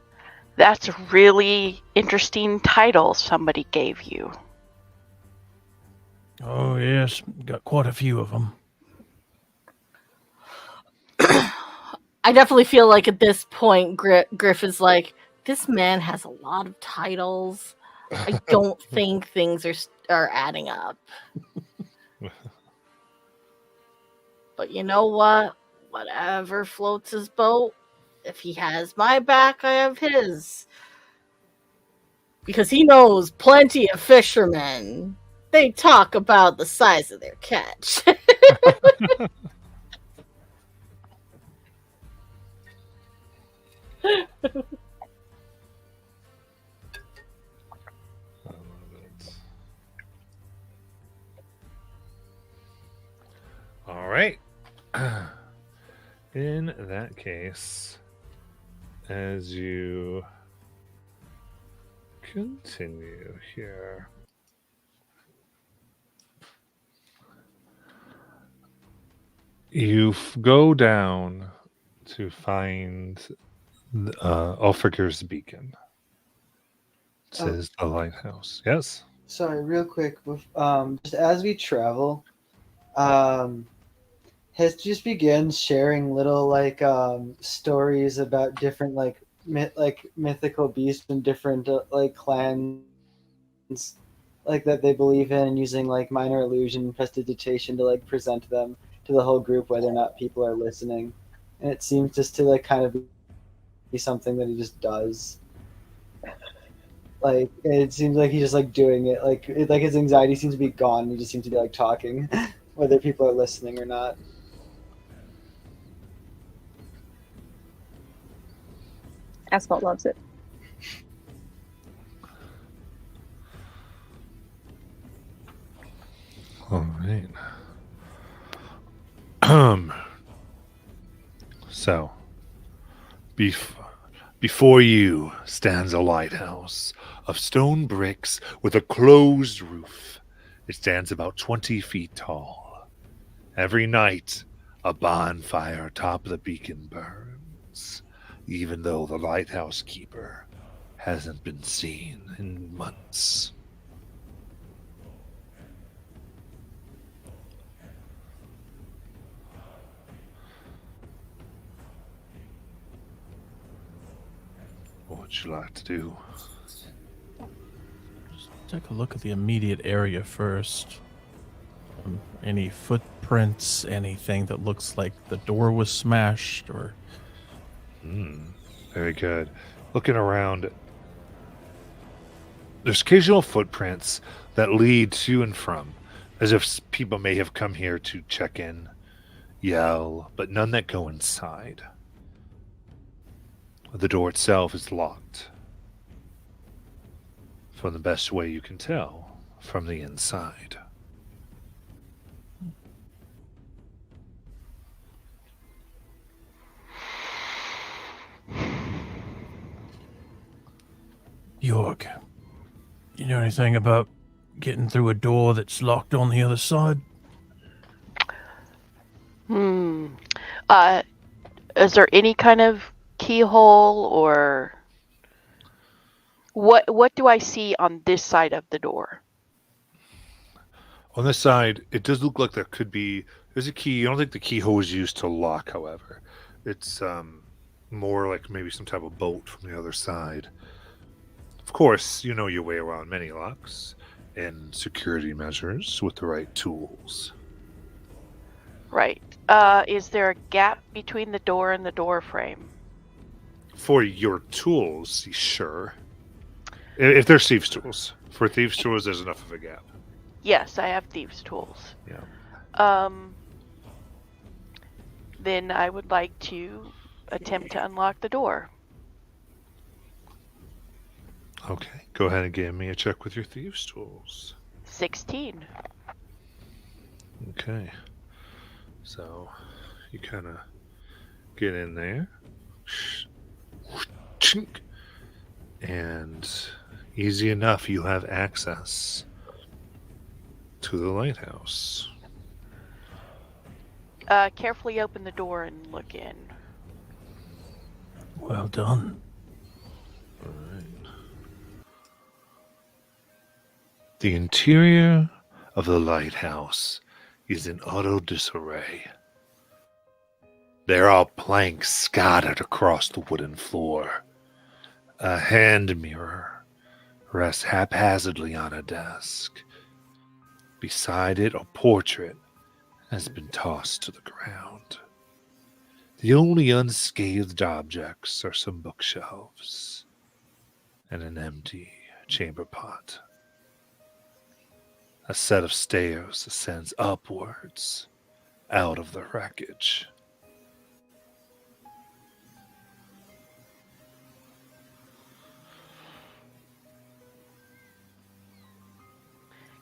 that's a really interesting title somebody gave you. Oh yes, got quite a few of them. I definitely feel like at this point, Griff is like, this man has a lot of titles. I don't think things are adding up. But you know what? Whatever floats his boat. If he has my back, I have his. Because he knows plenty of fishermen. They talk about the size of their catch. I love it. All right. In that case, as you continue here, you go down to find Ulfriger's beacon. It says the lighthouse. Yes. Sorry, real quick. Just as we travel, His just begins sharing little stories about different mythical beasts and different clans that they believe in, and using minor illusion and prestidigitation to present them to the whole group, whether or not people are listening. And it seems just to kind of be something that he just does. It seems like he's just doing it. His anxiety seems to be gone. He just seems to be talking, whether people are listening or not. Asphalt loves it. All right. So, before you stands a lighthouse of stone bricks with a closed roof. It stands about 20 feet tall. Every night, a bonfire atop the beacon burns, even though the lighthouse keeper hasn't been seen in months. What would you like to do? Just take a look at the immediate area first. Any footprints, anything that looks like the door was smashed, or... Very good. Looking around, there's occasional footprints that lead to and from, as if people may have come here to check in, yell, but none that go inside. The door itself is locked, from the best way you can tell, from the inside. York, you know anything about getting through a door that's locked on the other side? Is there any kind of keyhole or what do I see on this side of the door? On this side, it does look like there's a key. I don't think the keyhole is used to lock, however. It's more like maybe some type of bolt from the other side. Of course, you know your way around many locks, in security measures with the right tools. Right. Is there a gap between the door and the door frame? For your tools, sure. If they're thieves' tools. For thieves' tools, there's enough of a gap. Yes, I have thieves' tools. Yeah. Then I would like to attempt to unlock the door. Okay. Go ahead and give me a check with your thieves' tools. 16. Okay. So you kind of get in there. And easy enough, you have access to the lighthouse. Carefully open the door and look in. Well done. All right. The interior of the lighthouse is in utter disarray. There are planks scattered across the wooden floor. A hand mirror rests haphazardly on a desk. Beside it, a portrait has been tossed to the ground. The only unscathed objects are some bookshelves and an empty chamber pot. A set of stairs ascends upwards out of the wreckage.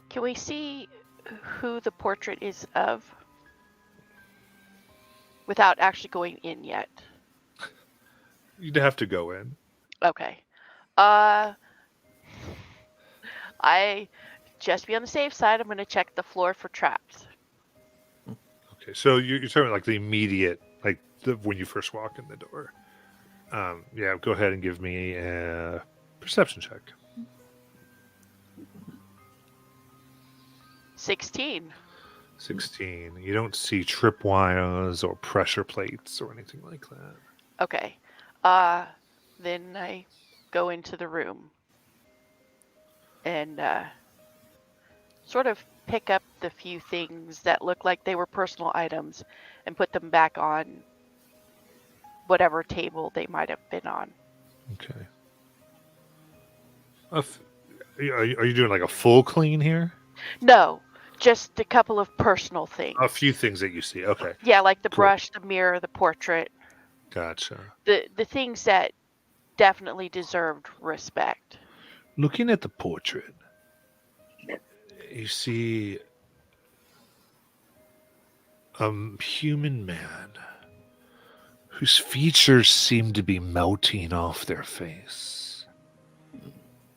Can we see who the portrait is of? Without actually going in yet. You'd have to go in. Okay. I just be on the safe side. I'm going to check the floor for traps. Okay, so you're talking about like the immediate, like when you first walk in the door. Yeah, go ahead and give me a perception check. 16. 16. You don't see tripwires or pressure plates or anything like that. Okay. Then I go into the room and sort of pick up the few things that look like they were personal items and put them back on whatever table they might have been on. Okay. Are you doing like a full clean here? No, just a couple of personal things. A few things that you see. Okay. Yeah, like the Cool. brush, the mirror, the portrait. Gotcha. The things that definitely deserved respect. Looking at the portrait, you see a human man whose features seem to be melting off their face,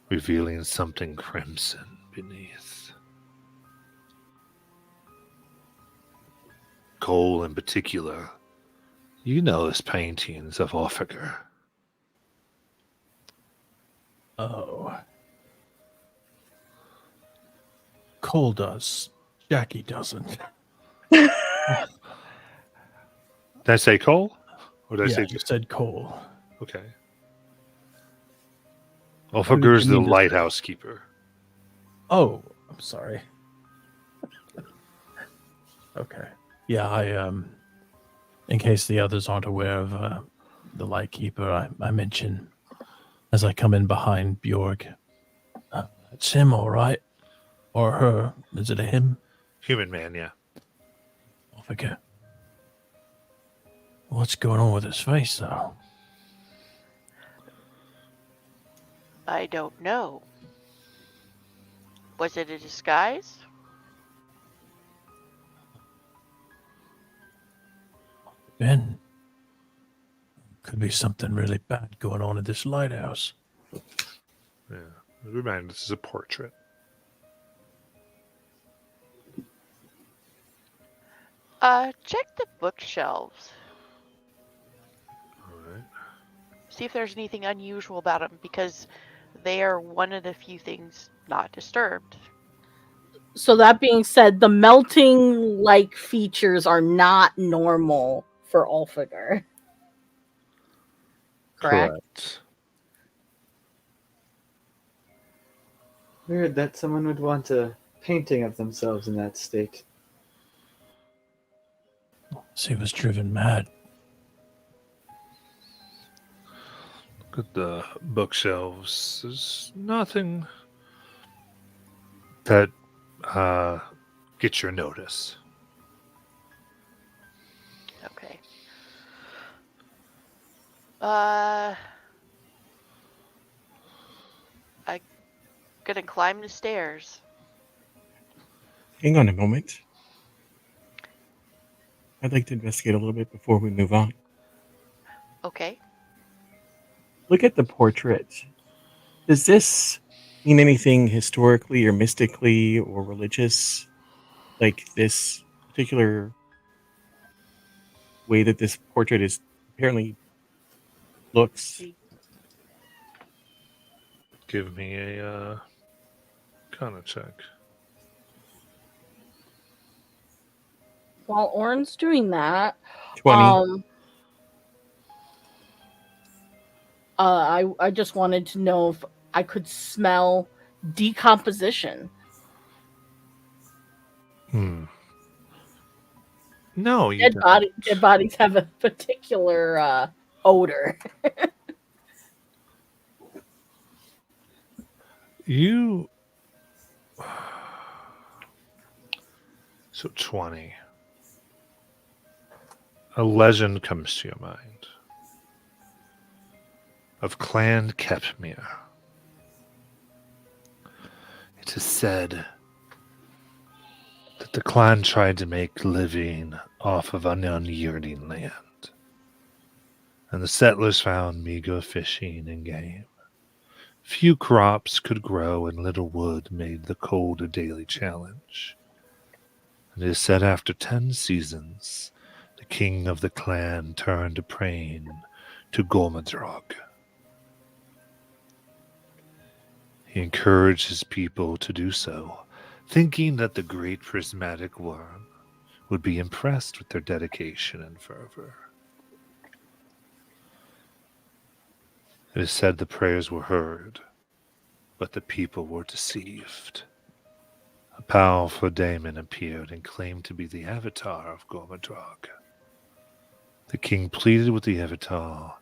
revealing something crimson beneath. Cole, in particular, you know his paintings of Orphiger. Oh. Cole does. Jackie doesn't. Did I say Cole? Or did I Yeah, say you just said Cole. okay? Orphiger's you the mean to say? lighthouse keeper. Oh, I'm sorry. Okay. Yeah, I in case the others aren't aware of the Lightkeeper, I mention as I come in behind Bjorg. It's him, all right, or her. Is it a him? Human man, yeah. I forget. What's going on with his face, though? I don't know. Was it a disguise? Ben, could be something really bad going on in this lighthouse. Yeah. Remember, this is a portrait. Check the bookshelves. All right. See if there's anything unusual about them, because they are one of the few things not disturbed. So that being said, the melting like features are not normal for Ulfiger. Correct. Weird that someone would want a painting of themselves in that state. He was driven mad. Look at the bookshelves. There's nothing that gets your notice. Okay. I'm gonna climb the stairs. Hang on a moment. I'd like to investigate a little bit before we move on. Okay. Look at the portrait. Does this mean anything historically or mystically or religious? Like this particular way that this portrait is apparently looks. Give me a kind of check. While Orin's doing that, 20. I just wanted to know if I could smell decomposition. No, you Dead bodies have a particular odor. You. So 20. A legend comes to your mind of Clan Kepmere. It is said that the clan tried to make living off of an unyielding land, and the settlers found meager fishing and game. Few crops could grow, and little wood made the cold a daily challenge. And it is said after 10 seasons, the king of the clan turned to praying to Gormadrog. He encouraged his people to do so, thinking that the great prismatic worm would be impressed with their dedication and fervor. It is said the prayers were heard, but the people were deceived. A powerful daemon appeared and claimed to be the avatar of Gormadrog. The king pleaded with the avatar,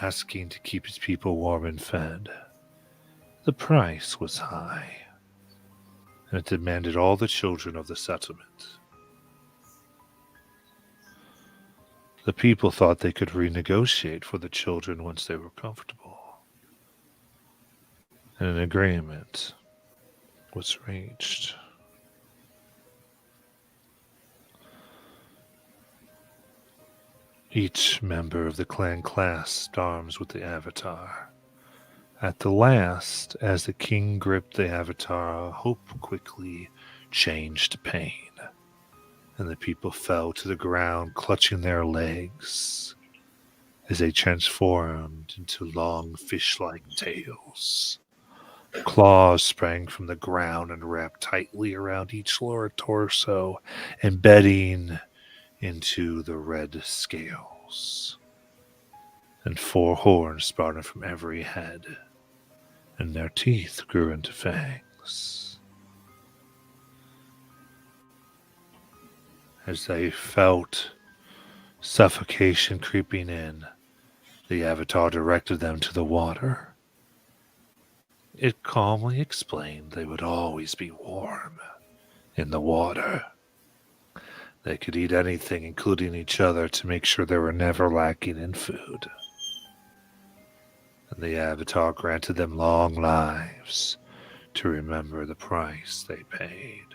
asking to keep his people warm and fed. The price was high, and it demanded all the children of the settlement. The people thought they could renegotiate for the children once they were comfortable. And an agreement was reached. Each member of the clan clasped arms with the avatar. At the last, as the king gripped the avatar, hope quickly changed to pain, and the people fell to the ground, clutching their legs as they transformed into long fish-like tails. Claws sprang from the ground and wrapped tightly around each lower torso, embedding into the red scales. And 4 horns sprouted from every head, and their teeth grew into fangs. As they felt suffocation creeping in, the avatar directed them to the water. It calmly explained they would always be warm in the water. They could eat anything, including each other, to make sure they were never lacking in food. And the avatar granted them long lives to remember the price they paid.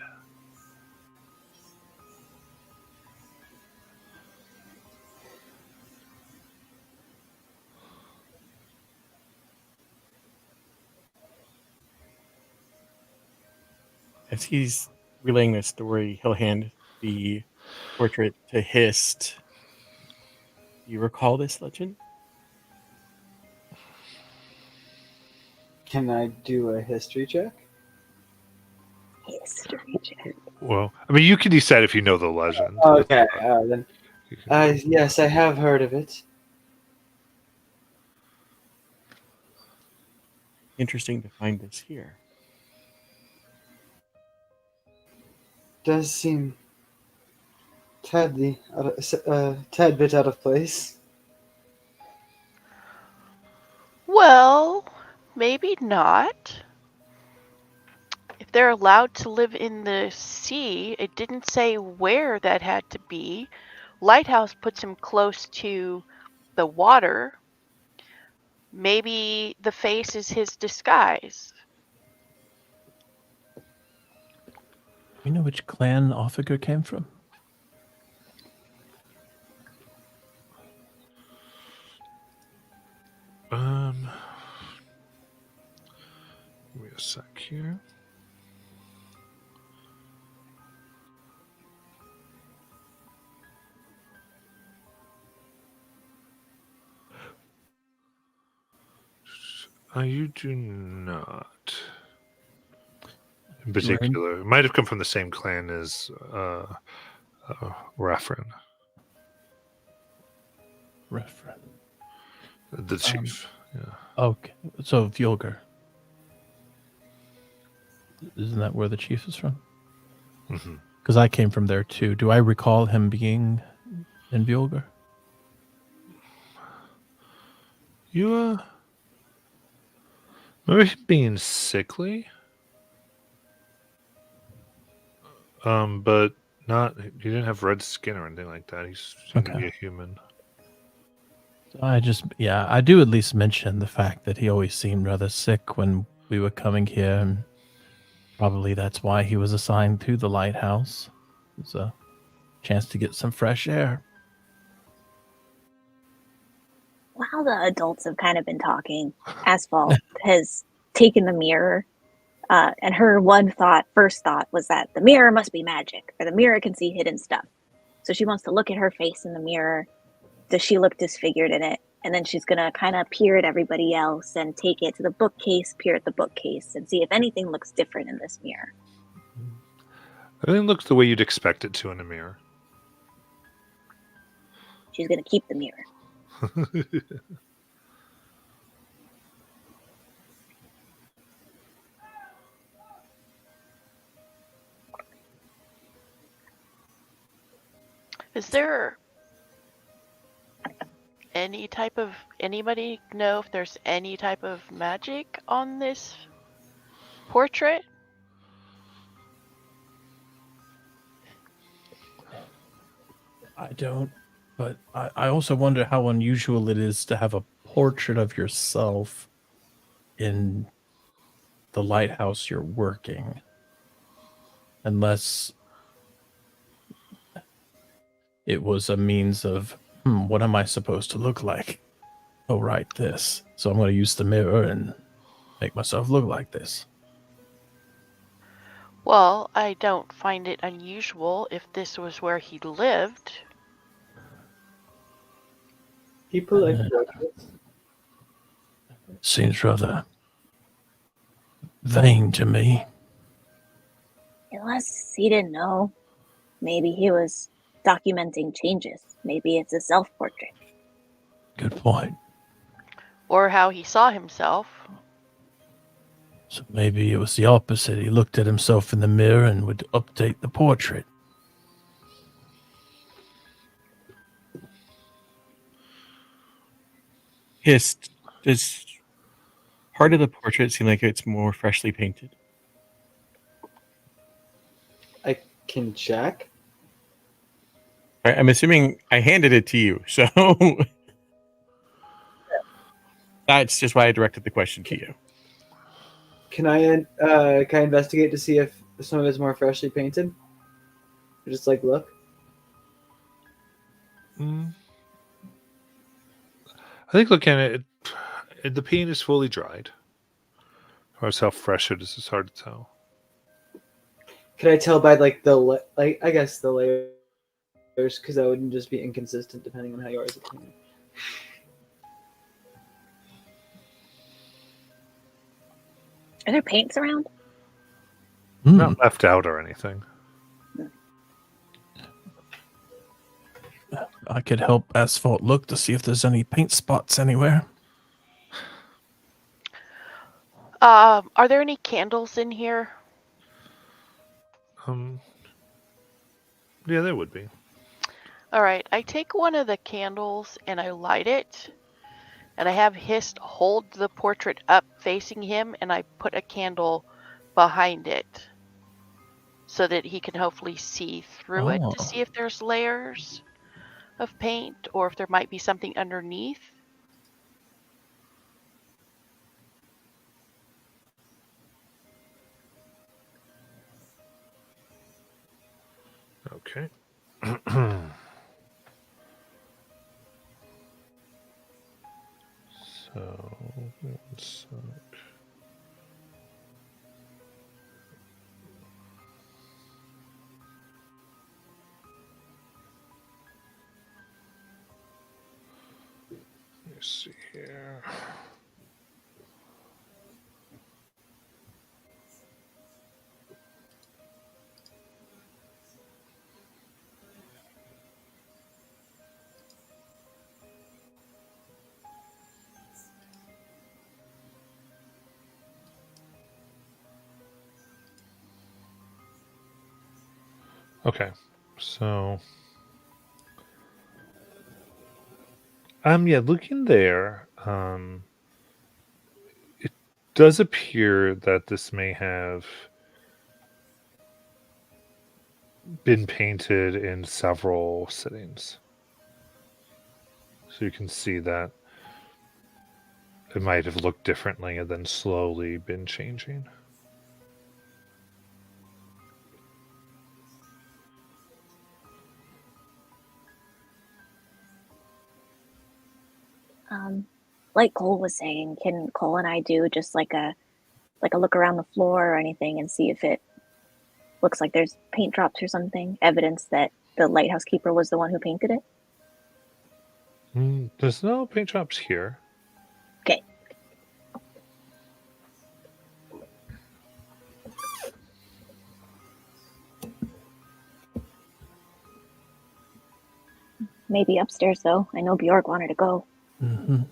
As he's relaying this story, he'll hand the portrait to Hist. Do you recall this legend? Can I do a history check? History check. Well, I mean, you can decide if you know the legend. Okay, then. Yes, I have heard of it. Interesting to find this here. does seem tad bit out of place. Well, maybe not. If they're allowed to live in the sea, it didn't say where that had to be. Lighthouse puts him close to the water. Maybe the face is his disguise. You know which clan Offiger came from? Give me a sec here. You do not. In particular, it might have come from the same clan as Raffrin, the chief. Yeah. Okay, so Vjolger. Isn't that where the chief is from? Because I came from there too. Do I recall him being in Vjolger? You remember him being sickly? But not. He didn't have red skin or anything like that. He seemed to be a human. I do at least mention the fact that he always seemed rather sick when we were coming here, and probably that's why he was assigned to the lighthouse. It's a chance to get some fresh air. While the adults have kind of been talking, Asphalt has taken the mirror, and her first thought was that the mirror must be magic, or the mirror can see hidden stuff. So she wants to look at her face in the mirror. Does she look disfigured in it? And then she's going to kind of peer at everybody else and take it to the bookcase, peer at the bookcase, and see if anything looks different in this mirror. Everything looks the way you'd expect it to in a mirror. She's going to keep the mirror. Is there anybody know if there's any type of magic on this portrait? I don't, but I also wonder how unusual it is to have a portrait of yourself in the lighthouse you're working. Unless it was a means of, what am I supposed to look like? Oh, right, this. So I'm going to use the mirror and make myself look like this. Well, I don't find it unusual if this was where he lived. People like portraits. Seems rather vain to me. Unless he didn't know. Maybe he was documenting changes. Maybe it's a self-portrait. Good point. Or how he saw himself. So maybe it was the opposite. He looked at himself in the mirror and would update the portrait. Yes, does part of the portrait seem like it's more freshly painted? I can check. I'm assuming I handed it to you, so that's just why I directed the question to you. Can I investigate to see if some of it's more freshly painted? Or just look. I think looking at it, the paint is fully dried. As far as how fresh it is, it's hard to tell. Can I tell by I guess the layers, because that wouldn't just be inconsistent depending on how yours is painted. Are there paints around? Not left out or anything. I could help Asphalt look to see if there's any paint spots anywhere. Are there any candles in here? Yeah, there would be. All right, I take one of the candles and I light it, and I have Hist hold the portrait up facing him, and I put a candle behind it so that he can hopefully see through it to Oh. see if there's layers of paint or if there might be something underneath. Okay. So, one sec. Let me see here. Okay, so yeah, looking there, it does appear that this may have been painted in several sittings. So you can see that it might have looked differently and then slowly been changing. Like Cole was saying, can Cole and I do just like a look around the floor or anything and see if it looks like there's paint drops or something, evidence that the lighthouse keeper was the one who painted it? There's no paint drops here. Okay. Maybe upstairs though. I know Bjork wanted to go. Mm-hmm.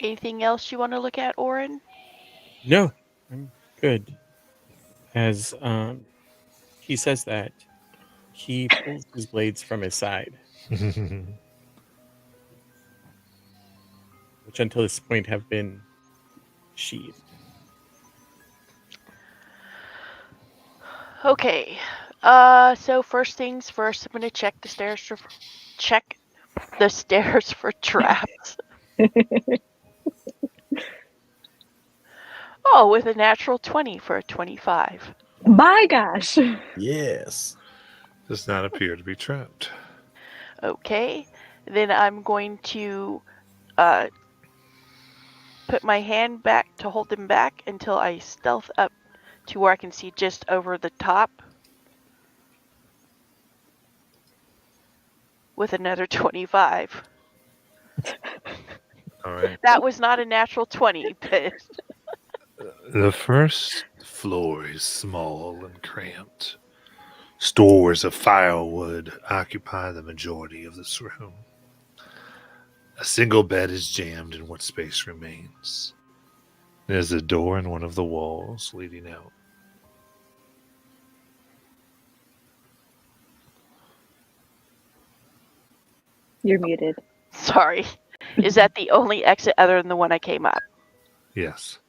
Anything else you want to look at, Oren? No, I'm good. As he says that, he pulls his blades from his side, which until this point have been sheathed. Okay. So first things first, I'm gonna check the stairs for traps. Oh, with a natural 20 for a 25. My gosh. Yes. Does not appear to be trapped. Okay. Then I'm going to put my hand back to hold them back until I stealth up to where I can see just over the top with another 25. All right. That was not a natural 20, but The first floor is small and cramped. Stores of firewood occupy the majority of this room. A single bed is jammed in what space remains. There's a door in one of the walls leading out. You're muted. sorry. Is that the only exit other than the one I came up? Yes.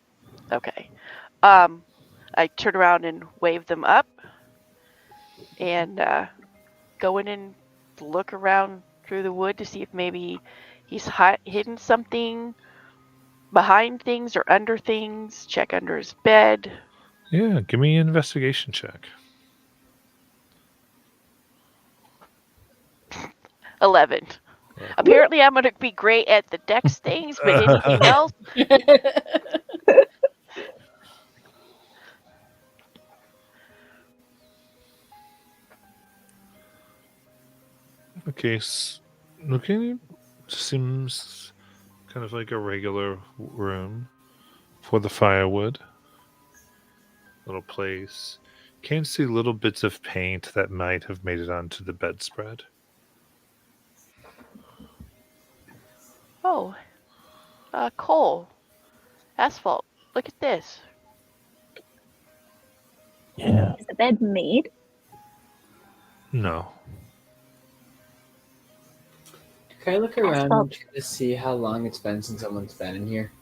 Okay. I turn around and wave them up and go in and look around through the wood to see if maybe he's hidden something behind things or under things. Check under his bed. Yeah, give me an investigation check. 11. Apparently, I'm going to be great at the dex things, but anything else? Okay, looking seems kind of like a regular room for the firewood. Little place. Can see little bits of paint that might have made it onto the bedspread. Oh, Cole. Asphalt, look at this. Yeah. Is the bed made? No. Can I look around Asphalt. to see how long it's been since someone's been in here?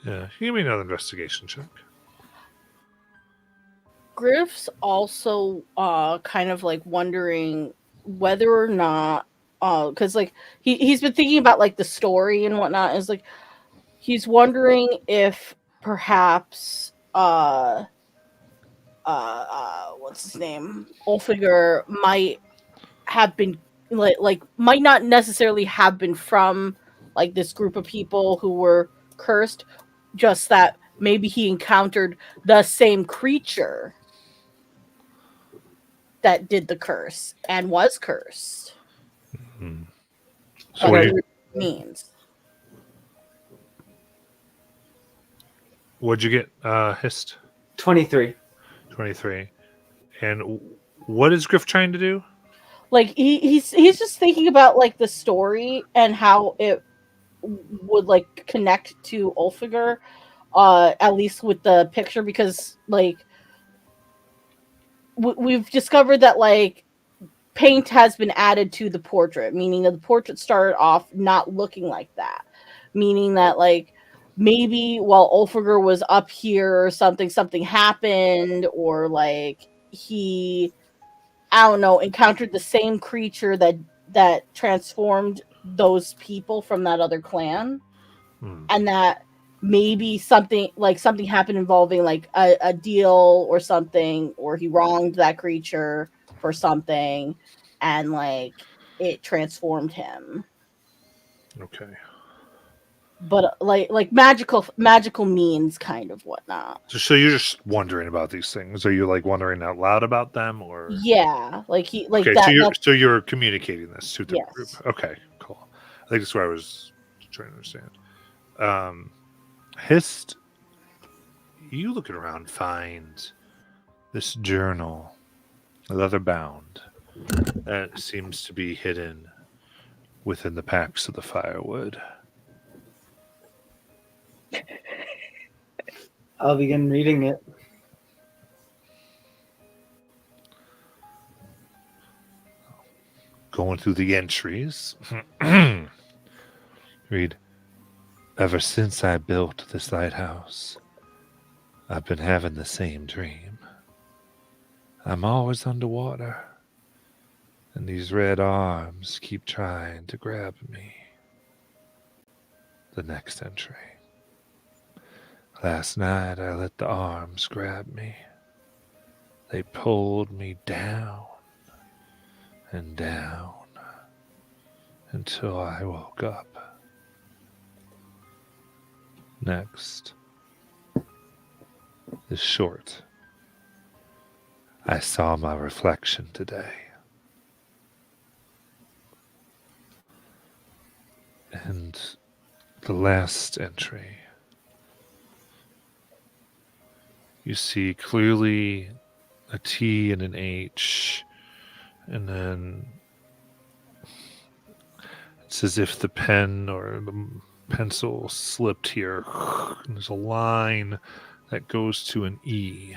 Yeah. Give me another investigation check. Griff's also kind of like wondering whether or not because like he's been thinking about like the story and whatnot. Is like he's wondering if perhaps what's his name, Ulfiger might have been like might not necessarily have been from like this group of people who were cursed, just that maybe he encountered the same creature that did the curse and was cursed. Hmm. So But what I do don't you, know what it means. what'd you get, Hist? 23. 23. And what is Griff trying to do? Like he's just thinking about like the story and how it would like connect to Ulfiger, at least with the picture, because like we've discovered that like paint has been added to the portrait, meaning that the portrait started off not looking like that, meaning that like maybe while Ulfiger was up here or something happened, or like he, I don't know, encountered the same creature that transformed those people from that other clan, Hmm. and that maybe something happened involving like a deal or something, or he wronged that creature for something, and like it transformed him. Okay. But like magical means kind of whatnot. So you're just wondering about these things. Are you like wondering out loud about them, or Yeah, like he like okay? that. So you're communicating this to the Yes. group. Okay, cool. I think that's what I was trying to understand. Hist, you looking around find this journal, leather bound, that seems to be hidden within the packs of the firewood. I'll begin reading it. Going through the entries, read, ever since I built this lighthouse, I've been having the same dream. I'm always underwater, and these red arms keep trying to grab me. The next entry. Last night I let the arms grab me. They pulled me down and down until I woke up. Next is short. I saw my reflection today. And the last entry, you see clearly a T and an H, and then it's as if the pen or the pencil slipped here. And there's a line that goes to an E,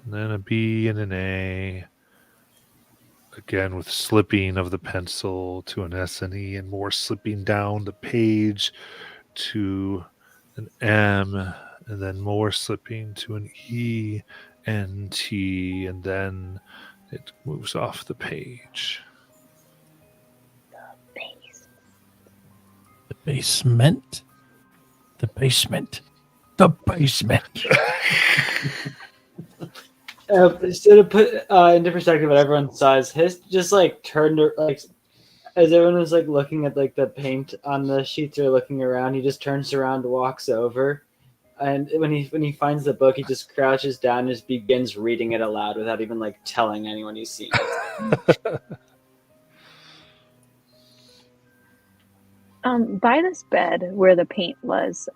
and then a B and an A, again with slipping of the pencil to an S and E, and more slipping down the page to an M, and then more slipping to an E and T, and then it moves off the page. The basement. The basement. The basement. Instead of put into perspective what everyone saws, his just like turned like as everyone was like looking at like the paint on the sheets or looking around, he just turns around, walks over, and when he finds the book, he just crouches down and just begins reading it aloud without even like telling anyone he's seen it. By this bed where the paint was,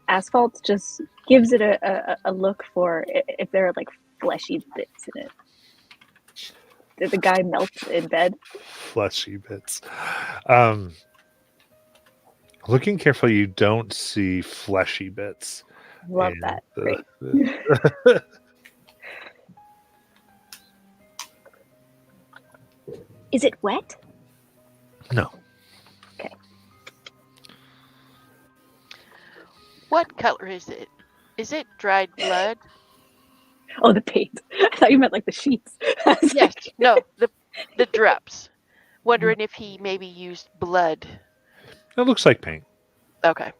Asphalt just gives it a look for if there are like fleshy bits in it. Did the guy melt in bed? Fleshy bits. Looking carefully, you don't see fleshy bits. Love in that. the- Great. the- Is it wet? no. What color is it? Is it dried blood? Oh, the paint. I thought you meant like the sheets. I was Yes. like, No, the drops. Wondering if he maybe used blood. It looks like paint. Okay.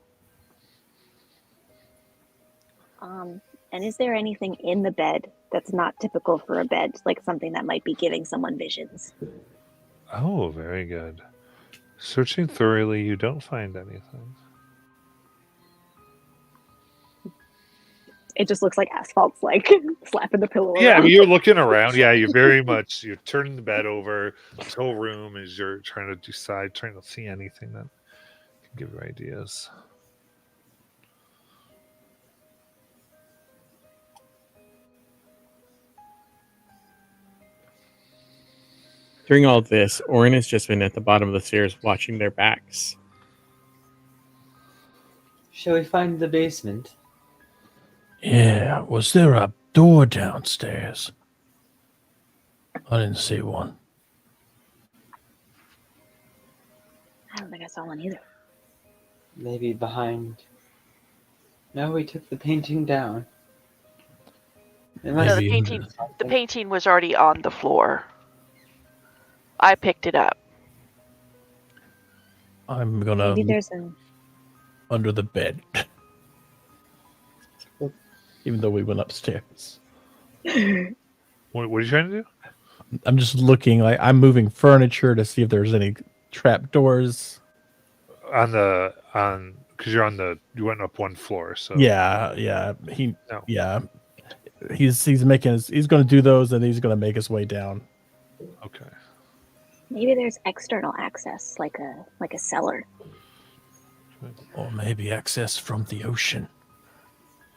And is there anything in the bed that's not typical for a bed, like something that might be giving someone visions? Oh, very good. Searching thoroughly, you don't find anything. It just looks like Asphalt's like slapping the pillow Yeah, I around. mean, you're looking around. Yeah, you're very much, you're turning the bed over. This whole room is you're trying to decide, trying to see anything that can give you ideas. During all this, Orin has just been at the bottom of the stairs watching their backs. Shall we find the basement? Yeah, was there a door downstairs? I didn't see one. I don't think I saw one either. Maybe behind. No, we took the painting down. It No, must the Maybe be in painting. The something. painting was already on the floor. I picked it up. I'm gonna Maybe look there's a. under the bed. Even though we went upstairs. What are you trying to do? I'm just looking, like I'm moving furniture to see if there's any trap doors. Because you went up one floor, so Yeah. No. Yeah. He's gonna do those and he's gonna make his way down. Okay. Maybe there's external access, like a cellar. Or maybe access from the ocean.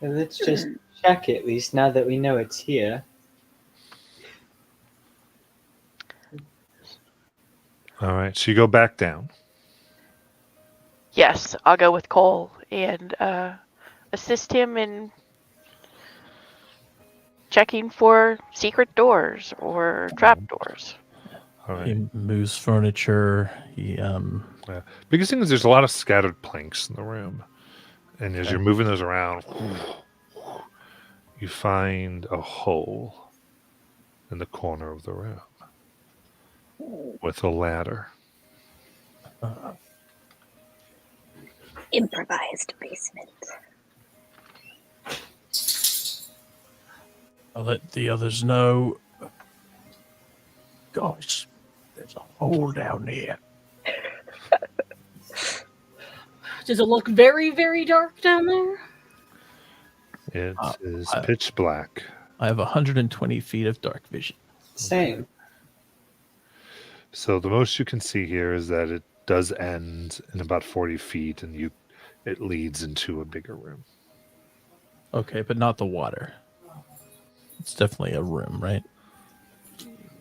Well, let's just check at least now that we know it's here. All right, so you go back down. Yes, I'll go with Cole and assist him in checking for secret doors or trap doors. All right. He moves furniture. He Biggest thing is there's a lot of scattered planks in the room, and as Okay. you're moving those around, you find a hole in the corner of the room with a ladder. Improvised basement. I'll let the others know. Gosh, there's a hole down there. Does it look very, very dark down there? It is I- pitch black. I have 120 feet of dark vision. Same. So the most you can see here is that it does end in about 40 feet, and it leads into a bigger room. Okay, but not the water. It's definitely a room, right?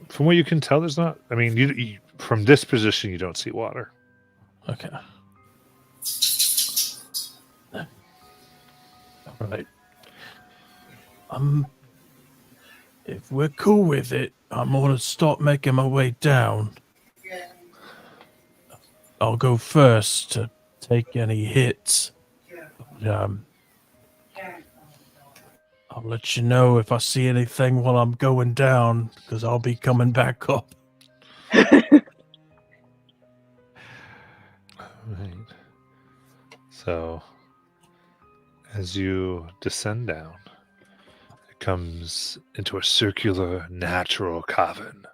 From what you can tell, there's not. I mean, you from this position, you don't see water. Okay. All right. If we're cool with it, I'm gonna start making my way down. I'll go first to take any hits. But, I'll let you know if I see anything while I'm going down, because I'll be coming back up. Right. So, as you descend down, it comes into a circular, natural cavern.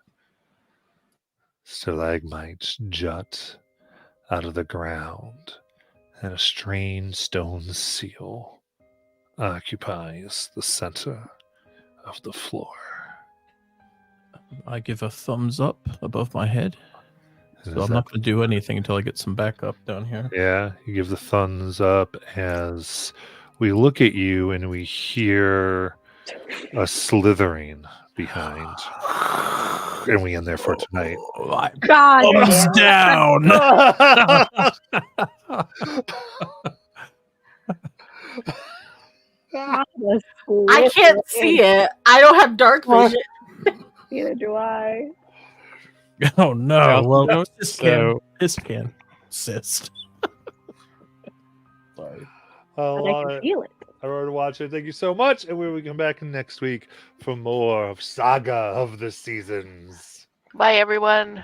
Stalagmites jut out of the ground, and a strange stone seal occupies the center of the floor. I give a thumbs up above my head. And So as I'm not going to do anything until I get some backup down here. Yeah, you give the thumbs up as we look at you and we hear a slithering behind. And we end there for tonight. Oh, God thumbs damn it. down. I can't see it. I don't have dark vision. Neither do I. Oh I no! also Well, don't, this so- can assist. Sorry. But I can feel it. Everyone watching, thank you so much. And we will come back next week for more of Saga of the Seasons. Bye, everyone.